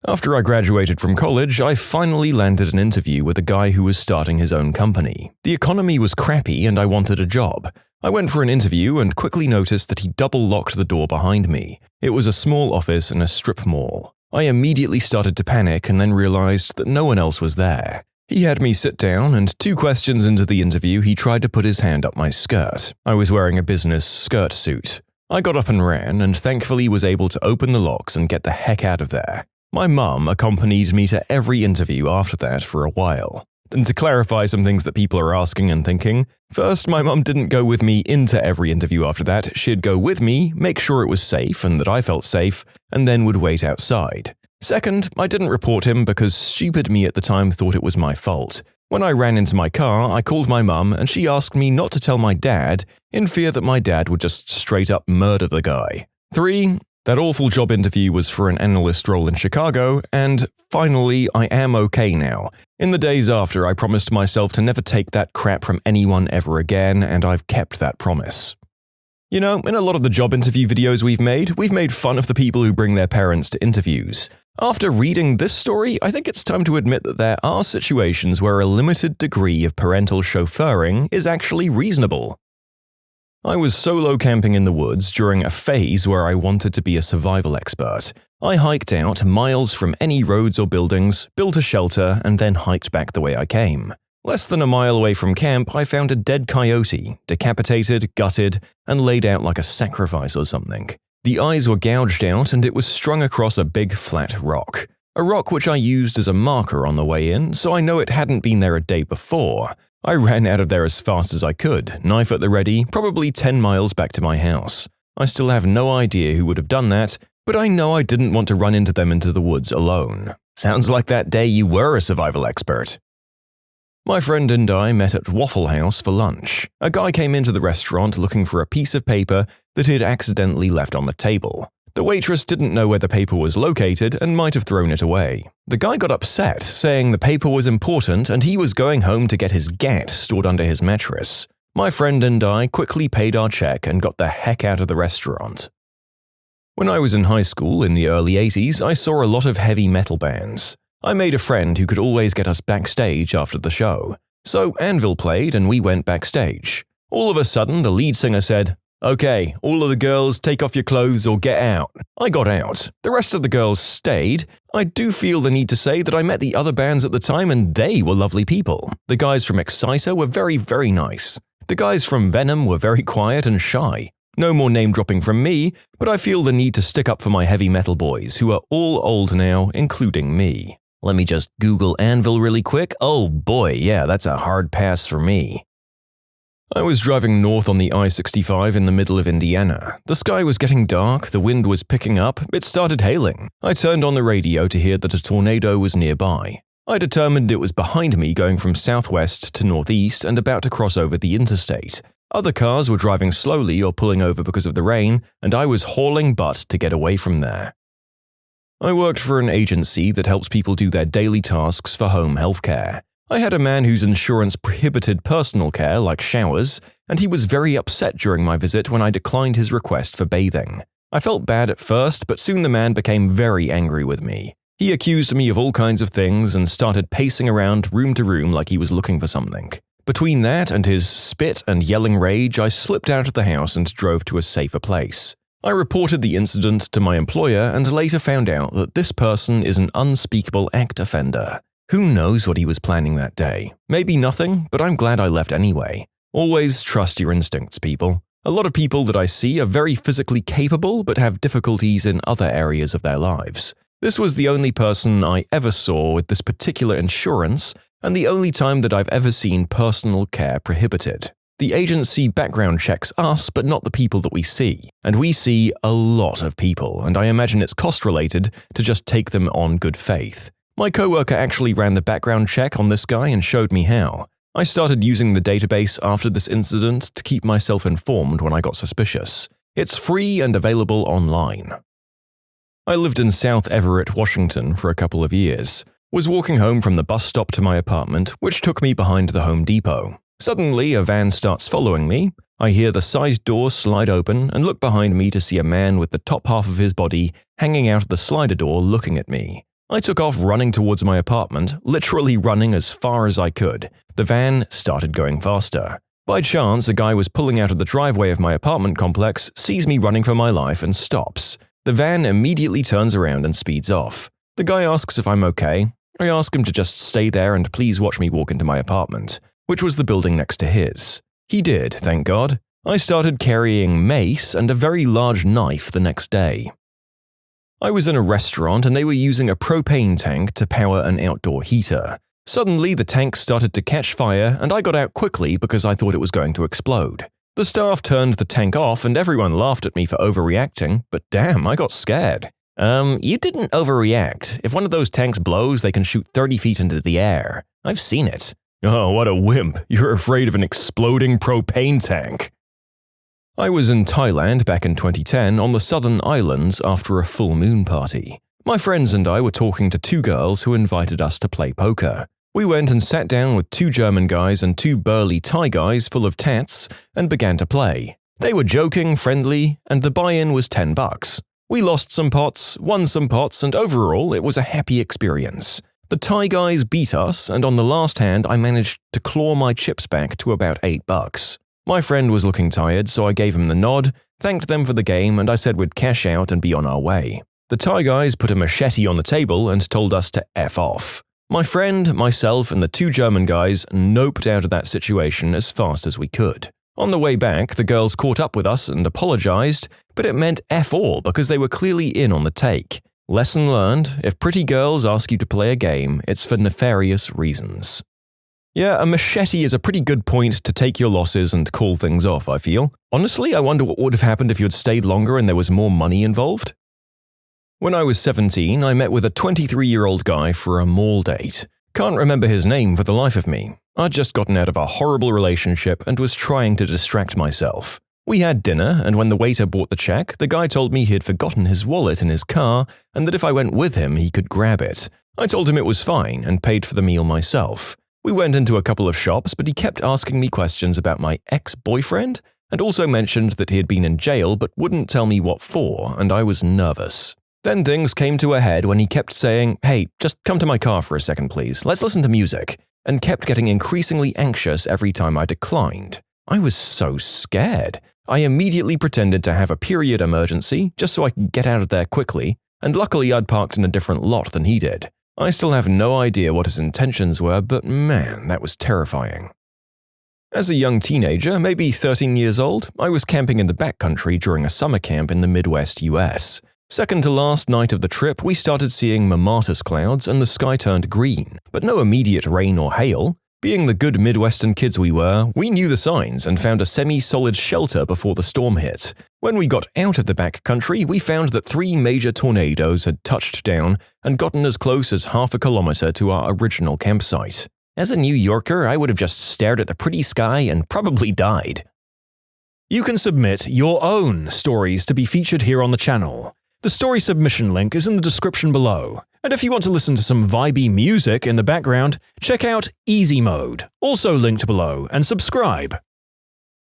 After I graduated from college, I finally landed an interview with a guy who was starting his own company. The economy was crappy and I wanted a job. I went for an interview and quickly noticed that he double-locked the door behind me. It was a small office in a strip mall. I immediately started to panic and then realized that no one else was there. He had me sit down, and 2 questions into the interview, he tried to put his hand up my skirt. I was wearing a business skirt suit. I got up and ran, and thankfully was able to open the locks and get the heck out of there. My mum accompanied me to every interview after that for a while. And to clarify some things that people are asking and thinking, first, my mum didn't go with me into every interview after that. She'd go with me, make sure it was safe and that I felt safe, and then would wait outside. Second, I didn't report him because stupid me at the time thought it was my fault. When I ran into my car, I called my mum and she asked me not to tell my dad in fear that my dad would just straight up murder the guy. 3, that awful job interview was for an analyst role in Chicago, and finally, I am okay now. In the days after, I promised myself to never take that crap from anyone ever again, and I've kept that promise. You know, in a lot of the job interview videos we've made fun of the people who bring their parents to interviews. After reading this story, I think it's time to admit that there are situations where a limited degree of parental chauffeuring is actually reasonable. I was solo camping in the woods during a phase where I wanted to be a survival expert. I hiked out miles from any roads or buildings, built a shelter, and then hiked back the way I came. Less than a mile away from camp, I found a dead coyote, decapitated, gutted, and laid out like a sacrifice or something. The eyes were gouged out and it was strung across a big flat rock. A rock which I used as a marker on the way in, so I know it hadn't been there a day before. I ran out of there as fast as I could, knife at the ready, probably 10 miles back to my house. I still have no idea who would have done that, but I know I didn't want to run into them into the woods alone. Sounds like that day you were a survival expert. My friend and I met at Waffle House for lunch. A guy came into the restaurant looking for a piece of paper that he'd accidentally left on the table. The waitress didn't know where the paper was located and might have thrown it away. The guy got upset, saying the paper was important and he was going home to get his gat stored under his mattress. My friend and I quickly paid our check and got the heck out of the restaurant. When I was in high school in the early 80s, I saw a lot of heavy metal bands. I made a friend who could always get us backstage after the show. So Anvil played and we went backstage. All of a sudden, the lead singer said, "Okay, all of the girls, take off your clothes or get out." I got out. The rest of the girls stayed. I do feel the need to say that I met the other bands at the time and they were lovely people. The guys from AITA were very, very nice. The guys from Venom were very quiet and shy. No more name dropping from me, but I feel the need to stick up for my heavy metal boys who are all old now, including me. Let me just Google Anvil really quick. Oh boy, yeah, that's a hard pass for me. I was driving north on the I-65 in the middle of Indiana. The sky was getting dark, the wind was picking up, it started hailing. I turned on the radio to hear that a tornado was nearby. I determined it was behind me going from southwest to northeast and about to cross over the interstate. Other cars were driving slowly or pulling over because of the rain, and I was hauling butt to get away from there. I worked for an agency that helps people do their daily tasks for home healthcare. I had a man whose insurance prohibited personal care like showers, and he was very upset during my visit when I declined his request for bathing. I felt bad at first, but soon the man became very angry with me. He accused me of all kinds of things and started pacing around room to room like he was looking for something. Between that and his spit and yelling rage, I slipped out of the house and drove to a safer place. I reported the incident to my employer and later found out that this person is an unspeakable act offender. Who knows what he was planning that day? Maybe nothing, but I'm glad I left anyway. Always trust your instincts, people. A lot of people that I see are very physically capable but have difficulties in other areas of their lives. This was the only person I ever saw with this particular insurance, and the only time that I've ever seen personal care prohibited. The agency background checks us, but not the people that we see. And we see a lot of people, and I imagine it's cost-related to just take them on good faith. My coworker actually ran the background check on this guy and showed me how. I started using the database after this incident to keep myself informed when I got suspicious. It's free and available online. I lived in South Everett, Washington for a couple of years. Was walking home from the bus stop to my apartment, which took me behind the Home Depot. Suddenly, a van starts following me. I hear the side door slide open and look behind me to see a man with the top half of his body hanging out of the slider door looking at me. I took off running towards my apartment, literally running as far as I could. The van started going faster. By chance, a guy was pulling out of the driveway of my apartment complex, sees me running for my life and stops. The van immediately turns around and speeds off. The guy asks if I'm okay. I ask him to just stay there and please watch me walk into my apartment, which was the building next to his. He did, thank God. I started carrying mace and a very large knife the next day. I was in a restaurant and they were using a propane tank to power an outdoor heater. Suddenly, the tank started to catch fire and I got out quickly because I thought it was going to explode. The staff turned the tank off and everyone laughed at me for overreacting, but damn, I got scared. You didn't overreact. If one of those tanks blows, they can shoot 30 feet into the air. I've seen it. Oh, what a wimp. You're afraid of an exploding propane tank. I was in Thailand back in 2010 on the Southern Islands after a full moon party. My friends and I were talking to two girls who invited us to play poker. We went and sat down with two German guys and two burly Thai guys full of tats and began to play. They were joking, friendly, and the buy-in was $10. We lost some pots, won some pots, and overall it was a happy experience. The Thai guys beat us, and on the last hand I managed to claw my chips back to about $8. My friend was looking tired, so I gave him the nod, thanked them for the game, and I said we'd cash out and be on our way. The Thai guys put a machete on the table and told us to F off. My friend, myself, and the two German guys noped out of that situation as fast as we could. On the way back, the girls caught up with us and apologized, but it meant F all because they were clearly in on the take. Lesson learned, if pretty girls ask you to play a game, it's for nefarious reasons. Yeah, a machete is a pretty good point to take your losses and call things off, I feel. Honestly, I wonder what would have happened if you had stayed longer and there was more money involved. When I was 17, I met with a 23-year-old guy for a mall date. Can't remember his name for the life of me. I'd just gotten out of a horrible relationship and was trying to distract myself. We had dinner, and when the waiter bought the check, the guy told me he had forgotten his wallet in his car and that if I went with him, he could grab it. I told him it was fine and paid for the meal myself. We went into a couple of shops, but he kept asking me questions about my ex-boyfriend and also mentioned that he had been in jail but wouldn't tell me what for, and I was nervous. Then things came to a head when he kept saying, "Hey, just come to my car for a second, please. Let's listen to music," and kept getting increasingly anxious every time I declined. I was so scared. I immediately pretended to have a period emergency just so I could get out of there quickly, and luckily I'd parked in a different lot than he did. I still have no idea what his intentions were, but man, that was terrifying. As a young teenager, maybe 13 years old, I was camping in the backcountry during a summer camp in the Midwest US. Second to last night of the trip, we started seeing mammatus clouds and the sky turned green, but no immediate rain or hail. Being the good Midwestern kids we were, we knew the signs and found a semi-solid shelter before the storm hit. When we got out of the backcountry, we found that 3 major tornadoes had touched down and gotten as close as half a kilometer to our original campsite. As a New Yorker, I would have just stared at the pretty sky and probably died. You can submit your own stories to be featured here on the channel. The story submission link is in the description below. And if you want to listen to some vibey music in the background, check out easymode, also linked below, and subscribe.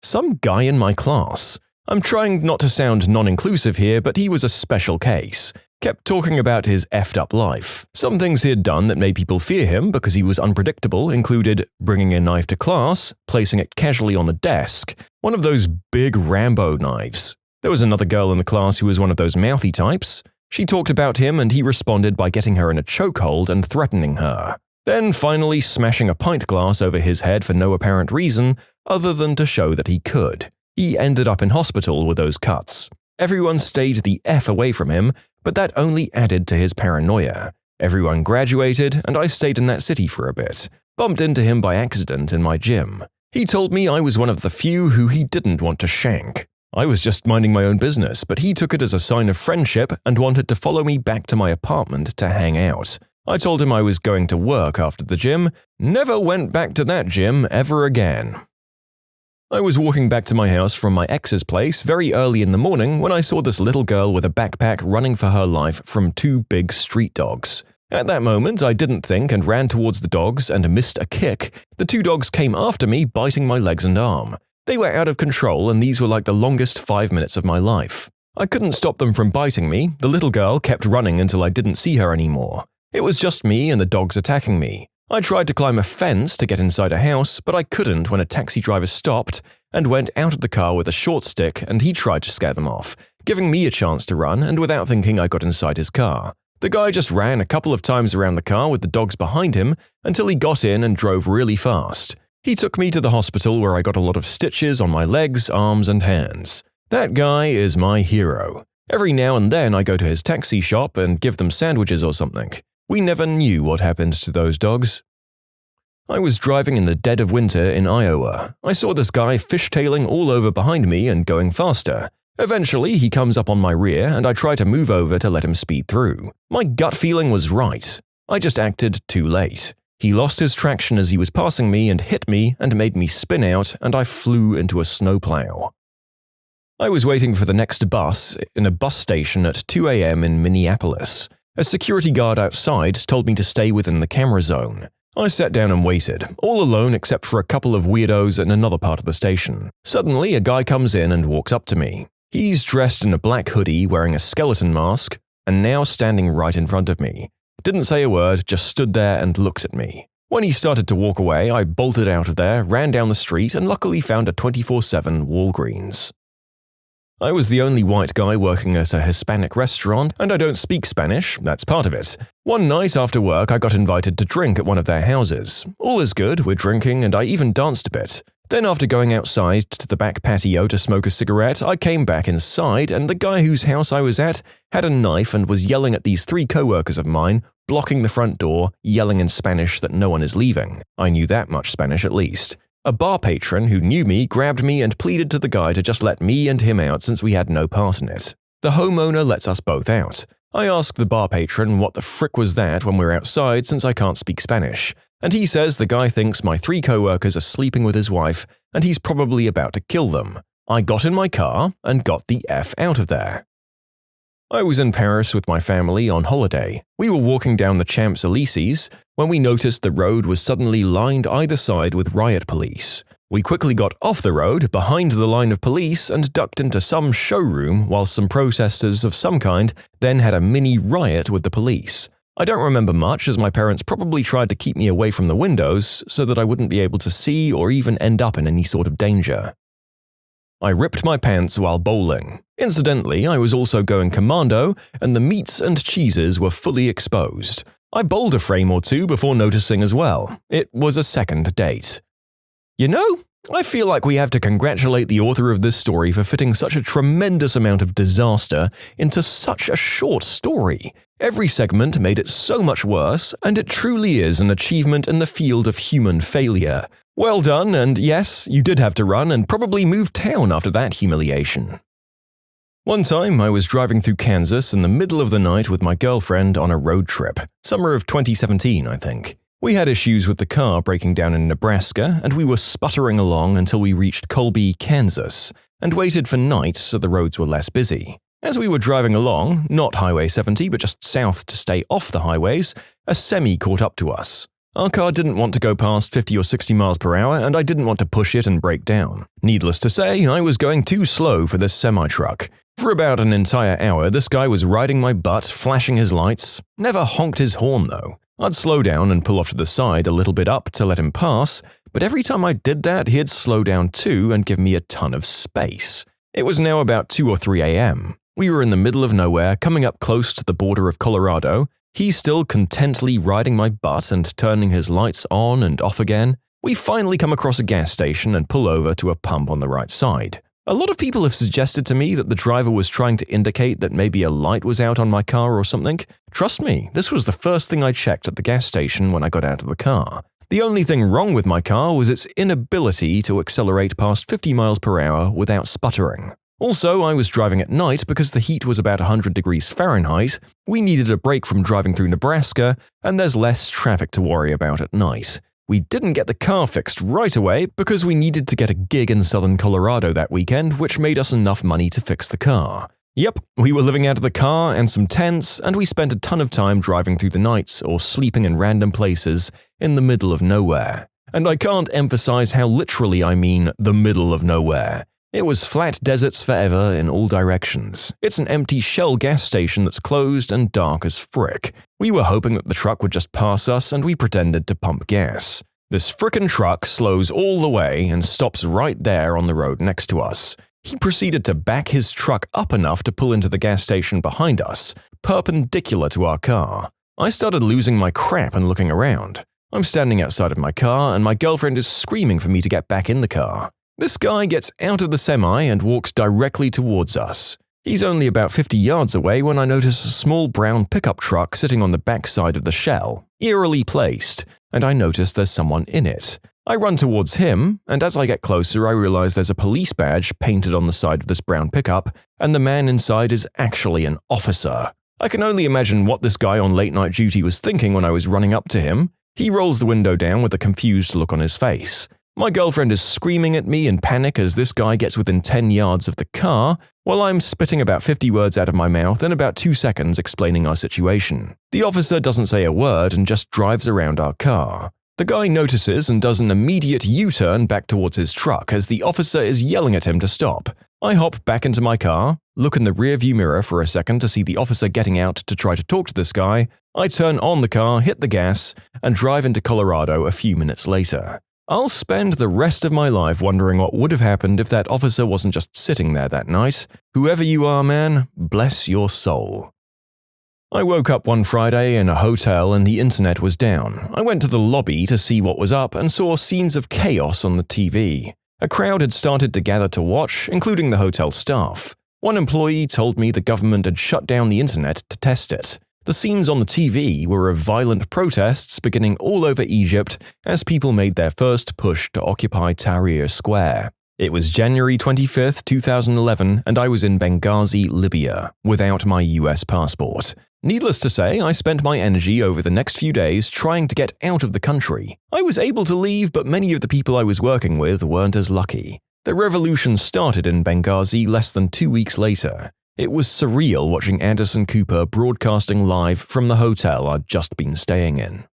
Some guy in my class. I'm trying not to sound non-inclusive here, but he was a special case. Kept talking about his effed up life. Some things he had done that made people fear him because he was unpredictable included bringing a knife to class, placing it casually on the desk, one of those big Rambo knives. There was another girl in the class who was one of those mouthy types. She talked about him and he responded by getting her in a chokehold and threatening her. Then finally smashing a pint glass over his head for no apparent reason other than to show that he could. He ended up in hospital with those cuts. Everyone stayed the F away from him, but that only added to his paranoia. Everyone graduated and I stayed in that city for a bit. Bumped into him by accident in my gym. He told me I was one of the few who he didn't want to shank. I was just minding my own business, but he took it as a sign of friendship and wanted to follow me back to my apartment to hang out. I told him I was going to work after the gym, never went back to that gym ever again. I was walking back to my house from my ex's place very early in the morning when I saw this little girl with a backpack running for her life from two big street dogs. At that moment, I didn't think and ran towards the dogs and missed a kick. The two dogs came after me, biting my legs and arm. They were out of control, and these were like the longest 5 minutes of my life. I couldn't stop them from biting me. The little girl kept running until I didn't see her anymore. It was just me and the dogs attacking me. I tried to climb a fence to get inside a house, but I couldn't when a taxi driver stopped and went out of the car with a short stick, and he tried to scare them off, giving me a chance to run, and without thinking I got inside his car. The guy just ran a couple of times around the car with the dogs behind him until he got in and drove really fast. He took me to the hospital where I got a lot of stitches on my legs, arms, and hands. That guy is my hero. Every now and then I go to his taxi shop and give them sandwiches or something. We never knew what happened to those dogs. I was driving in the dead of winter in Iowa. I saw this guy fishtailing all over behind me and going faster. Eventually, he comes up on my rear and I try to move over to let him speed through. My gut feeling was right. I just acted too late. He lost his traction as he was passing me and hit me and made me spin out, and I flew into a snowplow. I was waiting for the next bus in a bus station at 2 a.m. in Minneapolis. A security guard outside told me to stay within the camera zone. I sat down and waited, all alone except for a couple of weirdos in another part of the station. Suddenly, a guy comes in and walks up to me. He's dressed in a black hoodie, wearing a skeleton mask, and now standing right in front of me. Didn't say a word, just stood there and looked at me. When he started to walk away, I bolted out of there, ran down the street, and luckily found a 24/7 Walgreens. I was the only white guy working at a Hispanic restaurant, and I don't speak Spanish, that's part of it. One night after work, I got invited to drink at one of their houses. All is good, we're drinking, and I even danced a bit. Then after going outside to the back patio to smoke a cigarette, I came back inside, and the guy whose house I was at had a knife and was yelling at these 3 co-workers of mine, blocking the front door, yelling in Spanish that no one is leaving. I knew that much Spanish at least. A bar patron who knew me grabbed me and pleaded to the guy to just let me and him out since we had no part in it. The homeowner lets us both out. I asked the bar patron what the frick was that when we're outside since I can't speak Spanish, and he says the guy thinks my 3 co-workers are sleeping with his wife and he's probably about to kill them. I got in my car and got the F out of there. I was in Paris with my family on holiday. We were walking down the Champs-Élysées when we noticed the road was suddenly lined either side with riot police. We quickly got off the road behind the line of police and ducked into some showroom while some protesters of some kind then had a mini riot with the police. I don't remember much as my parents probably tried to keep me away from the windows so that I wouldn't be able to see or even end up in any sort of danger. I ripped my pants while bowling. Incidentally, I was also going commando, and the meats and cheeses were fully exposed. I bowled a frame or 2 before noticing as well. It was a second date. You know, I feel like we have to congratulate the author of this story for fitting such a tremendous amount of disaster into such a short story. Every segment made it so much worse, and it truly is an achievement in the field of human failure. Well done, and yes, you did have to run and probably move town after that humiliation. One time, I was driving through Kansas in the middle of the night with my girlfriend on a road trip. Summer of 2017, I think. We had issues with the car breaking down in Nebraska, and we were sputtering along until we reached Colby, Kansas, and waited for night so the roads were less busy. As we were driving along, not Highway 70 but just south to stay off the highways, a semi caught up to us. Our car didn't want to go past 50 or 60 miles per hour, and I didn't want to push it and break down. Needless to say, I was going too slow for this semi-truck. For about an entire hour, this guy was riding my butt, flashing his lights. Never honked his horn, though. I'd slow down and pull off to the side a little bit up to let him pass, but every time I did that, he'd slow down too and give me a ton of space. It was now about 2 or 3 a.m. We were in the middle of nowhere, coming up close to the border of Colorado. He's still contently riding my butt and turning his lights on and off again. We finally come across a gas station and pull over to a pump on the right side. A lot of people have suggested to me that the driver was trying to indicate that maybe a light was out on my car or something. Trust me, this was the first thing I checked at the gas station when I got out of the car. The only thing wrong with my car was its inability to accelerate past 50 miles per hour without sputtering. Also, I was driving at night because the heat was about 100 degrees Fahrenheit, we needed a break from driving through Nebraska, and there's less traffic to worry about at night. We didn't get the car fixed right away because we needed to get a gig in southern Colorado that weekend, which made us enough money to fix the car. Yep, we were living out of the car and some tents, and we spent a ton of time driving through the nights or sleeping in random places in the middle of nowhere. And I can't emphasize how literally I mean the middle of nowhere. It was flat deserts forever in all directions. It's an empty Shell gas station that's closed and dark as frick. We were hoping that the truck would just pass us and we pretended to pump gas. This frickin' truck slows all the way and stops right there on the road next to us. He proceeded to back his truck up enough to pull into the gas station behind us, perpendicular to our car. I started losing my crap and looking around. I'm standing outside of my car and my girlfriend is screaming for me to get back in the car. This guy gets out of the semi and walks directly towards us. He's only about 50 yards away when I notice a small brown pickup truck sitting on the backside of the Shell, eerily placed, and I notice there's someone in it. I run towards him, and as I get closer I realize there's a police badge painted on the side of this brown pickup, and the man inside is actually an officer. I can only imagine what this guy on late night duty was thinking when I was running up to him. He rolls the window down with a confused look on his face. My girlfriend is screaming at me in panic as this guy gets within 10 yards of the car, while I'm spitting about 50 words out of my mouth in about 2 seconds explaining our situation. The officer doesn't say a word and just drives around our car. The guy notices and does an immediate U-turn back towards his truck as the officer is yelling at him to stop. I hop back into my car, look in the rearview mirror for a second to see the officer getting out to try to talk to this guy. I turn on the car, hit the gas, and drive into Colorado a few minutes later. I'll spend the rest of my life wondering what would have happened if that officer wasn't just sitting there that night. Whoever you are, man, bless your soul. I woke up one Friday in a hotel and the internet was down. I went to the lobby to see what was up and saw scenes of chaos on the TV. A crowd had started to gather to watch, including the hotel staff. One employee told me the government had shut down the internet to test it. The scenes on the TV were of violent protests beginning all over Egypt as people made their first push to occupy Tahrir Square. It was January 25, 2011, and I was in Benghazi, Libya, without my US passport. Needless to say, I spent my energy over the next few days trying to get out of the country. I was able to leave, but many of the people I was working with weren't as lucky. The revolution started in Benghazi less than 2 weeks later. It was surreal watching Anderson Cooper broadcasting live from the hotel I'd just been staying in.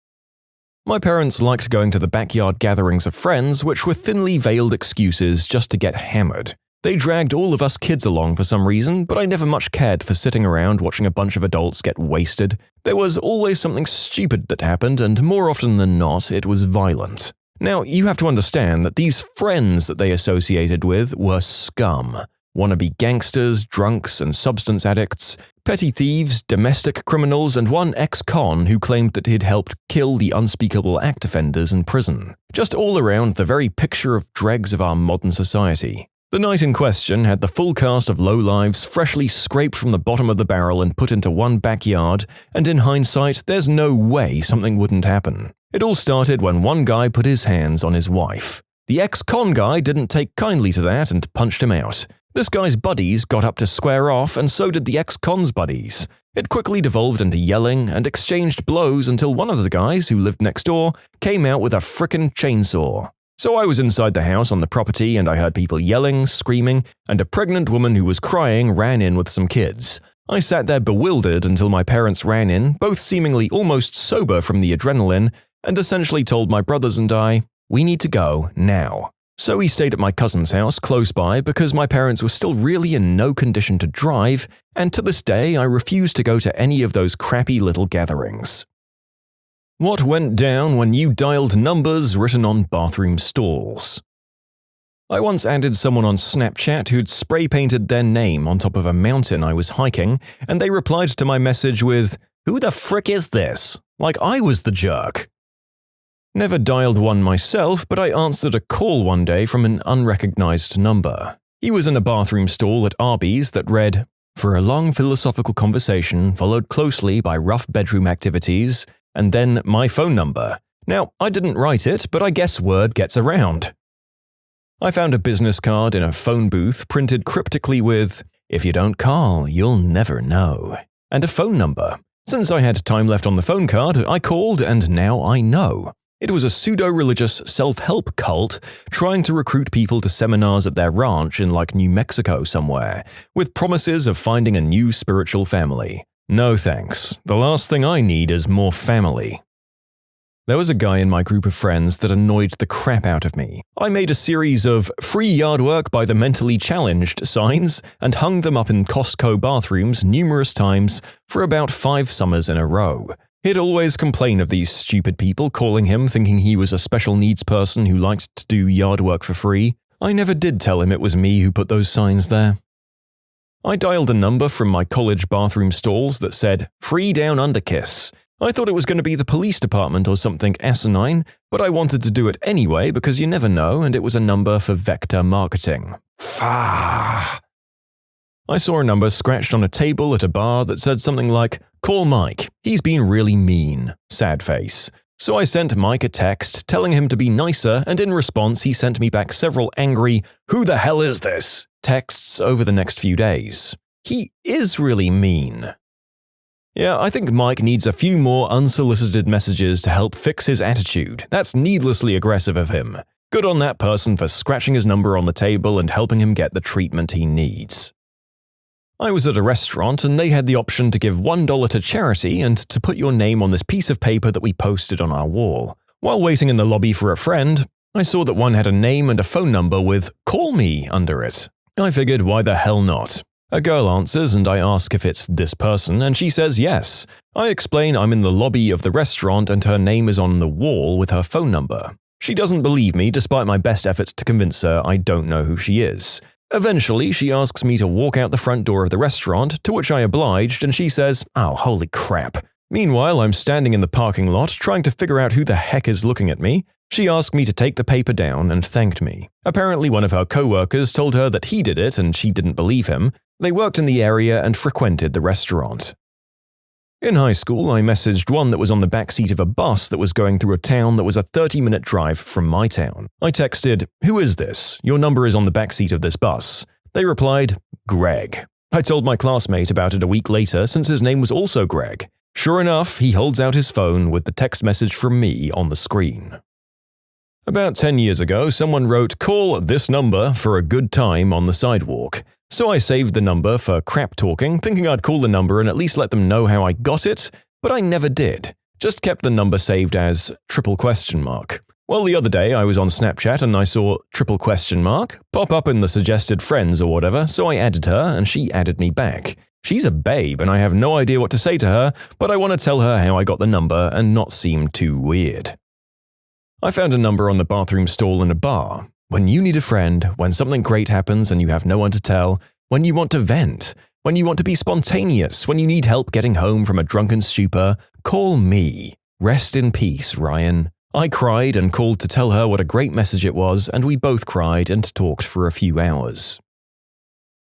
My parents liked going to the backyard gatherings of friends, which were thinly veiled excuses just to get hammered. They dragged all of us kids along for some reason, but I never much cared for sitting around watching a bunch of adults get wasted. There was always something stupid that happened, and more often than not, it was violent. Now, you have to understand that these friends that they associated with were scum. Wannabe gangsters, drunks, and substance addicts, petty thieves, domestic criminals, and one ex-con who claimed that he'd helped kill the unspeakable act offenders in prison. Just all around the very picture of dregs of our modern society. The night in question had the full cast of lowlives freshly scraped from the bottom of the barrel and put into one backyard, and in hindsight, there's no way something wouldn't happen. It all started when one guy put his hands on his wife. The ex-con guy didn't take kindly to that and punched him out. This guy's buddies got up to square off, and so did the ex-con's buddies. It quickly devolved into yelling and exchanged blows until one of the guys who lived next door came out with a frickin' chainsaw. So I was inside the house on the property and I heard people yelling, screaming, and a pregnant woman who was crying ran in with some kids. I sat there bewildered until my parents ran in, both seemingly almost sober from the adrenaline, and essentially told my brothers and I, "We need to go now." So we stayed at my cousin's house close by because my parents were still really in no condition to drive, and to this day I refuse to go to any of those crappy little gatherings. What went down when you dialed numbers written on bathroom stalls? I once added someone on Snapchat who'd spray-painted their name on top of a mountain I was hiking, and they replied to my message with, "Who the frick is this?" Like I was the jerk. Never dialed one myself, but I answered a call one day from an unrecognized number. He was in a bathroom stall at Arby's that read, "For a long philosophical conversation followed closely by rough bedroom activities, and then my phone number. Now, I didn't write it, but I guess word gets around. I found a business card in a phone booth printed cryptically with, "If you don't call, you'll never know," and a phone number. Since I had time left on the phone card, I called and now I know. It was a pseudo-religious self-help cult trying to recruit people to seminars at their ranch in like New Mexico somewhere, with promises of finding a new spiritual family. No thanks. The last thing I need is more family. There was a guy in my group of friends that annoyed the crap out of me. I made a series of "free yard work by the mentally challenged" signs and hung them up in Costco bathrooms numerous times for about 5 summers in a row. He'd always complain of these stupid people calling him thinking he was a special needs person who liked to do yard work for free. I never did tell him it was me who put those signs there. I dialed a number from my college bathroom stalls that said, "Free down under kiss." I thought it was going to be the police department or something asinine, but I wanted to do it anyway because you never know, and it was a number for vector marketing. Fah! I saw a number scratched on a table at a bar that said something like, "Call Mike, he's been really mean," sad face. So I sent Mike a text telling him to be nicer, and in response he sent me back several angry, "Who the hell is this?" texts over the next few days. He is really mean. Yeah, I think Mike needs a few more unsolicited messages to help fix his attitude. That's needlessly aggressive of him. Good on that person for scratching his number on the table and helping him get the treatment he needs. I was at a restaurant and they had the option to give $1 to charity and to put your name on this piece of paper that we posted on our wall. While waiting in the lobby for a friend, I saw that one had a name and a phone number with "Call me" under it. I figured, why the hell not? A girl answers and I ask if it's this person and she says yes. I explain I'm in the lobby of the restaurant and her name is on the wall with her phone number. She doesn't believe me despite my best efforts to convince her I don't know who she is. Eventually, she asks me to walk out the front door of the restaurant, to which I obliged, and she says, "Oh, holy crap." Meanwhile, I'm standing in the parking lot trying to figure out who the heck is looking at me. She asked me to take the paper down and thanked me. Apparently, one of her co-workers told her that he did it and she didn't believe him. They worked in the area and frequented the restaurant. In high school, I messaged one that was on the backseat of a bus that was going through a town that was a 30-minute drive from my town. I texted, "Who is this? Your number is on the backseat of this bus." They replied, "Greg." I told my classmate about it a week later since his name was also Greg. Sure enough, he holds out his phone with the text message from me on the screen. About 10 years ago, someone wrote, "Call this number for a good time" on the sidewalk. So I saved the number for crap talking, thinking I'd call the number and at least let them know how I got it, but I never did. Just kept the number saved as triple question mark. Well, the other day I was on Snapchat and I saw triple question mark pop up in the suggested friends or whatever, so I added her and she added me back. She's a babe and I have no idea what to say to her, but I want to tell her how I got the number and not seem too weird. I found a number on the bathroom stall in a bar. When you need a friend, when something great happens and you have no one to tell, when you want to vent, when you want to be spontaneous, when you need help getting home from a drunken stupor, call me. Rest in peace, Ryan. I cried and called to tell her what a great message it was, and we both cried and talked for a few hours.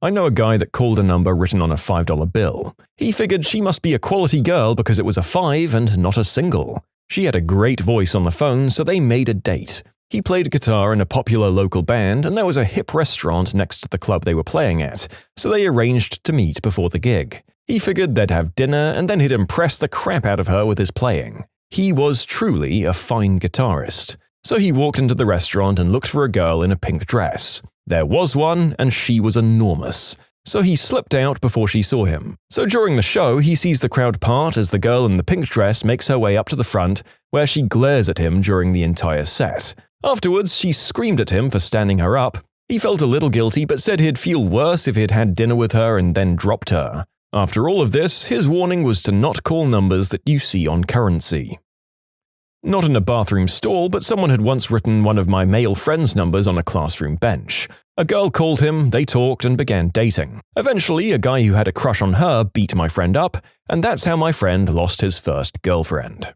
I know a guy that called a number written on a $5 bill. He figured she must be a quality girl because it was a 5 and not a single. She had a great voice on the phone, so they made a date. He played guitar in a popular local band, and there was a hip restaurant next to the club they were playing at, so they arranged to meet before the gig. He figured they'd have dinner, and then he'd impress the crap out of her with his playing. He was truly a fine guitarist. So he walked into the restaurant and looked for a girl in a pink dress. There was one, and she was enormous. So he slipped out before she saw him. So during the show, he sees the crowd part as the girl in the pink dress makes her way up to the front, where she glares at him during the entire set. Afterwards, she screamed at him for standing her up. He felt a little guilty but said he'd feel worse if he'd had dinner with her and then dropped her. After all of this, his warning was to not call numbers that you see on currency. Not in a bathroom stall, but someone had once written one of my male friends' numbers on a classroom bench. A girl called him, they talked and began dating. Eventually, a guy who had a crush on her beat my friend up, and that's how my friend lost his first girlfriend.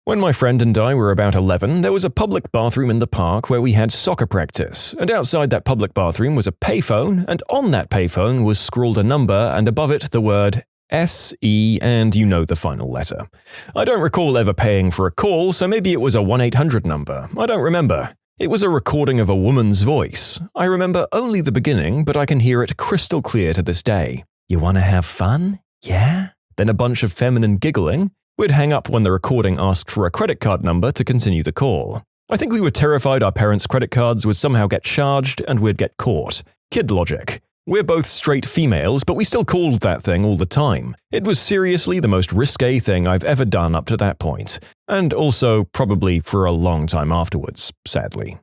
When my friend and I were about 11, there was a public bathroom in the park where we had soccer practice, and outside that public bathroom was a payphone, and on that payphone was scrawled a number and above it the word SE, and you know the final letter. I don't recall ever paying for a call, so maybe it was a 1-800 number. I don't remember. It was a recording of a woman's voice. I remember only the beginning, but I can hear it crystal clear to this day. You want to have fun? Yeah? Then a bunch of feminine giggling. We'd hang up when the recording asked for a credit card number to continue the call. I think we were terrified our parents' credit cards would somehow get charged and we'd get caught. Kid logic. We're both straight females, but we still called that thing all the time. It was seriously the most risque thing I've ever done up to that point, and also probably for a long time afterwards, sadly.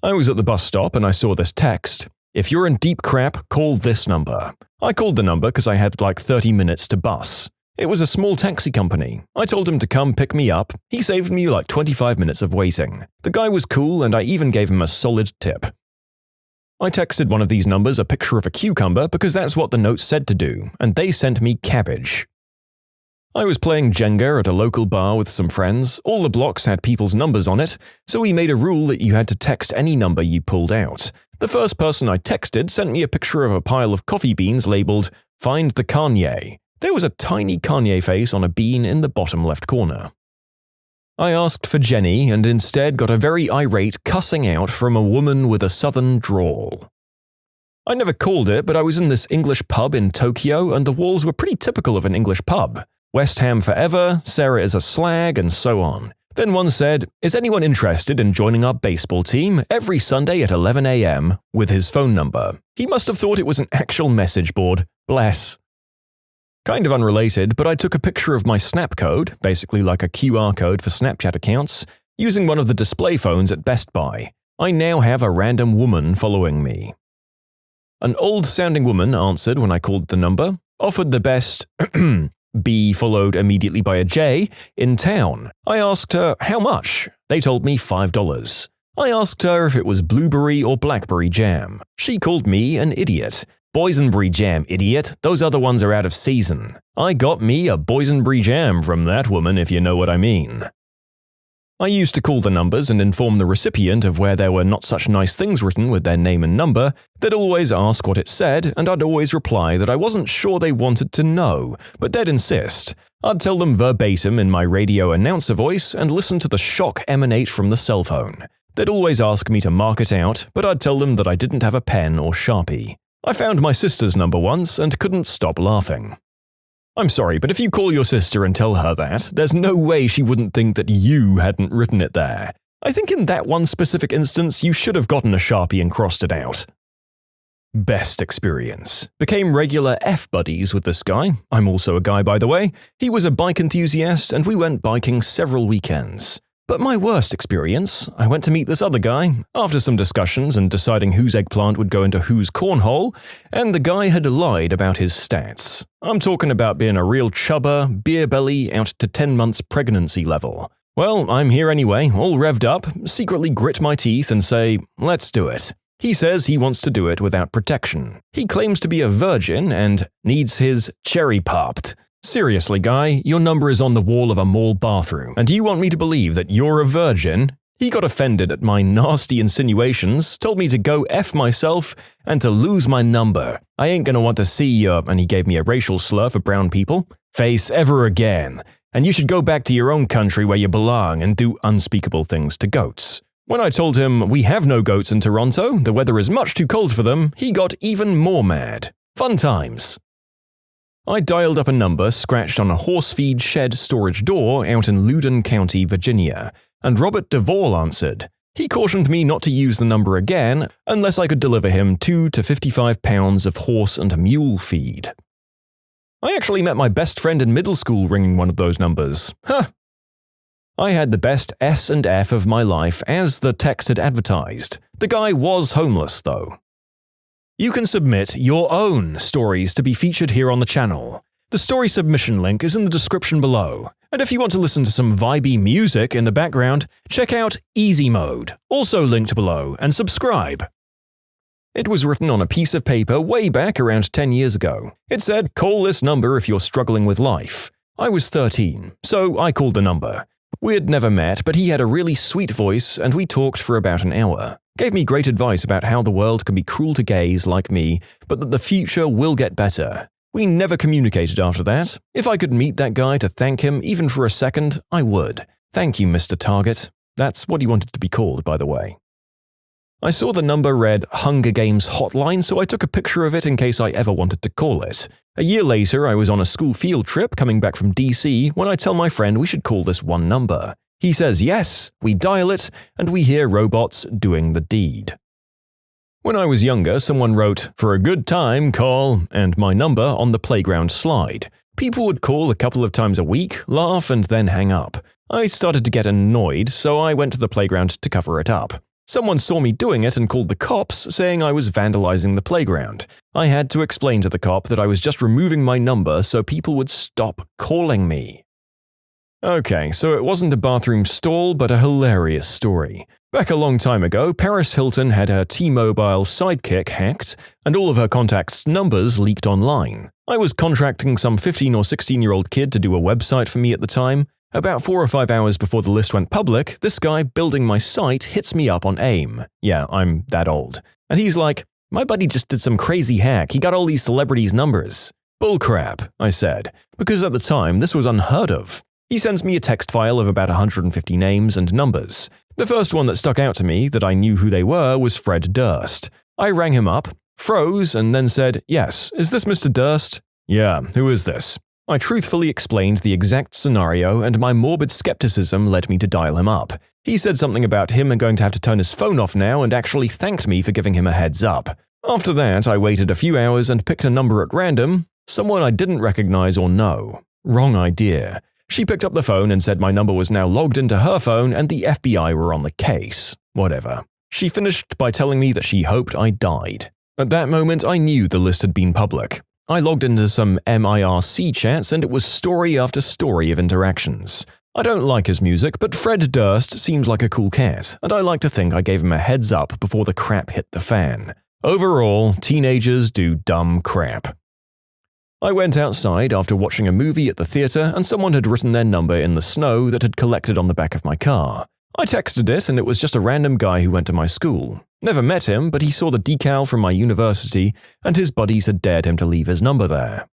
I was at the bus stop and I saw this text. If you're in deep crap, call this number. I called the number because I had like 30 minutes to bus. It was a small taxi company. I told him to come pick me up. He saved me like 25 minutes of waiting. The guy was cool and I even gave him a solid tip. I texted one of these numbers a picture of a cucumber because that's what the note said to do, and they sent me cabbage. I was playing Jenga at a local bar with some friends. All the blocks had people's numbers on it, so we made a rule that you had to text any number you pulled out. The first person I texted sent me a picture of a pile of coffee beans labeled, "Find the Kanye." There was a tiny Kanye face on a bean in the bottom left corner. I asked for Jenny and instead got a very irate cussing out from a woman with a southern drawl. I never called it, but I was in this English pub in Tokyo and the walls were pretty typical of an English pub. West Ham forever, Sarah is a slag, and so on. Then one said, "Is anyone interested in joining our baseball team every Sunday at 11 a.m. with his phone number?" He must have thought it was an actual message board. Bless. Kind of unrelated, but I took a picture of my Snap code, basically like a QR code for Snapchat accounts, using one of the display phones at Best Buy. I now have a random woman following me. An old-sounding woman answered when I called the number, offered the best B followed immediately by a J in town. I asked her how much. They told me $5. I asked her if it was blueberry or blackberry jam. She called me an idiot. Boysenberry jam, idiot. Those other ones are out of season. I got me a boysenberry jam from that woman, if you know what I mean. I used to call the numbers and inform the recipient of where there were not such nice things written with their name and number. They'd always ask what it said, and I'd always reply that I wasn't sure they wanted to know, but they'd insist. I'd tell them verbatim in my radio announcer voice and listen to the shock emanate from the cell phone. They'd always ask me to mark it out, but I'd tell them that I didn't have a pen or Sharpie. I found my sister's number once and couldn't stop laughing. I'm sorry, but if you call your sister and tell her that, there's no way she wouldn't think that you hadn't written it there. I think in that one specific instance, you should have gotten a Sharpie and crossed it out. Best experience. Became regular F-buddies with this guy. I'm also a guy, by the way. He was a bike enthusiast and we went biking several weekends. But my worst experience, I went to meet this other guy, after some discussions and deciding whose eggplant would go into whose cornhole, and the guy had lied about his stats. I'm talking about being a real chubber, beer belly, out to 10 months pregnancy level. Well, I'm here anyway, all revved up, secretly grit my teeth and say, let's do it. He says he wants to do it without protection. He claims to be a virgin and needs his cherry popped. Seriously, guy, your number is on the wall of a mall bathroom, and you want me to believe that you're a virgin? He got offended at my nasty insinuations, told me to go F myself, and to lose my number. I ain't gonna want to see you, and he gave me a racial slur for brown people, face ever again, and you should go back to your own country where you belong and do unspeakable things to goats. When I told him we have no goats in Toronto, the weather is much too cold for them, he got even more mad. Fun times. I dialed up a number scratched on a horse feed shed storage door out in Loudoun County, Virginia, and Robert Duvall answered. He cautioned me not to use the number again unless I could deliver him 2 to 55 pounds of horse and mule feed. I actually met my best friend in middle school ringing one of those numbers. Huh. I had the best S and F of my life as the text had advertised. The guy was homeless, though. You can submit your own stories to be featured here on the channel. The story submission link is in the description below. And if you want to listen to some vibey music in the background, check out easymode, also linked below, and subscribe. It was written on a piece of paper way back around 10 years ago. It said, call this number if you're struggling with life. I was 13, so I called the number. We had never met, but he had a really sweet voice and we talked for about an hour. Gave me great advice about how the world can be cruel to gays like me, but that the future will get better. We never communicated after that. If I could meet that guy to thank him even for a second, I would. Thank you, Mr. Target. That's what he wanted to be called, by the way. I saw the number read Hunger Games Hotline, so I took a picture of it in case I ever wanted to call it. A year later, I was on a school field trip coming back from DC when I tell my friend we should call this one number. He says yes, we dial it, and we hear robots doing the deed. When I was younger, someone wrote, "For a good time, call," and my number on the playground slide. People would call a couple of times a week, laugh, and then hang up. I started to get annoyed, so I went to the playground to cover it up. Someone saw me doing it and called the cops, saying I was vandalizing the playground. I had to explain to the cop that I was just removing my number so people would stop calling me. Okay, so it wasn't a bathroom stall, but a hilarious story. Back a long time ago, Paris Hilton had her T-Mobile sidekick hacked, and all of her contacts' numbers leaked online. I was contracting some 15 or 16-year-old kid to do a website for me at the time. About 4 or 5 hours before the list went public, this guy building my site hits me up on AIM. Yeah, I'm that old. And he's like, "My buddy just did some crazy hack. He got all these celebrities' numbers." "Bullcrap," I said, because at the time this was unheard of. He sends me a text file of about 150 names and numbers. The first one that stuck out to me that I knew who they were was Fred Durst. I rang him up, froze, and then said, "Yes, is this Mr. Durst?" "Yeah, who is this?" I truthfully explained the exact scenario, and my morbid skepticism led me to dial him up. He said something about him going to have to turn his phone off now and actually thanked me for giving him a heads up. After that, I waited a few hours and picked a number at random, someone I didn't recognize or know. Wrong idea. She picked up the phone and said my number was now logged into her phone and the FBI were on the case. Whatever. She finished by telling me that she hoped I died. At that moment, I knew the list had been public. I logged into some MIRC chats and it was story after story of interactions. I don't like his music, but Fred Durst seems like a cool cat, and I like to think I gave him a heads up before the crap hit the fan. Overall, teenagers do dumb crap. I went outside after watching a movie at the theater and someone had written their number in the snow that had collected on the back of my car. I texted it and it was just a random guy who went to my school. Never met him, but he saw the decal from my university and his buddies had dared him to leave his number there.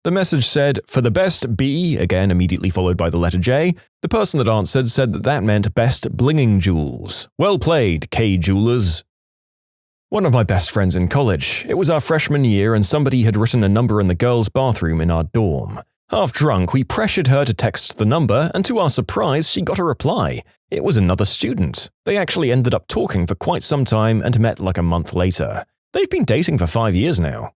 The message said, "For the best B," again immediately followed by the letter J. The person that answered said that meant best blinging jewels. Well played, K Jewelers. One of my best friends in college. It was our freshman year and somebody had written a number in the girls' bathroom in our dorm. Half drunk, we pressured her to text the number, and to our surprise, she got a reply. It was another student. They actually ended up talking for quite some time and met like a month later. They've been dating for 5 years now.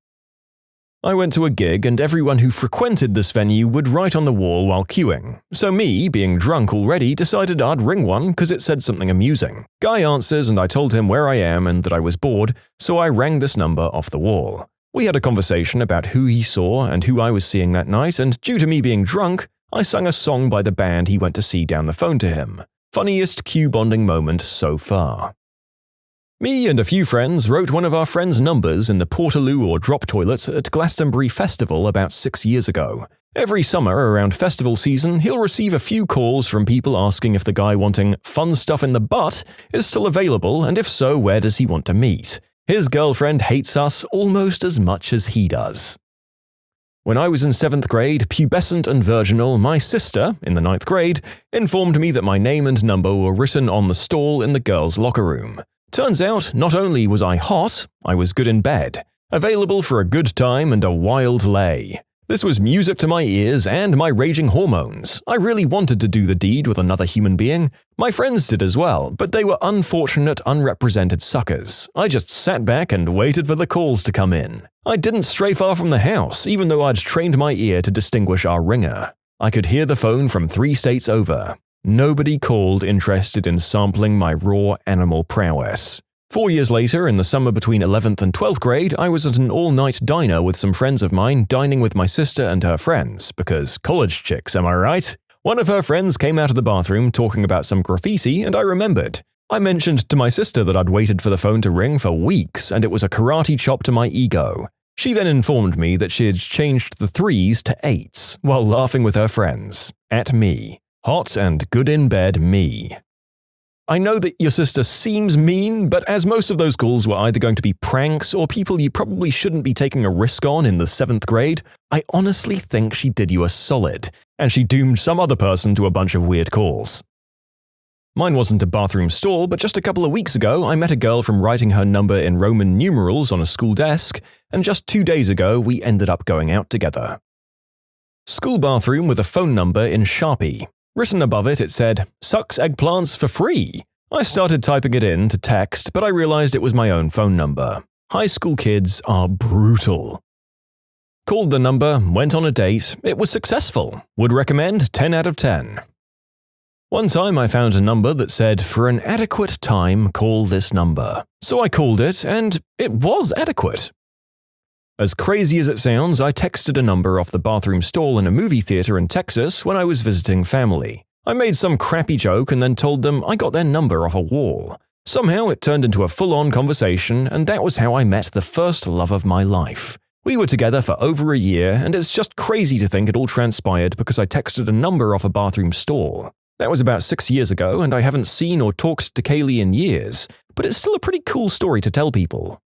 I went to a gig and everyone who frequented this venue would write on the wall while queuing. So me, being drunk already, decided I'd ring one because it said something amusing. Guy answers and I told him where I am and that I was bored, so I rang this number off the wall. We had a conversation about who he saw and who I was seeing that night, and due to me being drunk, I sang a song by the band he went to see down the phone to him. Funniest queue bonding moment so far. Me and a few friends wrote one of our friends' numbers in the Portaloo or drop toilet at Glastonbury Festival about 6 years ago. Every summer around festival season, he'll receive a few calls from people asking if the guy wanting fun stuff in the butt is still available, and if so, where does he want to meet. His girlfriend hates us almost as much as he does. When I was in 7th grade, pubescent and virginal, my sister, in the 9th grade, informed me that my name and number were written on the stall in the girls' locker room. Turns out, not only was I hot, I was good in bed, available for a good time and a wild lay. This was music to my ears and my raging hormones. I really wanted to do the deed with another human being. My friends did as well, but they were unfortunate, unrepresented suckers. I just sat back and waited for the calls to come in. I didn't stray far from the house, even though I'd trained my ear to distinguish our ringer. I could hear the phone from 3 states over. Nobody called interested in sampling my raw animal prowess. 4 years later, in the summer between 11th and 12th grade, I was at an all-night diner with some friends of mine, dining with my sister and her friends, because college chicks, am I right? One of her friends came out of the bathroom talking about some graffiti, and I remembered. I mentioned to my sister that I'd waited for the phone to ring for weeks, and it was a karate chop to my ego. She then informed me that she had changed the 3s to 8s, while laughing with her friends. At me. Hot and good in bed me. I know that your sister seems mean, but as most of those calls were either going to be pranks or people you probably shouldn't be taking a risk on in the 7th grade, I honestly think she did you a solid, and she doomed some other person to a bunch of weird calls. Mine wasn't a bathroom stall, but just a couple of weeks ago, I met a girl from writing her number in Roman numerals on a school desk, and just 2 days ago, we ended up going out together. School bathroom with a phone number in Sharpie. Written above it, it said, "Sucks eggplants for free." I started typing it in to text, but I realized it was my own phone number. High school kids are brutal. Called the number, went on a date, it was successful. Would recommend 10 out of 10. One time I found a number that said, "For an adequate time, call this number." So I called it, and it was adequate. As crazy as it sounds, I texted a number off the bathroom stall in a movie theater in Texas when I was visiting family. I made some crappy joke and then told them I got their number off a wall. Somehow it turned into a full-on conversation, and that was how I met the first love of my life. We were together for over a year, and it's just crazy to think it all transpired because I texted a number off a bathroom stall. That was about 6 years ago, and I haven't seen or talked to Kaylee in years, but it's still a pretty cool story to tell people.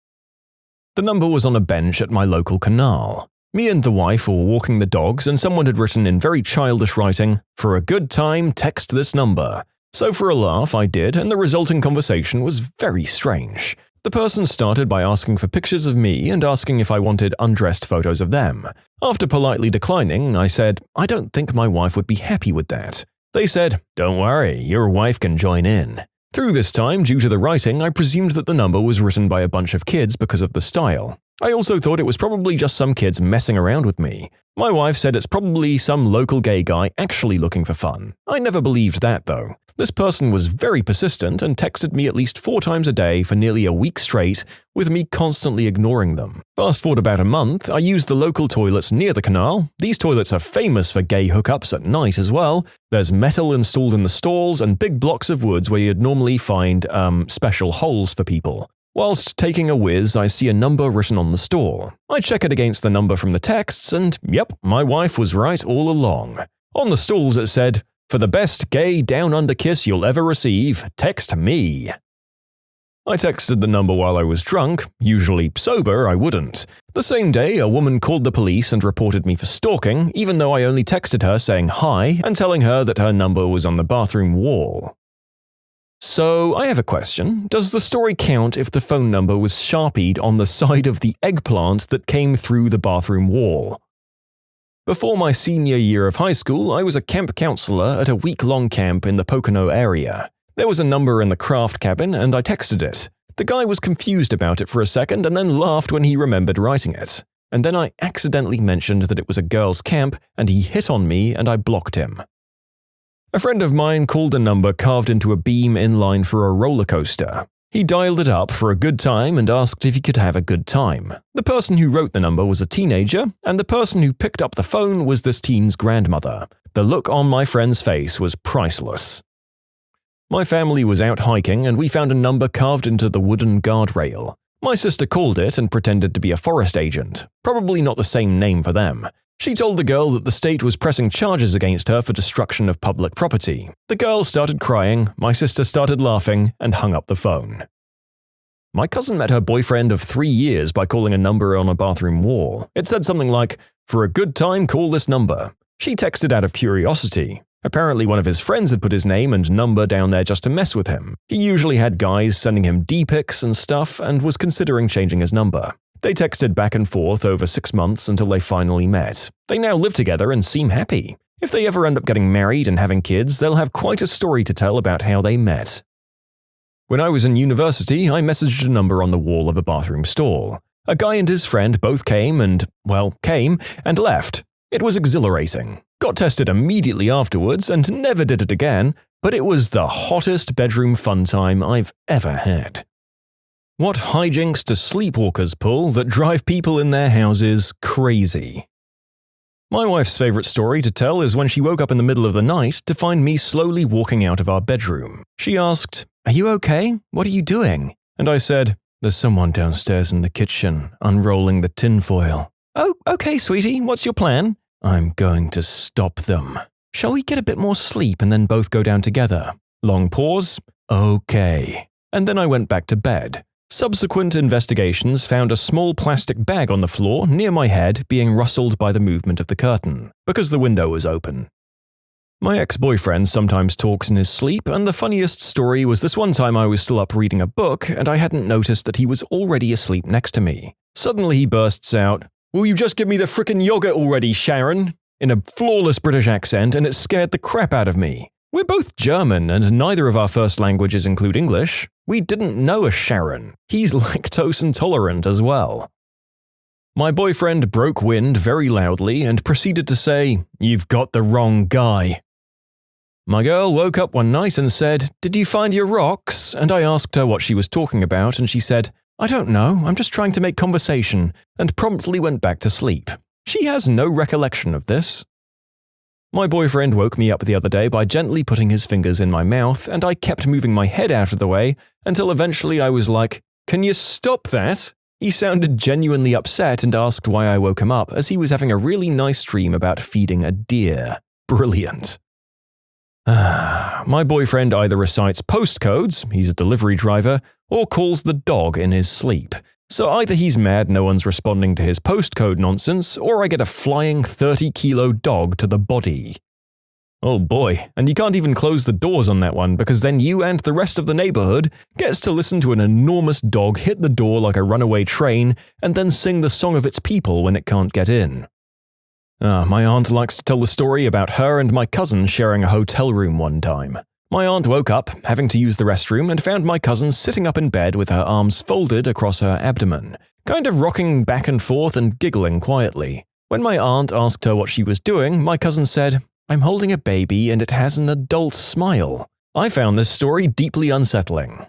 The number was on a bench at my local canal. Me and the wife were walking the dogs, and someone had written in very childish writing, "For a good time, text this number." So for a laugh, I did, and the resulting conversation was very strange. The person started by asking for pictures of me and asking if I wanted undressed photos of them. After politely declining, I said, "I don't think my wife would be happy with that." They said, "Don't worry, your wife can join in." Through this time, due to the writing, I presumed that the number was written by a bunch of kids because of the style. I also thought it was probably just some kids messing around with me. My wife said it's probably some local gay guy actually looking for fun. I never believed that, though. This person was very persistent and texted me at least 4 times a day for nearly a week straight, with me constantly ignoring them. Fast forward about a month, I used the local toilets near the canal. These toilets are famous for gay hookups at night as well. There's metal installed in the stalls and big blocks of woods where you'd normally find, special holes for people. Whilst taking a whiz, I see a number written on the stall. I check it against the number from the texts, and yep, my wife was right all along. On the stalls it said, "For the best gay down-under kiss you'll ever receive, text me." I texted the number while I was drunk. Usually sober, I wouldn't. The same day, a woman called the police and reported me for stalking, even though I only texted her saying hi and telling her that her number was on the bathroom wall. So, I have a question. Does the story count if the phone number was sharpied on the side of the eggplant that came through the bathroom wall? Before my senior year of high school, I was a camp counselor at a week-long camp in the Pocono area. There was a number in the craft cabin, and I texted it. The guy was confused about it for a second and then laughed when he remembered writing it. And then I accidentally mentioned that it was a girls' camp, and he hit on me and I blocked him. A friend of mine called a number carved into a beam in line for a roller coaster. He dialed it up for a good time and asked if he could have a good time. The person who wrote the number was a teenager, and the person who picked up the phone was this teen's grandmother. The look on my friend's face was priceless. My family was out hiking, and we found a number carved into the wooden guardrail. My sister called it and pretended to be a forest agent. Probably not the same name for them. She told the girl that the state was pressing charges against her for destruction of public property. The girl started crying, my sister started laughing, and hung up the phone. My cousin met her boyfriend of 3 years by calling a number on a bathroom wall. It said something like, "For a good time, call this number." She texted out of curiosity. Apparently one of his friends had put his name and number down there just to mess with him. He usually had guys sending him D-pics and stuff and was considering changing his number. They texted back and forth over 6 months until they finally met. They now live together and seem happy. If they ever end up getting married and having kids, they'll have quite a story to tell about how they met. When I was in university, I messaged a number on the wall of a bathroom stall. A guy and his friend both came and left. It was exhilarating. Got tested immediately afterwards and never did it again, but it was the hottest bedroom fun time I've ever had. What hijinks do sleepwalkers pull that drive people in their houses crazy? My wife's favorite story to tell is when she woke up in the middle of the night to find me slowly walking out of our bedroom. She asked, "Are you okay? What are you doing?" And I said, "There's someone downstairs in the kitchen, unrolling the tinfoil." "Oh, okay, sweetie, what's your plan?" "I'm going to stop them." "Shall we get a bit more sleep and then both go down together?" Long pause. Okay. And then I went back to bed. Subsequent investigations found a small plastic bag on the floor near my head being rustled by the movement of the curtain, because the window was open. My ex-boyfriend sometimes talks in his sleep, and the funniest story was this one time I was still up reading a book and I hadn't noticed that he was already asleep next to me. Suddenly he bursts out, "Will you just give me the frickin' yogurt already, Sharon?" in a flawless British accent, and it scared the crap out of me. We're both German, and neither of our first languages include English. We didn't know a Sharon. He's lactose intolerant as well. My boyfriend broke wind very loudly and proceeded to say, "You've got the wrong guy." My girl woke up one night and said, "Did you find your rocks?" And I asked her what she was talking about, and she said, "I don't know, I'm just trying to make conversation," and promptly went back to sleep. She has no recollection of this. My boyfriend woke me up the other day by gently putting his fingers in my mouth, and I kept moving my head out of the way until eventually I was like, "Can you stop that?" He sounded genuinely upset and asked why I woke him up, as he was having a really nice dream about feeding a deer. Brilliant. My boyfriend either recites postcodes, he's a delivery driver, or calls the dog in his sleep. So either he's mad no one's responding to his postcode nonsense, or I get a flying 30-kilo dog to the body. Oh boy, and you can't even close the doors on that one, because then you and the rest of the neighborhood gets to listen to an enormous dog hit the door like a runaway train and then sing the song of its people when it can't get in. My aunt likes to tell the story about her and my cousin sharing a hotel room one time. My aunt woke up, having to use the restroom, and found my cousin sitting up in bed with her arms folded across her abdomen, kind of rocking back and forth and giggling quietly. When my aunt asked her what she was doing, my cousin said, "I'm holding a baby and it has an adult smile." I found this story deeply unsettling.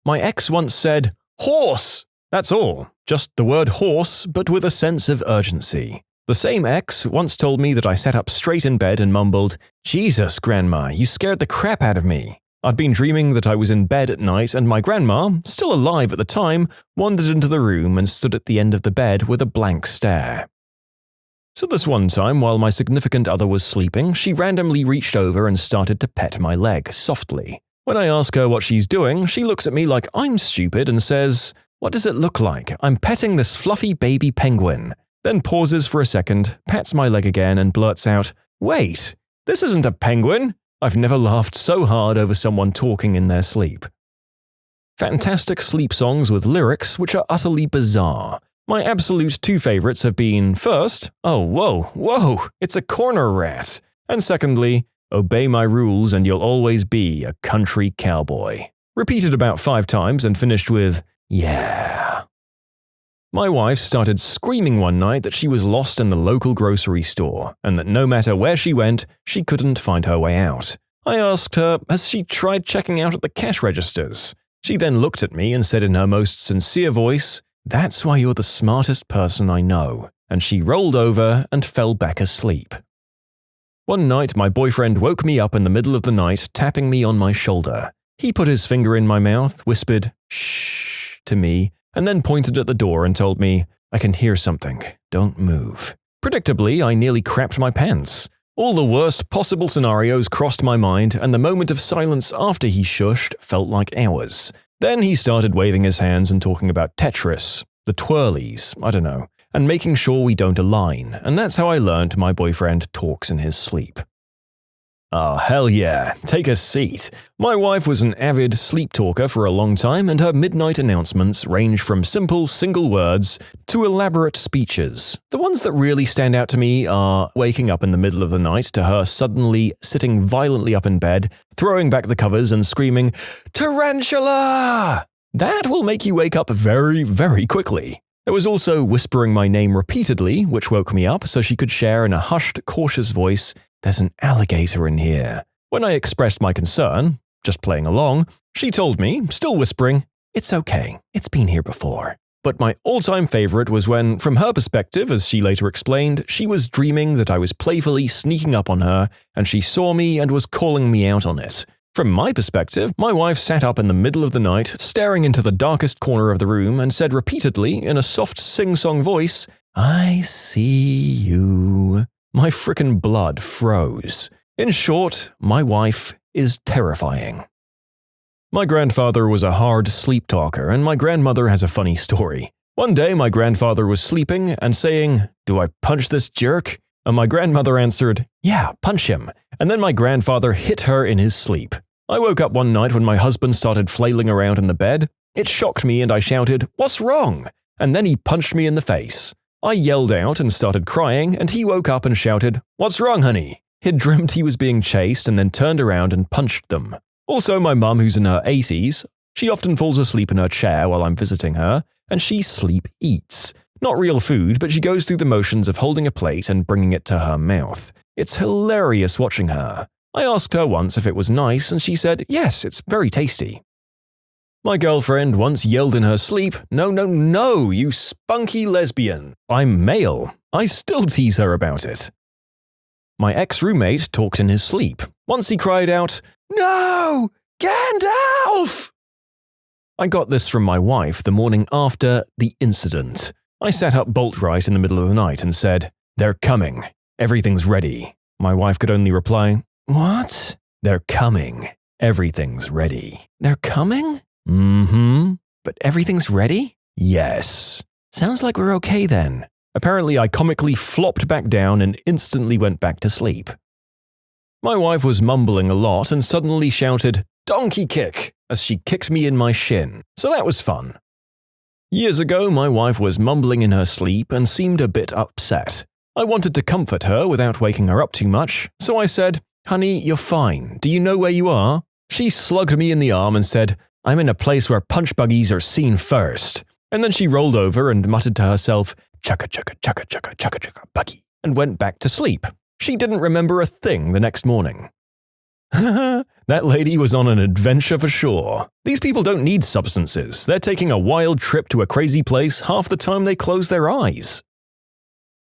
My ex once said, "Horse!" That's all, just the word horse, but with a sense of urgency. The same ex once told me that I sat up straight in bed and mumbled, "Jesus, Grandma, you scared the crap out of me." I'd been dreaming that I was in bed at night and my grandma, still alive at the time, wandered into the room and stood at the end of the bed with a blank stare. So this one time, while my significant other was sleeping, she randomly reached over and started to pet my leg softly. When I ask her what she's doing, she looks at me like I'm stupid and says, "What does it look like? I'm petting this fluffy baby penguin." Then pauses for a second, pats my leg again and blurts out, "Wait, this isn't a penguin." I've never laughed so hard over someone talking in their sleep. Fantastic sleep songs with lyrics which are utterly bizarre. My absolute two favorites have been, first, "Oh, whoa, it's a corner rat," and secondly, "Obey my rules and you'll always be a country cowboy." Repeated about 5 times and finished with, "Yeah." My wife started screaming one night that she was lost in the local grocery store, and that no matter where she went, she couldn't find her way out. I asked her, has she tried checking out at the cash registers? She then looked at me and said in her most sincere voice, "That's why you're the smartest person I know," and she rolled over and fell back asleep. One night my boyfriend woke me up in the middle of the night tapping me on my shoulder. He put his finger in my mouth, whispered, "Shh," to me, and then pointed at the door and told me, "I can hear something, don't move." Predictably, I nearly crapped my pants. All the worst possible scenarios crossed my mind, and the moment of silence after he shushed felt like hours. Then he started waving his hands and talking about Tetris, the twirlies, I don't know, and making sure we don't align, and that's how I learned my boyfriend talks in his sleep. Oh, hell yeah, take a seat. My wife was an avid sleep talker for a long time, and her midnight announcements range from simple single words to elaborate speeches. The ones that really stand out to me are waking up in the middle of the night to her suddenly sitting violently up in bed, throwing back the covers and screaming, "Tarantula!" That will make you wake up very, very quickly. There was also whispering my name repeatedly, which woke me up so she could share in a hushed, cautious voice, "There's an alligator in here." When I expressed my concern, just playing along, she told me, still whispering, "It's okay, it's been here before." But my all-time favorite was when, from her perspective, as she later explained, she was dreaming that I was playfully sneaking up on her and she saw me and was calling me out on it. From my perspective, my wife sat up in the middle of the night, staring into the darkest corner of the room and said repeatedly, in a soft sing-song voice, "I see you." My frickin' blood froze. In short, my wife is terrifying. My grandfather was a hard sleep talker, and my grandmother has a funny story. One day, my grandfather was sleeping and saying, "Do I punch this jerk?" And my grandmother answered, "Yeah, punch him." And then my grandfather hit her in his sleep. I woke up one night when my husband started flailing around in the bed. It shocked me and I shouted, "What's wrong?" And then he punched me in the face. I yelled out and started crying, and he woke up and shouted, "What's wrong, honey?" He'd dreamt he was being chased and then turned around and punched them. Also, my mum, who's in her 80s, she often falls asleep in her chair while I'm visiting her, and she sleep eats. Not real food, but she goes through the motions of holding a plate and bringing it to her mouth. It's hilarious watching her. I asked her once if it was nice, and she said, "Yes, it's very tasty." My girlfriend once yelled in her sleep, "No, no, no, you spunky lesbian. I'm male." I still tease her about it. My ex-roommate talked in his sleep. Once he cried out, "No! Gandalf!" I got this from my wife the morning after the incident. I sat up bolt right in the middle of the night and said, "They're coming. Everything's ready." My wife could only reply, "What?" "They're coming. Everything's ready." "They're coming?" "Mm-hmm." "But everything's ready?" "Yes." "Sounds like we're okay then." Apparently, I comically flopped back down and instantly went back to sleep. My wife was mumbling a lot and suddenly shouted, "Donkey kick!" as she kicked me in my shin, so that was fun. Years ago, my wife was mumbling in her sleep and seemed a bit upset. I wanted to comfort her without waking her up too much, so I said, "Honey, you're fine. Do you know where you are?" She slugged me in the arm and said, "I'm in a place where punch buggies are seen first." And then she rolled over and muttered to herself, "Chugga chugga chugga chugga chugga chugga buggy," and went back to sleep. She didn't remember a thing the next morning. That lady was on an adventure for sure. These people don't need substances. They're taking a wild trip to a crazy place half the time they close their eyes.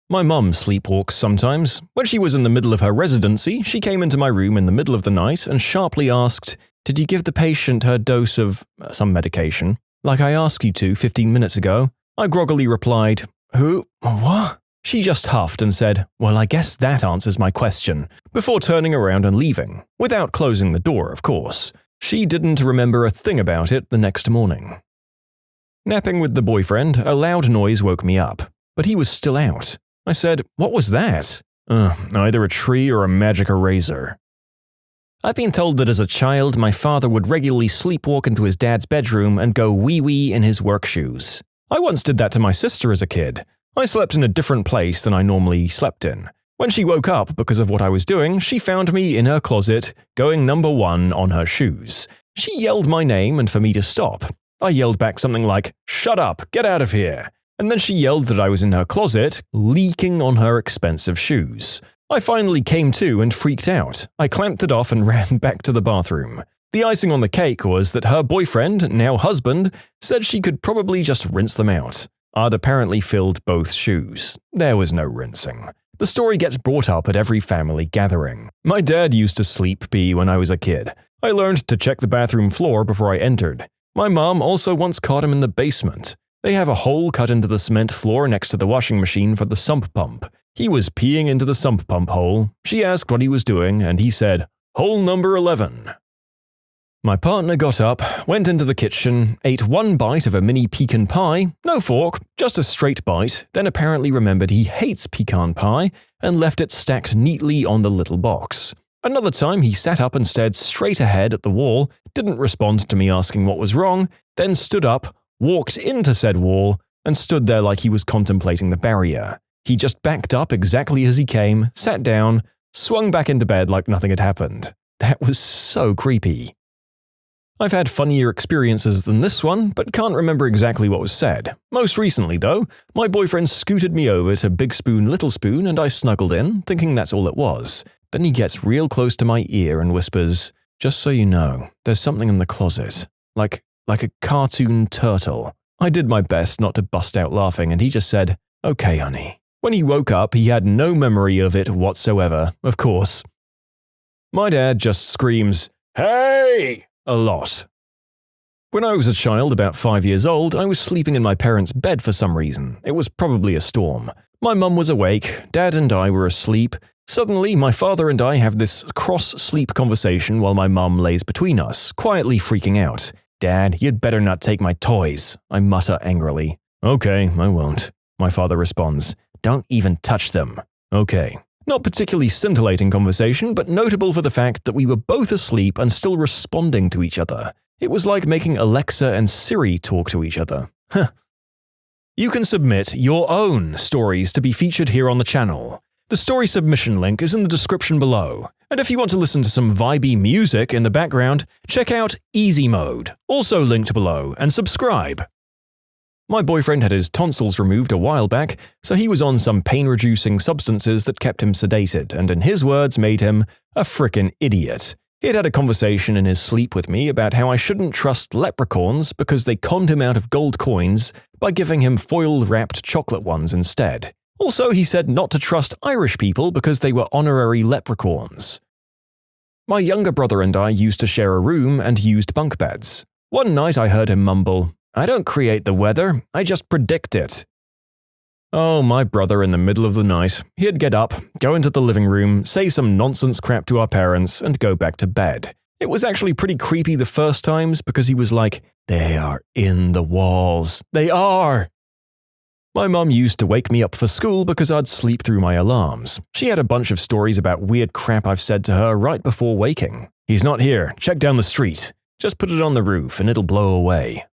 My mum sleepwalks sometimes. When she was in the middle of her residency, she came into my room in the middle of the night and sharply asked, "Did you give the patient her dose of some medication? Like I asked you to 15 minutes ago." I groggily replied, "Who? What?" She just huffed and said, "Well, I guess that answers my question," before turning around and leaving, without closing the door, of course. She didn't remember a thing about it the next morning. Napping with the boyfriend, a loud noise woke me up, but he was still out. I said, "What was that?" Either a tree or a magic eraser." I've been told that as a child, my father would regularly sleepwalk into his dad's bedroom and go wee-wee in his work shoes. I once did that to my sister as a kid. I slept in a different place than I normally slept in. When she woke up because of what I was doing, she found me in her closet, going #1 on her shoes. She yelled my name and for me to stop. I yelled back something like, "Shut up, get out of here." And then she yelled that I was in her closet, leaking on her expensive shoes. I finally came to and freaked out. I clamped it off and ran back to the bathroom. The icing on the cake was that her boyfriend, now husband, said she could probably just rinse them out. I'd apparently filled both shoes. There was no rinsing. The story gets brought up at every family gathering. My dad used to sleep pee when I was a kid. I learned to check the bathroom floor before I entered. My mom also once caught him in the basement. They have a hole cut into the cement floor next to the washing machine for the sump pump. He was peeing into the sump pump hole. She asked what he was doing, and he said, "Hole number 11. My partner got up, went into the kitchen, ate one bite of a mini pecan pie, no fork, just a straight bite, then apparently remembered he hates pecan pie and left it stacked neatly on the little box. Another time he sat up and stared straight ahead at the wall, didn't respond to me asking what was wrong, then stood up, walked into said wall, and stood there like he was contemplating the barrier. He just backed up exactly as he came, sat down, swung back into bed like nothing had happened. That was so creepy. I've had funnier experiences than this one, but can't remember exactly what was said. Most recently, though, my boyfriend scooted me over to Big Spoon Little Spoon and I snuggled in, thinking that's all it was. Then he gets real close to my ear and whispers, "Just so you know, there's something in the closet. Like a cartoon turtle." I did my best not to bust out laughing and he just said, "Okay, honey." When he woke up, he had no memory of it whatsoever, of course. My dad just screams, "Hey!" a lot. When I was a child, about 5 years old, I was sleeping in my parents' bed for some reason. It was probably a storm. My mum was awake, Dad and I were asleep, Suddenly, my father and I have this cross-sleep conversation while my mum lays between us, quietly freaking out. "Dad, you'd better not take my toys," I mutter angrily. "Okay, I won't," my father responds. "Don't even touch them." Okay. Not particularly scintillating conversation, but notable for the fact that we were both asleep and still responding to each other. It was like making Alexa and Siri talk to each other. You can submit your own stories to be featured here on the channel. The story submission link is in the description below. And if you want to listen to some vibey music in the background, check out easymode, also linked below, and subscribe. My boyfriend had his tonsils removed a while back, so he was on some pain-reducing substances that kept him sedated and in his words made him a frickin' idiot. He had a conversation in his sleep with me about how I shouldn't trust leprechauns because they conned him out of gold coins by giving him foil-wrapped chocolate ones instead. Also, he said not to trust Irish people because they were honorary leprechauns. My younger brother and I used to share a room and used bunk beds. One night I heard him mumble, "I don't create the weather, I just predict it." Oh, my brother in the middle of the night. He'd get up, go into the living room, say some nonsense crap to our parents, and go back to bed. It was actually pretty creepy the first times because he was like, "They are in the walls. They are!" My mum used to wake me up for school because I'd sleep through my alarms. She had a bunch of stories about weird crap I've said to her right before waking. "He's not here. Check down the street. Just put it on the roof and it'll blow away."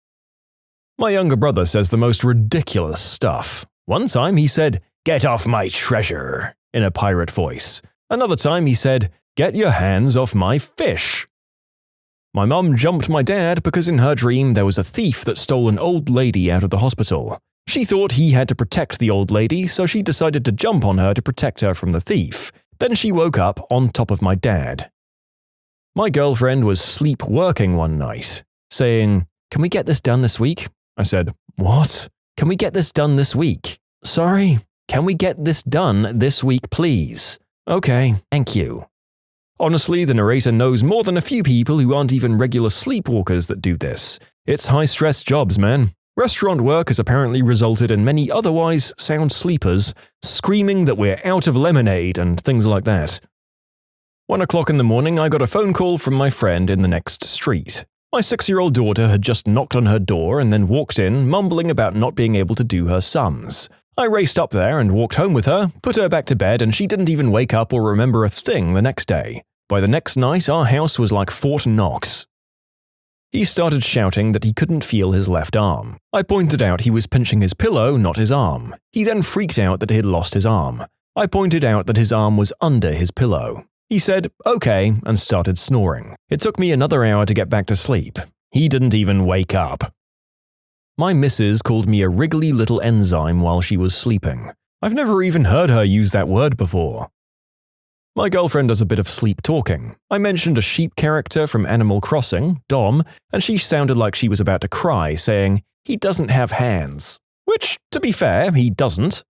My younger brother says the most ridiculous stuff. One time he said, "Get off my treasure," in a pirate voice. Another time he said, "Get your hands off my fish." My mum jumped my dad because in her dream there was a thief that stole an old lady out of the hospital. She thought he had to protect the old lady, so she decided to jump on her to protect her from the thief. Then she woke up on top of my dad. My girlfriend was sleepwalking one night, saying, "Can we get this done this week?" I said, "What? Can we get this done this week?" "Sorry, can we get this done this week, please?" "Okay, thank you." Honestly, the narrator knows more than a few people who aren't even regular sleepwalkers that do this. It's high-stress jobs, man. Restaurant work has apparently resulted in many otherwise sound sleepers screaming that we're out of lemonade and things like that. 1 o'clock in the morning, I got a phone call from my friend in the next street. My 6-year-old daughter had just knocked on her door and then walked in, mumbling about not being able to do her sums. I raced up there and walked home with her, put her back to bed, and she didn't even wake up or remember a thing the next day. By the next night, our house was like Fort Knox. He started shouting that he couldn't feel his left arm. I pointed out he was pinching his pillow, not his arm. He then freaked out that he had lost his arm. I pointed out that his arm was under his pillow. He said, "Okay," and started snoring. It took me another hour to get back to sleep. He didn't even wake up. My missus called me a wriggly little enzyme while she was sleeping. I've never even heard her use that word before. My girlfriend does a bit of sleep talking. I mentioned a sheep character from Animal Crossing, Dom, and she sounded like she was about to cry, saying, "He doesn't have hands." Which, to be fair, he doesn't.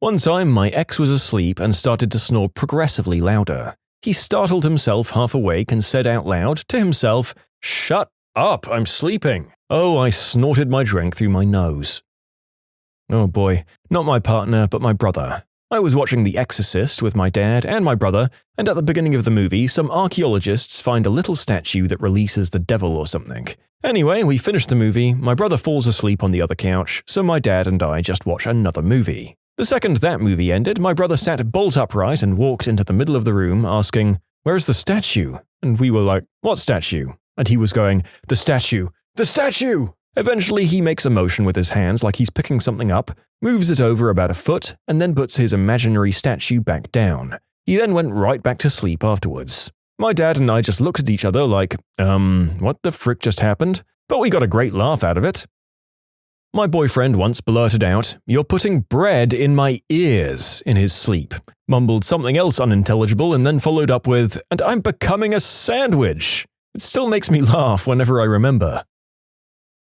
One time, my ex was asleep and started to snore progressively louder. He startled himself half awake and said out loud to himself, "Shut up, I'm sleeping." Oh, I snorted my drink through my nose. Oh boy, not my partner, but my brother. I was watching The Exorcist with my dad and my brother, and at the beginning of the movie, some archaeologists find a little statue that releases the devil or something. Anyway, we finished the movie, my brother falls asleep on the other couch, so my dad and I just watch another movie. The second that movie ended, my brother sat bolt upright and walked into the middle of the room asking, "Where's the statue?" And we were like, "What statue?" And he was going, "The statue! The statue!" Eventually, he makes a motion with his hands like he's picking something up, moves it over about a foot, and then puts his imaginary statue back down. He then went right back to sleep afterwards. My dad and I just looked at each other like, what the frick just happened? But we got a great laugh out of it. My boyfriend once blurted out, "You're putting bread in my ears," in his sleep, mumbled something else unintelligible, and then followed up with, "And I'm becoming a sandwich." It still makes me laugh whenever I remember.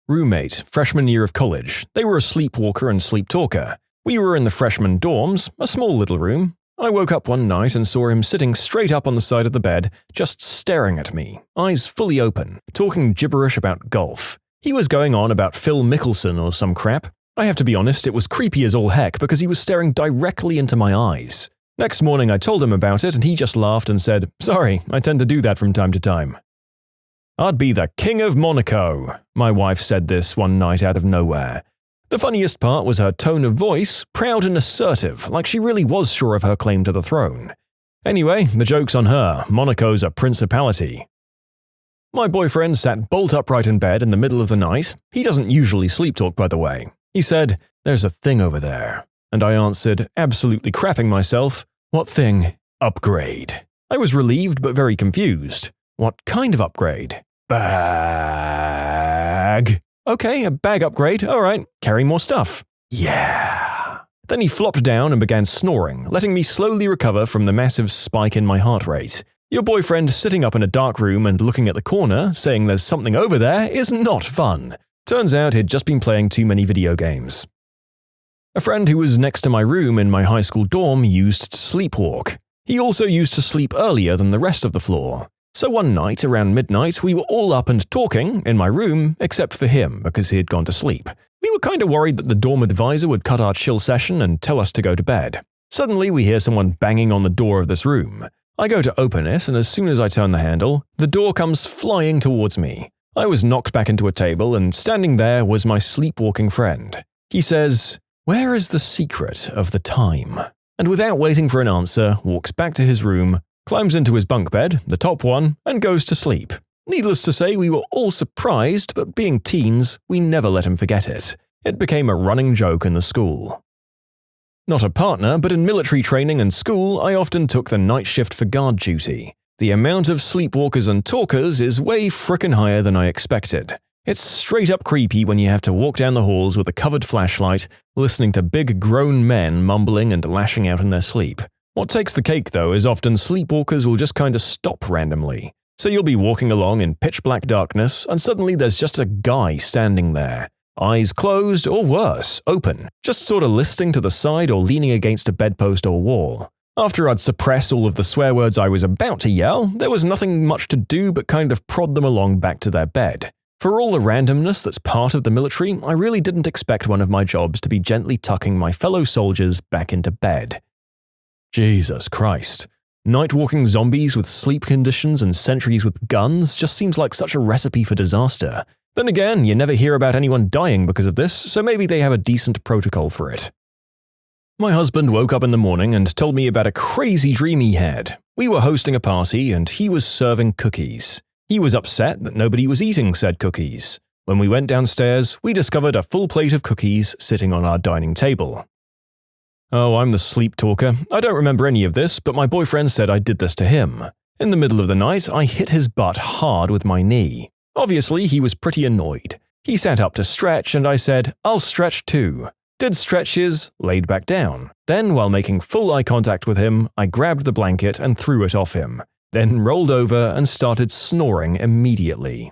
Roommate, freshman year of college. They were a sleepwalker and sleep talker. We were in the freshman dorms, a small little room. I woke up one night and saw him sitting straight up on the side of the bed, just staring at me, eyes fully open, talking gibberish about golf. He was going on about Phil Mickelson or some crap. I have to be honest, it was creepy as all heck because he was staring directly into my eyes. Next morning I told him about it and he just laughed and said, "Sorry, I tend to do that from time to time." "I'd be the king of Monaco," my wife said this one night out of nowhere. The funniest part was her tone of voice, proud and assertive, like she really was sure of her claim to the throne. Anyway, the joke's on her. Monaco's a principality. My boyfriend sat bolt upright in bed in the middle of the night. He doesn't usually sleep talk, by the way. He said, "There's a thing over there." And I answered, absolutely crapping myself, "What thing?" "Upgrade." I was relieved but very confused. "What kind of upgrade?" "Bag." "Okay, a bag upgrade, alright, carry more stuff." "Yeah." Then he flopped down and began snoring, letting me slowly recover from the massive spike in my heart rate. Your boyfriend sitting up in a dark room and looking at the corner, saying there's something over there, is not fun. Turns out he'd just been playing too many video games. A friend who was next to my room in my high school dorm used to sleepwalk. He also used to sleep earlier than the rest of the floor. So one night, around midnight, we were all up and talking in my room, except for him because he had gone to sleep. We were kind of worried that the dorm advisor would cut our chill session and tell us to go to bed. Suddenly, we hear someone banging on the door of this room. I go to open it, and as soon as I turn the handle, the door comes flying towards me. I was knocked back into a table, and standing there was my sleepwalking friend. He says, "Where is the secret of the time?" And without waiting for an answer, walks back to his room, climbs into his bunk bed, the top one, and goes to sleep. Needless to say, we were all surprised, but being teens, we never let him forget it. It became a running joke in the school. Not a partner, but in military training and school, I often took the night shift for guard duty. The amount of sleepwalkers and talkers is way frickin' higher than I expected. It's straight up creepy when you have to walk down the halls with a covered flashlight, listening to big grown men mumbling and lashing out in their sleep. What takes the cake, though, is often sleepwalkers will just kinda stop randomly. So you'll be walking along in pitch black darkness, and suddenly there's just a guy standing there. Eyes closed, or worse, open, just sorta listing to the side or leaning against a bedpost or wall. After I'd suppressed all of the swear words I was about to yell, there was nothing much to do but kind of prod them along back to their bed. For all the randomness that's part of the military, I really didn't expect one of my jobs to be gently tucking my fellow soldiers back into bed. Jesus Christ. Night-walking zombies with sleep conditions and sentries with guns just seems like such a recipe for disaster. Then again, you never hear about anyone dying because of this, so maybe they have a decent protocol for it. My husband woke up in the morning and told me about a crazy dream he had. We were hosting a party and he was serving cookies. He was upset that nobody was eating said cookies. When we went downstairs, we discovered a full plate of cookies sitting on our dining table. Oh, I'm the sleep talker. I don't remember any of this, but my boyfriend said I did this to him. In the middle of the night, I hit his butt hard with my knee. Obviously, he was pretty annoyed. He sat up to stretch, and I said, "I'll stretch too." Did stretches, laid back down. Then, while making full eye contact with him, I grabbed the blanket and threw it off him. Then rolled over and started snoring immediately.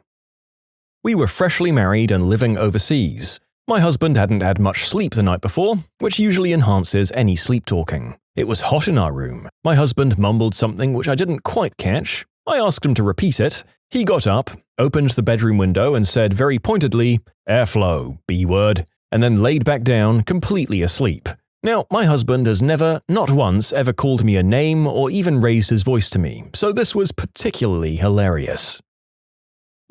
We were freshly married and living overseas. My husband hadn't had much sleep the night before, which usually enhances any sleep talking. It was hot in our room. My husband mumbled something which I didn't quite catch. I asked him to repeat it. He got up, opened the bedroom window and said very pointedly, "Airflow, B-word," and then laid back down, completely asleep. Now, my husband has never, not once, ever called me a name or even raised his voice to me, so this was particularly hilarious.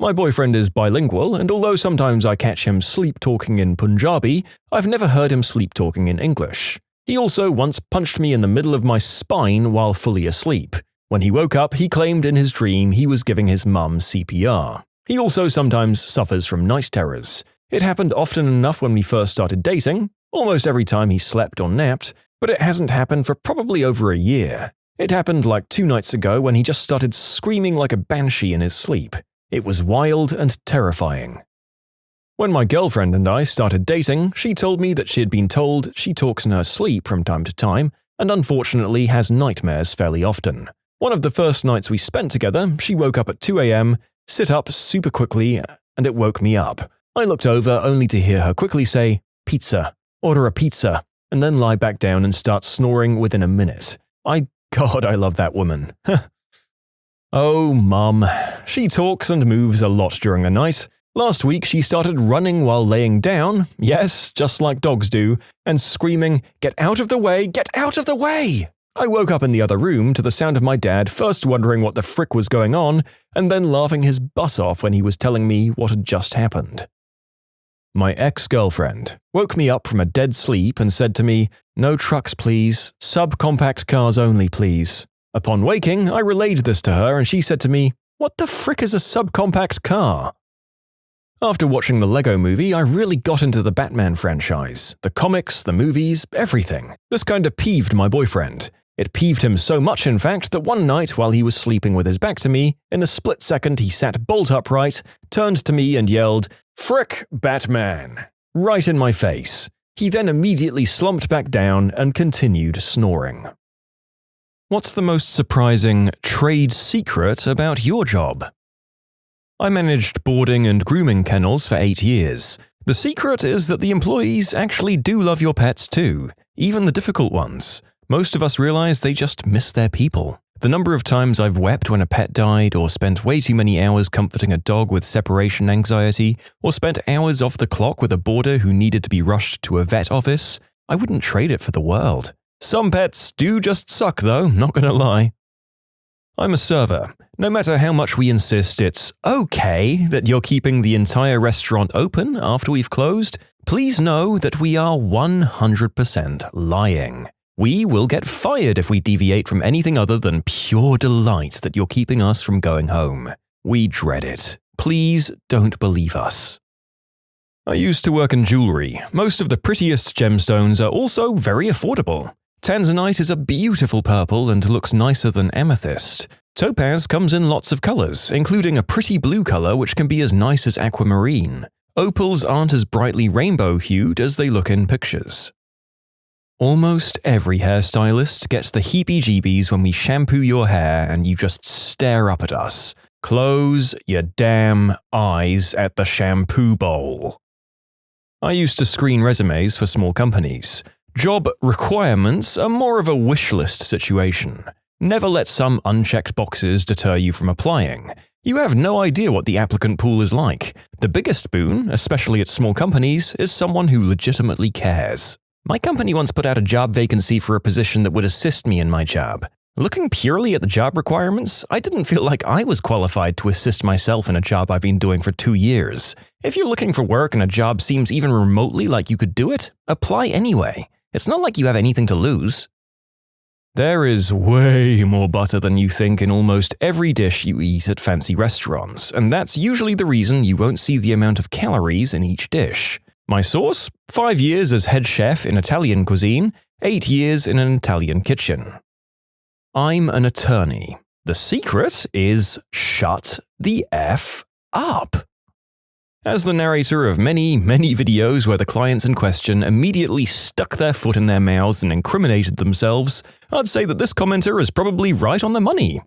My boyfriend is bilingual, and although sometimes I catch him sleep-talking in Punjabi, I've never heard him sleep-talking in English. He also once punched me in the middle of my spine while fully asleep. When he woke up, he claimed in his dream he was giving his mum CPR. He also sometimes suffers from night terrors. It happened often enough when we first started dating, almost every time he slept or napped, but it hasn't happened for probably over a year. It happened like 2 nights ago when he just started screaming like a banshee in his sleep. It was wild and terrifying. When my girlfriend and I started dating, she told me that she had been told she talks in her sleep from time to time, and unfortunately has nightmares fairly often. One of the first nights we spent together, she woke up at 2 a.m., sit up super quickly, and it woke me up. I looked over only to hear her quickly say, "Pizza, order a pizza," and then lie back down and start snoring within a minute. God, I love that woman. Oh, Mum. She talks and moves a lot during the night. Last week she started running while laying down, yes, just like dogs do, and screaming, "Get out of the way, get out of the way!" I woke up in the other room to the sound of my dad first wondering what the frick was going on and then laughing his butt off when he was telling me what had just happened. My ex-girlfriend woke me up from a dead sleep and said to me, "No trucks please, subcompact cars only please." Upon waking, I relayed this to her and she said to me, "What the frick is a subcompact car?" After watching the Lego Movie, I really got into the Batman franchise. The comics, the movies, everything. This kind of peeved my boyfriend. It peeved him so much, in fact, that one night while he was sleeping with his back to me, in a split second he sat bolt upright, turned to me and yelled, "Frick, Batman!" right in my face. He then immediately slumped back down and continued snoring. What's the most surprising trade secret about your job? I managed boarding and grooming kennels for 8 years. The secret is that the employees actually do love your pets too, even the difficult ones. Most of us realize they just miss their people. The number of times I've wept when a pet died, or spent way too many hours comforting a dog with separation anxiety, or spent hours off the clock with a boarder who needed to be rushed to a vet office, I wouldn't trade it for the world. Some pets do just suck though, not gonna lie. I'm a server. No matter how much we insist it's okay that you're keeping the entire restaurant open after we've closed, please know that we are 100% lying. We will get fired if we deviate from anything other than pure delight that you're keeping us from going home. We dread it. Please don't believe us. I used to work in jewelry. Most of the prettiest gemstones are also very affordable. Tanzanite is a beautiful purple and looks nicer than amethyst. Topaz comes in lots of colors, including a pretty blue color which can be as nice as aquamarine. Opals aren't as brightly rainbow-hued as they look in pictures. Almost every hairstylist gets the heebie-jeebies when we shampoo your hair and you just stare up at us. Close your damn eyes at the shampoo bowl. I used to screen resumes for small companies. Job requirements are more of a wish list situation. Never let some unchecked boxes deter you from applying. You have no idea what the applicant pool is like. The biggest boon, especially at small companies, is someone who legitimately cares. My company once put out a job vacancy for a position that would assist me in my job. Looking purely at the job requirements, I didn't feel like I was qualified to assist myself in a job I've been doing for 2 years. If you're looking for work and a job seems even remotely like you could do it, apply anyway. It's not like you have anything to lose. There is way more butter than you think in almost every dish you eat at fancy restaurants, and that's usually the reason you won't see the amount of calories in each dish. My source? 5 years as head chef in Italian cuisine, 8 years in an Italian kitchen. I'm an attorney. The secret is shut the F up. As the narrator of many videos where the clients in question immediately stuck their foot in their mouths and incriminated themselves, I'd say that this commenter is probably right on the money.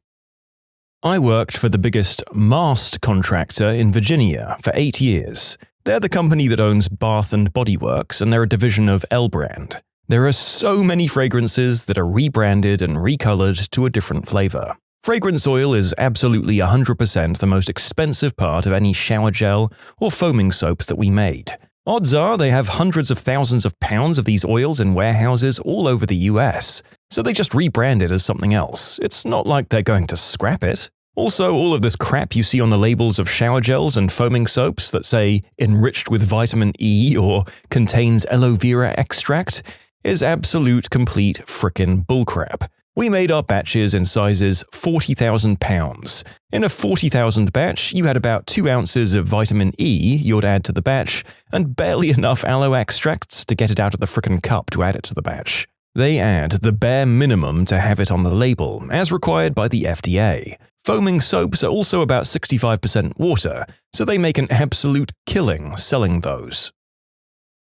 I worked for the biggest mast contractor in Virginia for 8 years. They're the company that owns Bath & Body Works, and they're a division of L Brand. There are so many fragrances that are rebranded and recolored to a different flavor. Fragrance oil is absolutely 100% the most expensive part of any shower gel or foaming soaps that we made. Odds are they have hundreds of thousands of pounds of these oils in warehouses all over the US, so they just rebrand it as something else. It's not like they're going to scrap it. Also, all of this crap you see on the labels of shower gels and foaming soaps that say enriched with vitamin E or contains aloe vera extract is absolute complete frickin' bullcrap. We made our batches in sizes 40,000 pounds. In a 40,000 batch, you had about 2 ounces of vitamin E you'd add to the batch, and barely enough aloe extracts to get it out of the frickin' cup to add it to the batch. They add the bare minimum to have it on the label, as required by the FDA. Foaming soaps are also about 65% water, so they make an absolute killing selling those.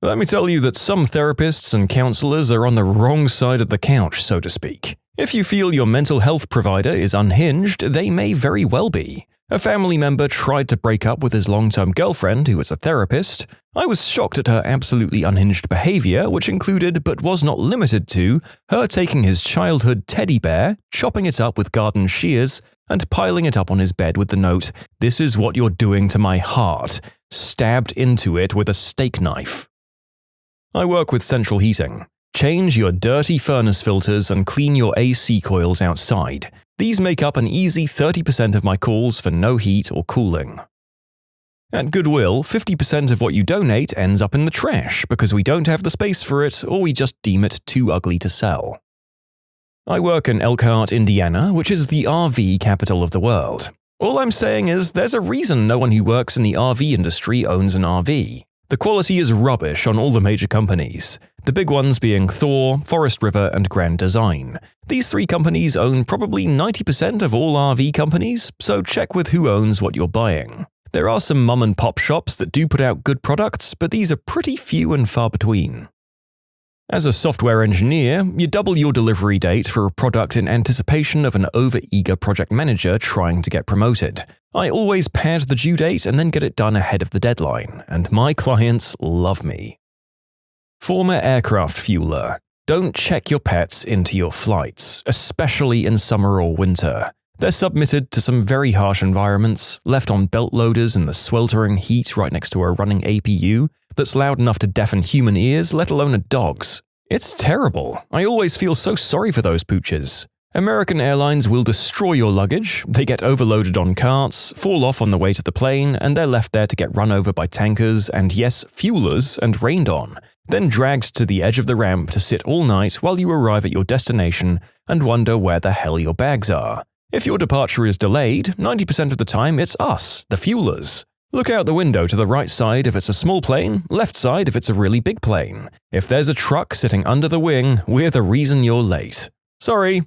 Let me tell you that some therapists and counselors are on the wrong side of the couch, so to speak. If you feel your mental health provider is unhinged, they may very well be. A family member tried to break up with his long-term girlfriend, who was a therapist. I was shocked at her absolutely unhinged behavior, which included, but was not limited to, her taking his childhood teddy bear, chopping it up with garden shears, and piling it up on his bed with the note, "This is what you're doing to my heart," stabbed into it with a steak knife. I work with central heating. Change your dirty furnace filters and clean your AC coils outside. These make up an easy 30% of my calls for no heat or cooling. At Goodwill, 50% of what you donate ends up in the trash because we don't have the space for it or we just deem it too ugly to sell. I work in Elkhart, Indiana, which is the RV capital of the world. All I'm saying is there's a reason no one who works in the RV industry owns an RV. The quality is rubbish on all the major companies, the big ones being Thor, Forest River, and Grand Design. These three companies own probably 90% of all RV companies, so check with who owns what you're buying. There are some mom-and-pop shops that do put out good products, but these are pretty few and far between. As a software engineer, you double your delivery date for a product in anticipation of an over-eager project manager trying to get promoted. I always pad the due date and then get it done ahead of the deadline, and my clients love me. Former aircraft fueler. Don't check your pets into your flights, especially in summer or winter. They're submitted to some very harsh environments, left on belt loaders in the sweltering heat right next to a running APU that's loud enough to deafen human ears, let alone a dog's. It's terrible. I always feel so sorry for those pooches. American Airlines will destroy your luggage, they get overloaded on carts, fall off on the way to the plane, and they're left there to get run over by tankers and yes, fuelers and rained on, then dragged to the edge of the ramp to sit all night while you arrive at your destination and wonder where the hell your bags are. If your departure is delayed, 90% of the time it's us, the fuelers. Look out the window to the right side if it's a small plane, left side if it's a really big plane. If there's a truck sitting under the wing, we're the reason you're late. Sorry.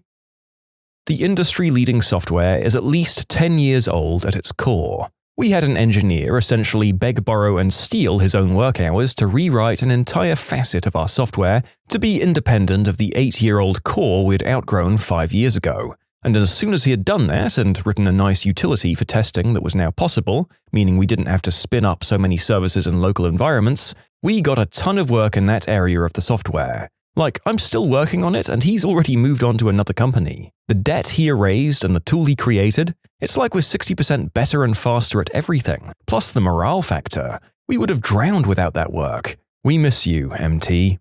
The industry-leading software is at least 10 years old at its core. We had an engineer essentially beg, borrow, and steal his own work hours to rewrite an entire facet of our software to be independent of the 8-year-old core we'd outgrown 5 years ago. And as soon as he had done that and written a nice utility for testing that was now possible, meaning we didn't have to spin up so many services in local environments, we got a ton of work in that area of the software. Like, I'm still working on it and he's already moved on to another company. The debt he erased and the tool he created, it's like we're 60% better and faster at everything. Plus the morale factor. We would have drowned without that work. We miss you, MT.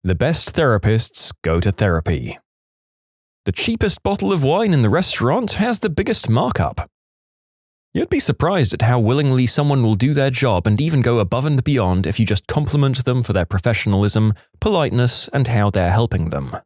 The best therapists go to therapy. The cheapest bottle of wine in the restaurant has the biggest markup. You'd be surprised at how willingly someone will do their job and even go above and beyond if you just compliment them for their professionalism, politeness, and how they're helping them.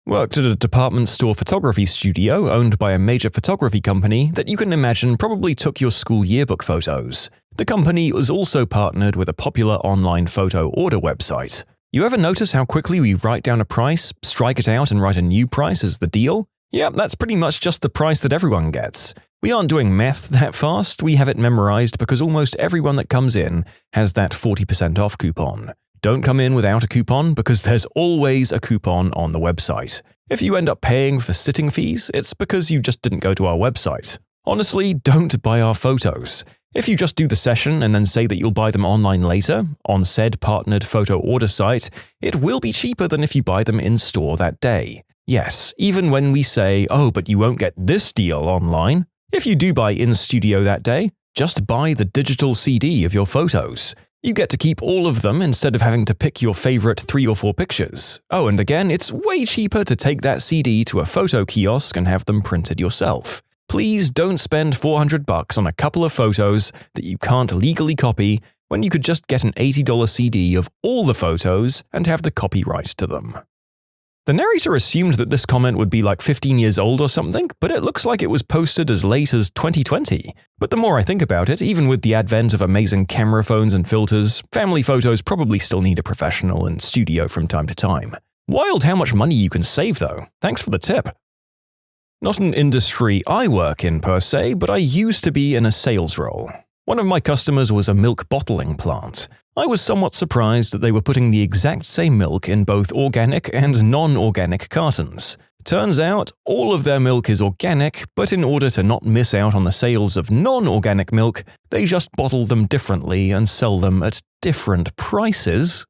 Worked at a department store photography studio owned by a major photography company that you can imagine probably took your school yearbook photos. The company was also partnered with a popular online photo order website. You ever notice how quickly we write down a price, strike it out and write a new price as the deal? Yeah, that's pretty much just the price that everyone gets. We aren't doing math that fast, we have it memorized because almost everyone that comes in has that 40% off coupon. Don't come in without a coupon because there's always a coupon on the website. If you end up paying for sitting fees, it's because you just didn't go to our website. Honestly, don't buy our photos. If you just do the session and then say that you'll buy them online later, on said partnered photo order site, it will be cheaper than if you buy them in store that day. Yes, even when we say, oh, but you won't get this deal online. If you do buy in studio that day, just buy the digital CD of your photos. You get to keep all of them instead of having to pick your favorite 3 or 4 pictures. Oh, and again, it's way cheaper to take that CD to a photo kiosk and have them printed yourself. Please don't spend $400 on a couple of photos that you can't legally copy when you could just get an $80 CD of all the photos and have the copyright to them. The narrator assumed that this comment would be like 15 years old or something, but it looks like it was posted as late as 2020. But the more I think about it, even with the advent of amazing camera phones and filters, family photos probably still need a professional in studio from time to time. Wild how much money you can save though. Thanks for the tip. Not an industry I work in per se, but I used to be in a sales role. One of my customers was a milk bottling plant. I was somewhat surprised that they were putting the exact same milk in both organic and non-organic cartons. Turns out, all of their milk is organic, but in order to not miss out on the sales of non-organic milk, they just bottle them differently and sell them at different prices.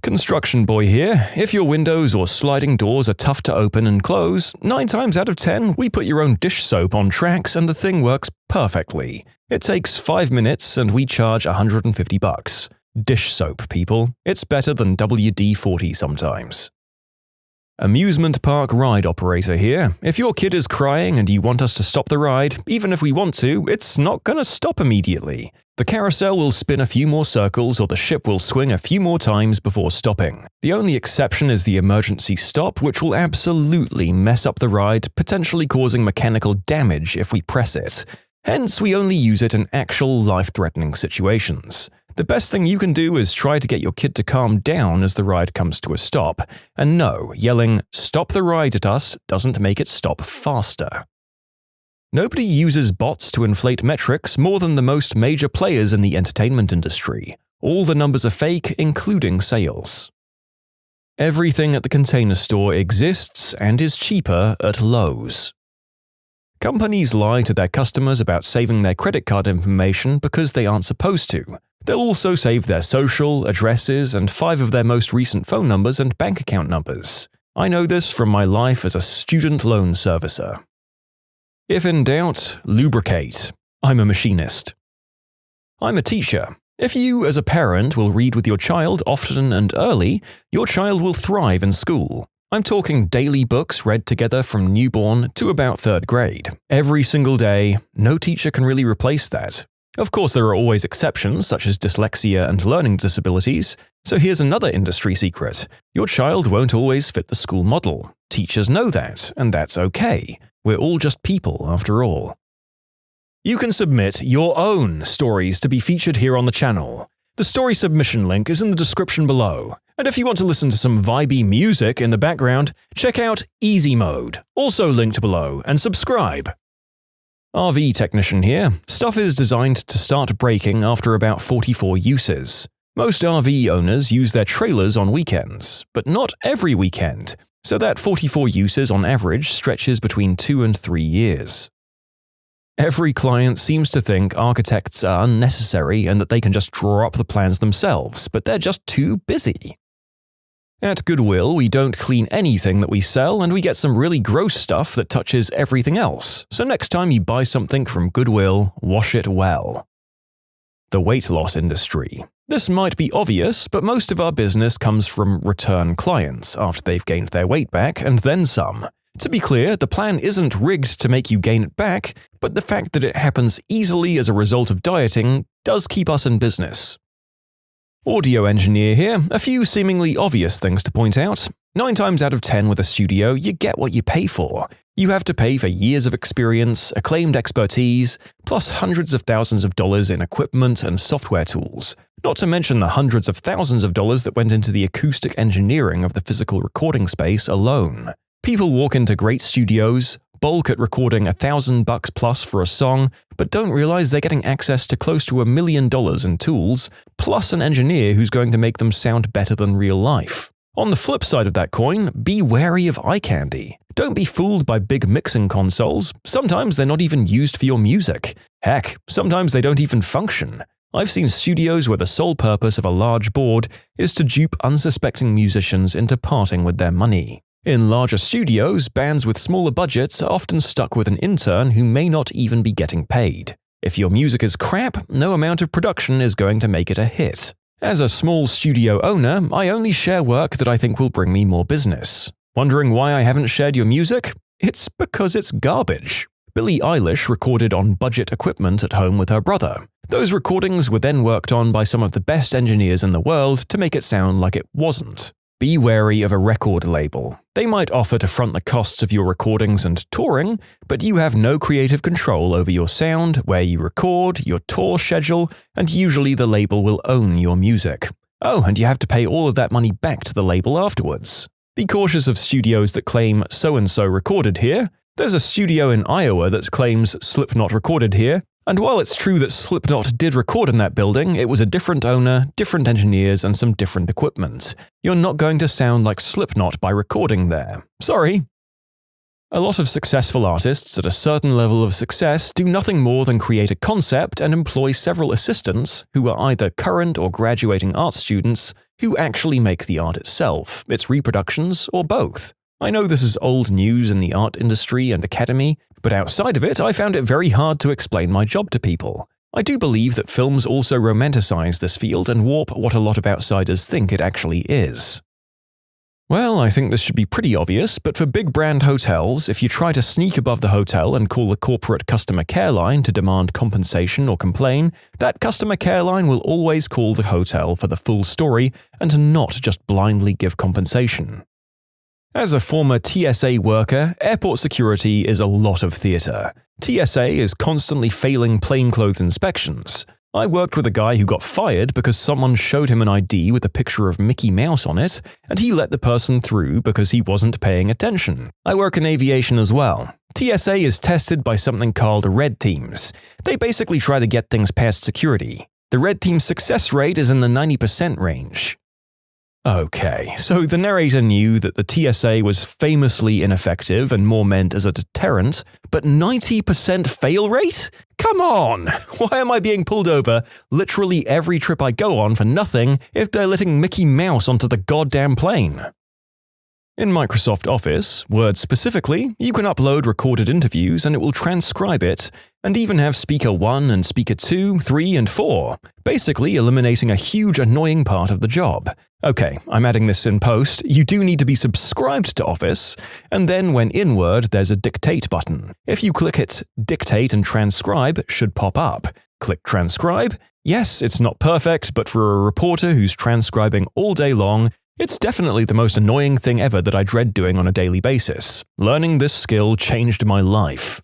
Construction boy here. If your windows or sliding doors are tough to open and close, 9 times out of 10, we put your own dish soap on tracks and the thing works perfectly. It takes 5 minutes and we charge $150. Dish soap, people. It's better than WD-40 sometimes. Amusement park ride operator here. If your kid is crying and you want us to stop the ride, even if we want to, it's not gonna stop immediately. The carousel will spin a few more circles or the ship will swing a few more times before stopping. The only exception is the emergency stop, which will absolutely mess up the ride, potentially causing mechanical damage if we press it. Hence, we only use it in actual life-threatening situations. The best thing you can do is try to get your kid to calm down as the ride comes to a stop. And no, yelling, "Stop the ride" at us doesn't make it stop faster. Nobody uses bots to inflate metrics more than the most major players in the entertainment industry. All the numbers are fake, including sales. Everything at the Container Store exists and is cheaper at Lowe's. Companies lie to their customers about saving their credit card information because they aren't supposed to. They'll also save their social, addresses, and 5 of their most recent phone numbers and bank account numbers. I know this from my life as a student loan servicer. If in doubt, lubricate. I'm a machinist. I'm a teacher. If you, as a parent, will read with your child often and early, your child will thrive in school. I'm talking daily books read together from newborn to about 3rd grade. Every single day, no teacher can really replace that. Of course, there are always exceptions, such as dyslexia and learning disabilities. So here's another industry secret. Your child won't always fit the school model. Teachers know that, and that's okay. We're all just people, after all. You can submit your own stories to be featured here on the channel. The story submission link is in the description below. And if you want to listen to some vibey music in the background, check out easymode, also linked below, and subscribe. RV technician here. Stuff is designed to start breaking after about 44 uses. Most RV owners use their trailers on weekends, but not every weekend, so that 44 uses on average stretches between 2 and 3 years. Every client seems to think architects are unnecessary and that they can just draw up the plans themselves, but they're just too busy. At Goodwill, we don't clean anything that we sell, and we get some really gross stuff that touches everything else, so next time you buy something from Goodwill, wash it well. The weight loss industry. This might be obvious, but most of our business comes from return clients after they've gained their weight back and then some. To be clear, the plan isn't rigged to make you gain it back, but the fact that it happens easily as a result of dieting does keep us in business. Audio engineer here, a few seemingly obvious things to point out. 9 times out of 10 with a studio, you get what you pay for. You have to pay for years of experience, acclaimed expertise, plus hundreds of thousands of dollars in equipment and software tools, not to mention the hundreds of thousands of dollars that went into the acoustic engineering of the physical recording space alone. People walk into great studios, bulk at recording $1,000 plus for a song, but don't realize they're getting access to close to $1 million in tools, plus an engineer who's going to make them sound better than real life. On the flip side of that coin, be wary of eye candy. Don't be fooled by big mixing consoles. Sometimes they're not even used for your music. Heck, sometimes they don't even function. I've seen studios where the sole purpose of a large board is to dupe unsuspecting musicians into parting with their money. In larger studios, bands with smaller budgets are often stuck with an intern who may not even be getting paid. If your music is crap, no amount of production is going to make it a hit. As a small studio owner, I only share work that I think will bring me more business. Wondering why I haven't shared your music? It's because it's garbage. Billie Eilish recorded on budget equipment at home with her brother. Those recordings were then worked on by some of the best engineers in the world to make it sound like it wasn't. Be wary of a record label. They might offer to front the costs of your recordings and touring, but you have no creative control over your sound, where you record, your tour schedule, and usually the label will own your music. Oh, and you have to pay all of that money back to the label afterwards. Be cautious of studios that claim so-and-so recorded here. There's a studio in Iowa that claims Slipknot recorded here, and while it's true that Slipknot did record in that building, it was a different owner, different engineers, and some different equipment. You're not going to sound like Slipknot by recording there. Sorry. A lot of successful artists at a certain level of success do nothing more than create a concept and employ several assistants who are either current or graduating art students who actually make the art itself, its reproductions, or both. I know this is old news in the art industry and academy, but outside of it, I found it very hard to explain my job to people. I do believe that films also romanticize this field and warp what a lot of outsiders think it actually is. Well, I think this should be pretty obvious, but for big brand hotels, if you try to sneak above the hotel and call the corporate customer care line to demand compensation or complain, that customer care line will always call the hotel for the full story and not just blindly give compensation. As a former TSA worker, airport security is a lot of theatre. TSA is constantly failing plainclothes inspections. I worked with a guy who got fired because someone showed him an ID with a picture of Mickey Mouse on it, and he let the person through because he wasn't paying attention. I work in aviation as well. TSA is tested by something called red teams. They basically try to get things past security. The red team's success rate is in the 90% range. Okay, so the narrator knew that the TSA was famously ineffective and more meant as a deterrent, but 90% fail rate? Come on! Why am I being pulled over literally every trip I go on for nothing if they're letting Mickey Mouse onto the goddamn plane? In Microsoft Office, Word specifically, you can upload recorded interviews and it will transcribe it, and even have speaker 1 and speaker 2, 3, and 4, basically eliminating a huge annoying part of the job. Okay, I'm adding this in post. You do need to be subscribed to Office, and then when in Word, there's a dictate button. If you click it, dictate and transcribe should pop up. Click transcribe. Yes, it's not perfect, but for a reporter who's transcribing all day long, it's definitely the most annoying thing ever that I dread doing on a daily basis. Learning this skill changed my life.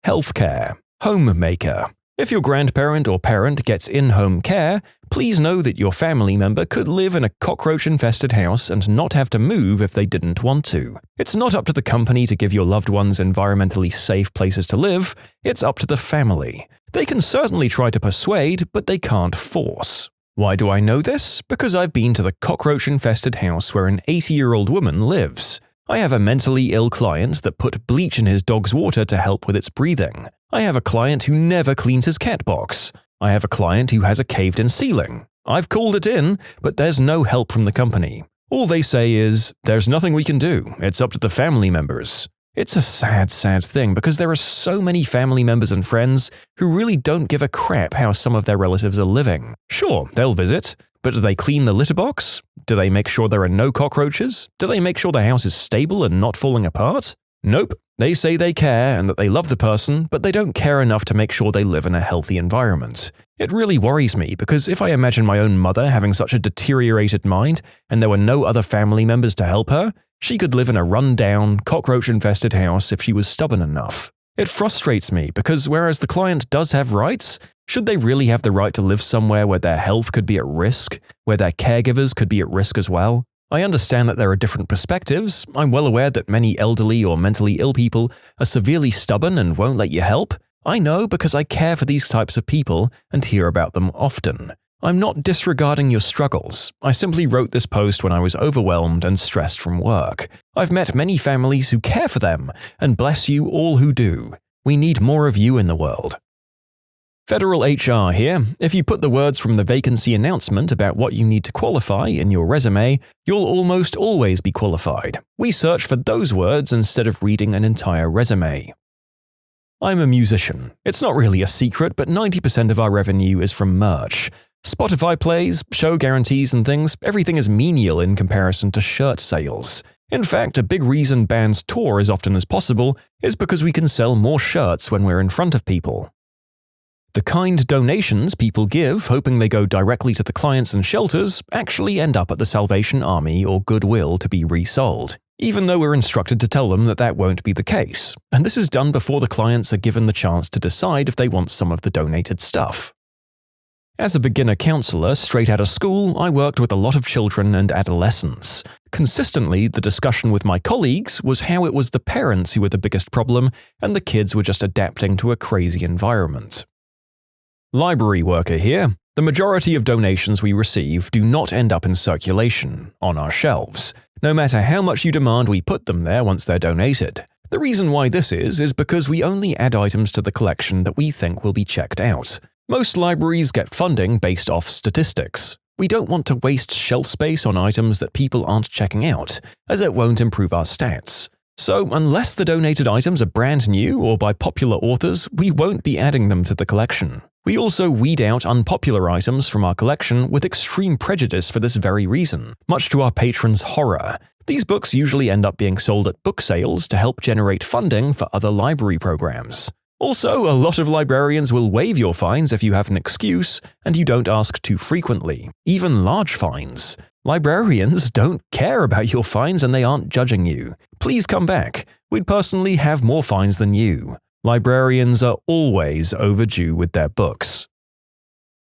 Healthcare. Homemaker. If your grandparent or parent gets in-home care, please know that your family member could live in a cockroach-infested house and not have to move if they didn't want to. It's not up to the company to give your loved ones environmentally safe places to live, it's up to the family. They can certainly try to persuade, but they can't force. Why do I know this? Because I've been to the cockroach-infested house where an 80-year-old woman lives. I have a mentally ill client that put bleach in his dog's water to help with its breathing. I have a client who never cleans his cat box. I have a client who has a caved-in ceiling. I've called it in, but there's no help from the company. All they say is, there's nothing we can do, it's up to the family members. It's a sad, sad thing because there are so many family members and friends who really don't give a crap how some of their relatives are living. Sure, they'll visit, but do they clean the litter box? Do they make sure there are no cockroaches? Do they make sure the house is stable and not falling apart? Nope. They say they care and that they love the person, but they don't care enough to make sure they live in a healthy environment. It really worries me because if I imagine my own mother having such a deteriorated mind and there were no other family members to help her, she could live in a run-down, cockroach-infested house if she was stubborn enough. It frustrates me because whereas the client does have rights, should they really have the right to live somewhere where their health could be at risk, where their caregivers could be at risk as well? I understand that there are different perspectives. I'm well aware that many elderly or mentally ill people are severely stubborn and won't let you help. I know because I care for these types of people and hear about them often. I'm not disregarding your struggles. I simply wrote this post when I was overwhelmed and stressed from work. I've met many families who care for them, and bless you all who do. We need more of you in the world. Federal HR here. If you put the words from the vacancy announcement about what you need to qualify in your resume, you'll almost always be qualified. We search for those words instead of reading an entire resume. I'm a musician. It's not really a secret, but 90% of our revenue is from merch. Spotify plays, show guarantees and things, everything is menial in comparison to shirt sales. In fact, a big reason bands tour as often as possible is because we can sell more shirts when we're in front of people. The kind donations people give, hoping they go directly to the clients and shelters, actually end up at the Salvation Army or Goodwill to be resold, even though we're instructed to tell them that that won't be the case, and this is done before the clients are given the chance to decide if they want some of the donated stuff. As a beginner counselor straight out of school, I worked with a lot of children and adolescents. Consistently, the discussion with my colleagues was how it was the parents who were the biggest problem and the kids were just adapting to a crazy environment. Library worker here. The majority of donations we receive do not end up in circulation, on our shelves. No matter how much you demand we put them there once they're donated. The reason why this is because we only add items to the collection that we think will be checked out. Most libraries get funding based off statistics. We don't want to waste shelf space on items that people aren't checking out, as it won't improve our stats. So, unless the donated items are brand new or by popular authors, we won't be adding them to the collection. We also weed out unpopular items from our collection with extreme prejudice for this very reason, much to our patrons' horror. These books usually end up being sold at book sales to help generate funding for other library programs. Also, a lot of librarians will waive your fines if you have an excuse and you don't ask too frequently, even large fines. Librarians don't care about your fines and they aren't judging you. Please come back. We'd personally have more fines than you. Librarians are always overdue with their books.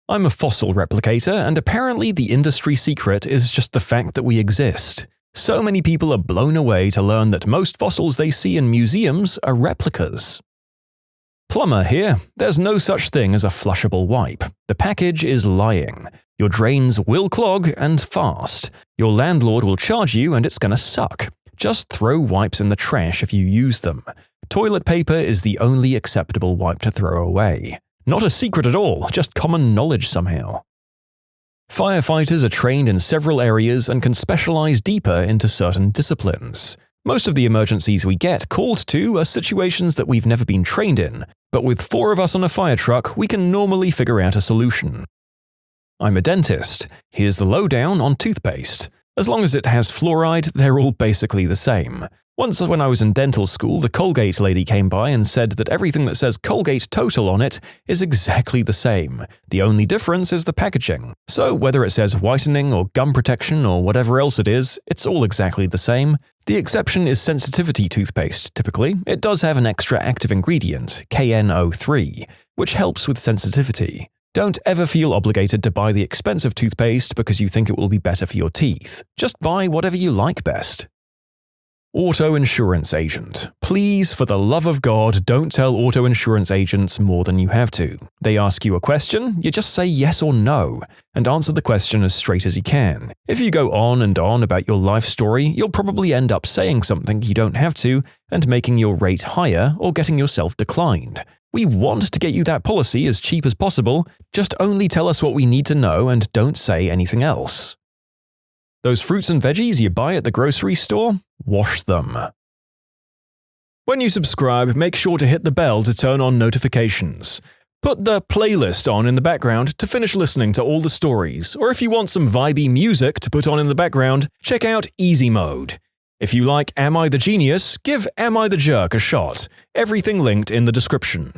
I'm a fossil replicator, and apparently the industry secret is just the fact that we exist. So many people are blown away to learn that most fossils they see in museums are replicas. Plumber here. There's no such thing as a flushable wipe. The package is lying. Your drains will clog, and fast. Your landlord will charge you and it's gonna suck. Just throw wipes in the trash if you use them. Toilet paper is the only acceptable wipe to throw away. Not a secret at all, just common knowledge somehow. Firefighters are trained in several areas and can specialize deeper into certain disciplines. Most of the emergencies we get called to are situations that we've never been trained in, but with 4 of us on a fire truck, we can normally figure out a solution. I'm a dentist. Here's the lowdown on toothpaste. As long as it has fluoride, they're all basically the same. Once when I was in dental school, the Colgate lady came by and said that everything that says Colgate Total on it is exactly the same. The only difference is the packaging. So whether it says whitening or gum protection or whatever else it is, it's all exactly the same. The exception is sensitivity toothpaste, typically. It does have an extra active ingredient, KNO3, which helps with sensitivity. Don't ever feel obligated to buy the expensive toothpaste because you think it will be better for your teeth. Just buy whatever you like best. Auto insurance agent. Please, for the love of God, don't tell auto insurance agents more than you have to. They ask you a question, you just say yes or no, and answer the question as straight as you can. If you go on and on about your life story, you'll probably end up saying something you don't have to and making your rate higher or getting yourself declined. We want to get you that policy as cheap as possible, just only tell us what we need to know and don't say anything else. Those fruits and veggies you buy at the grocery store, wash them. When you subscribe, make sure to hit the bell to turn on notifications. Put the playlist on in the background to finish listening to all the stories, or if you want some vibey music to put on in the background, check out easymode. If you like Am I the Genius, give Am I the Jerk a shot. Everything linked in the description.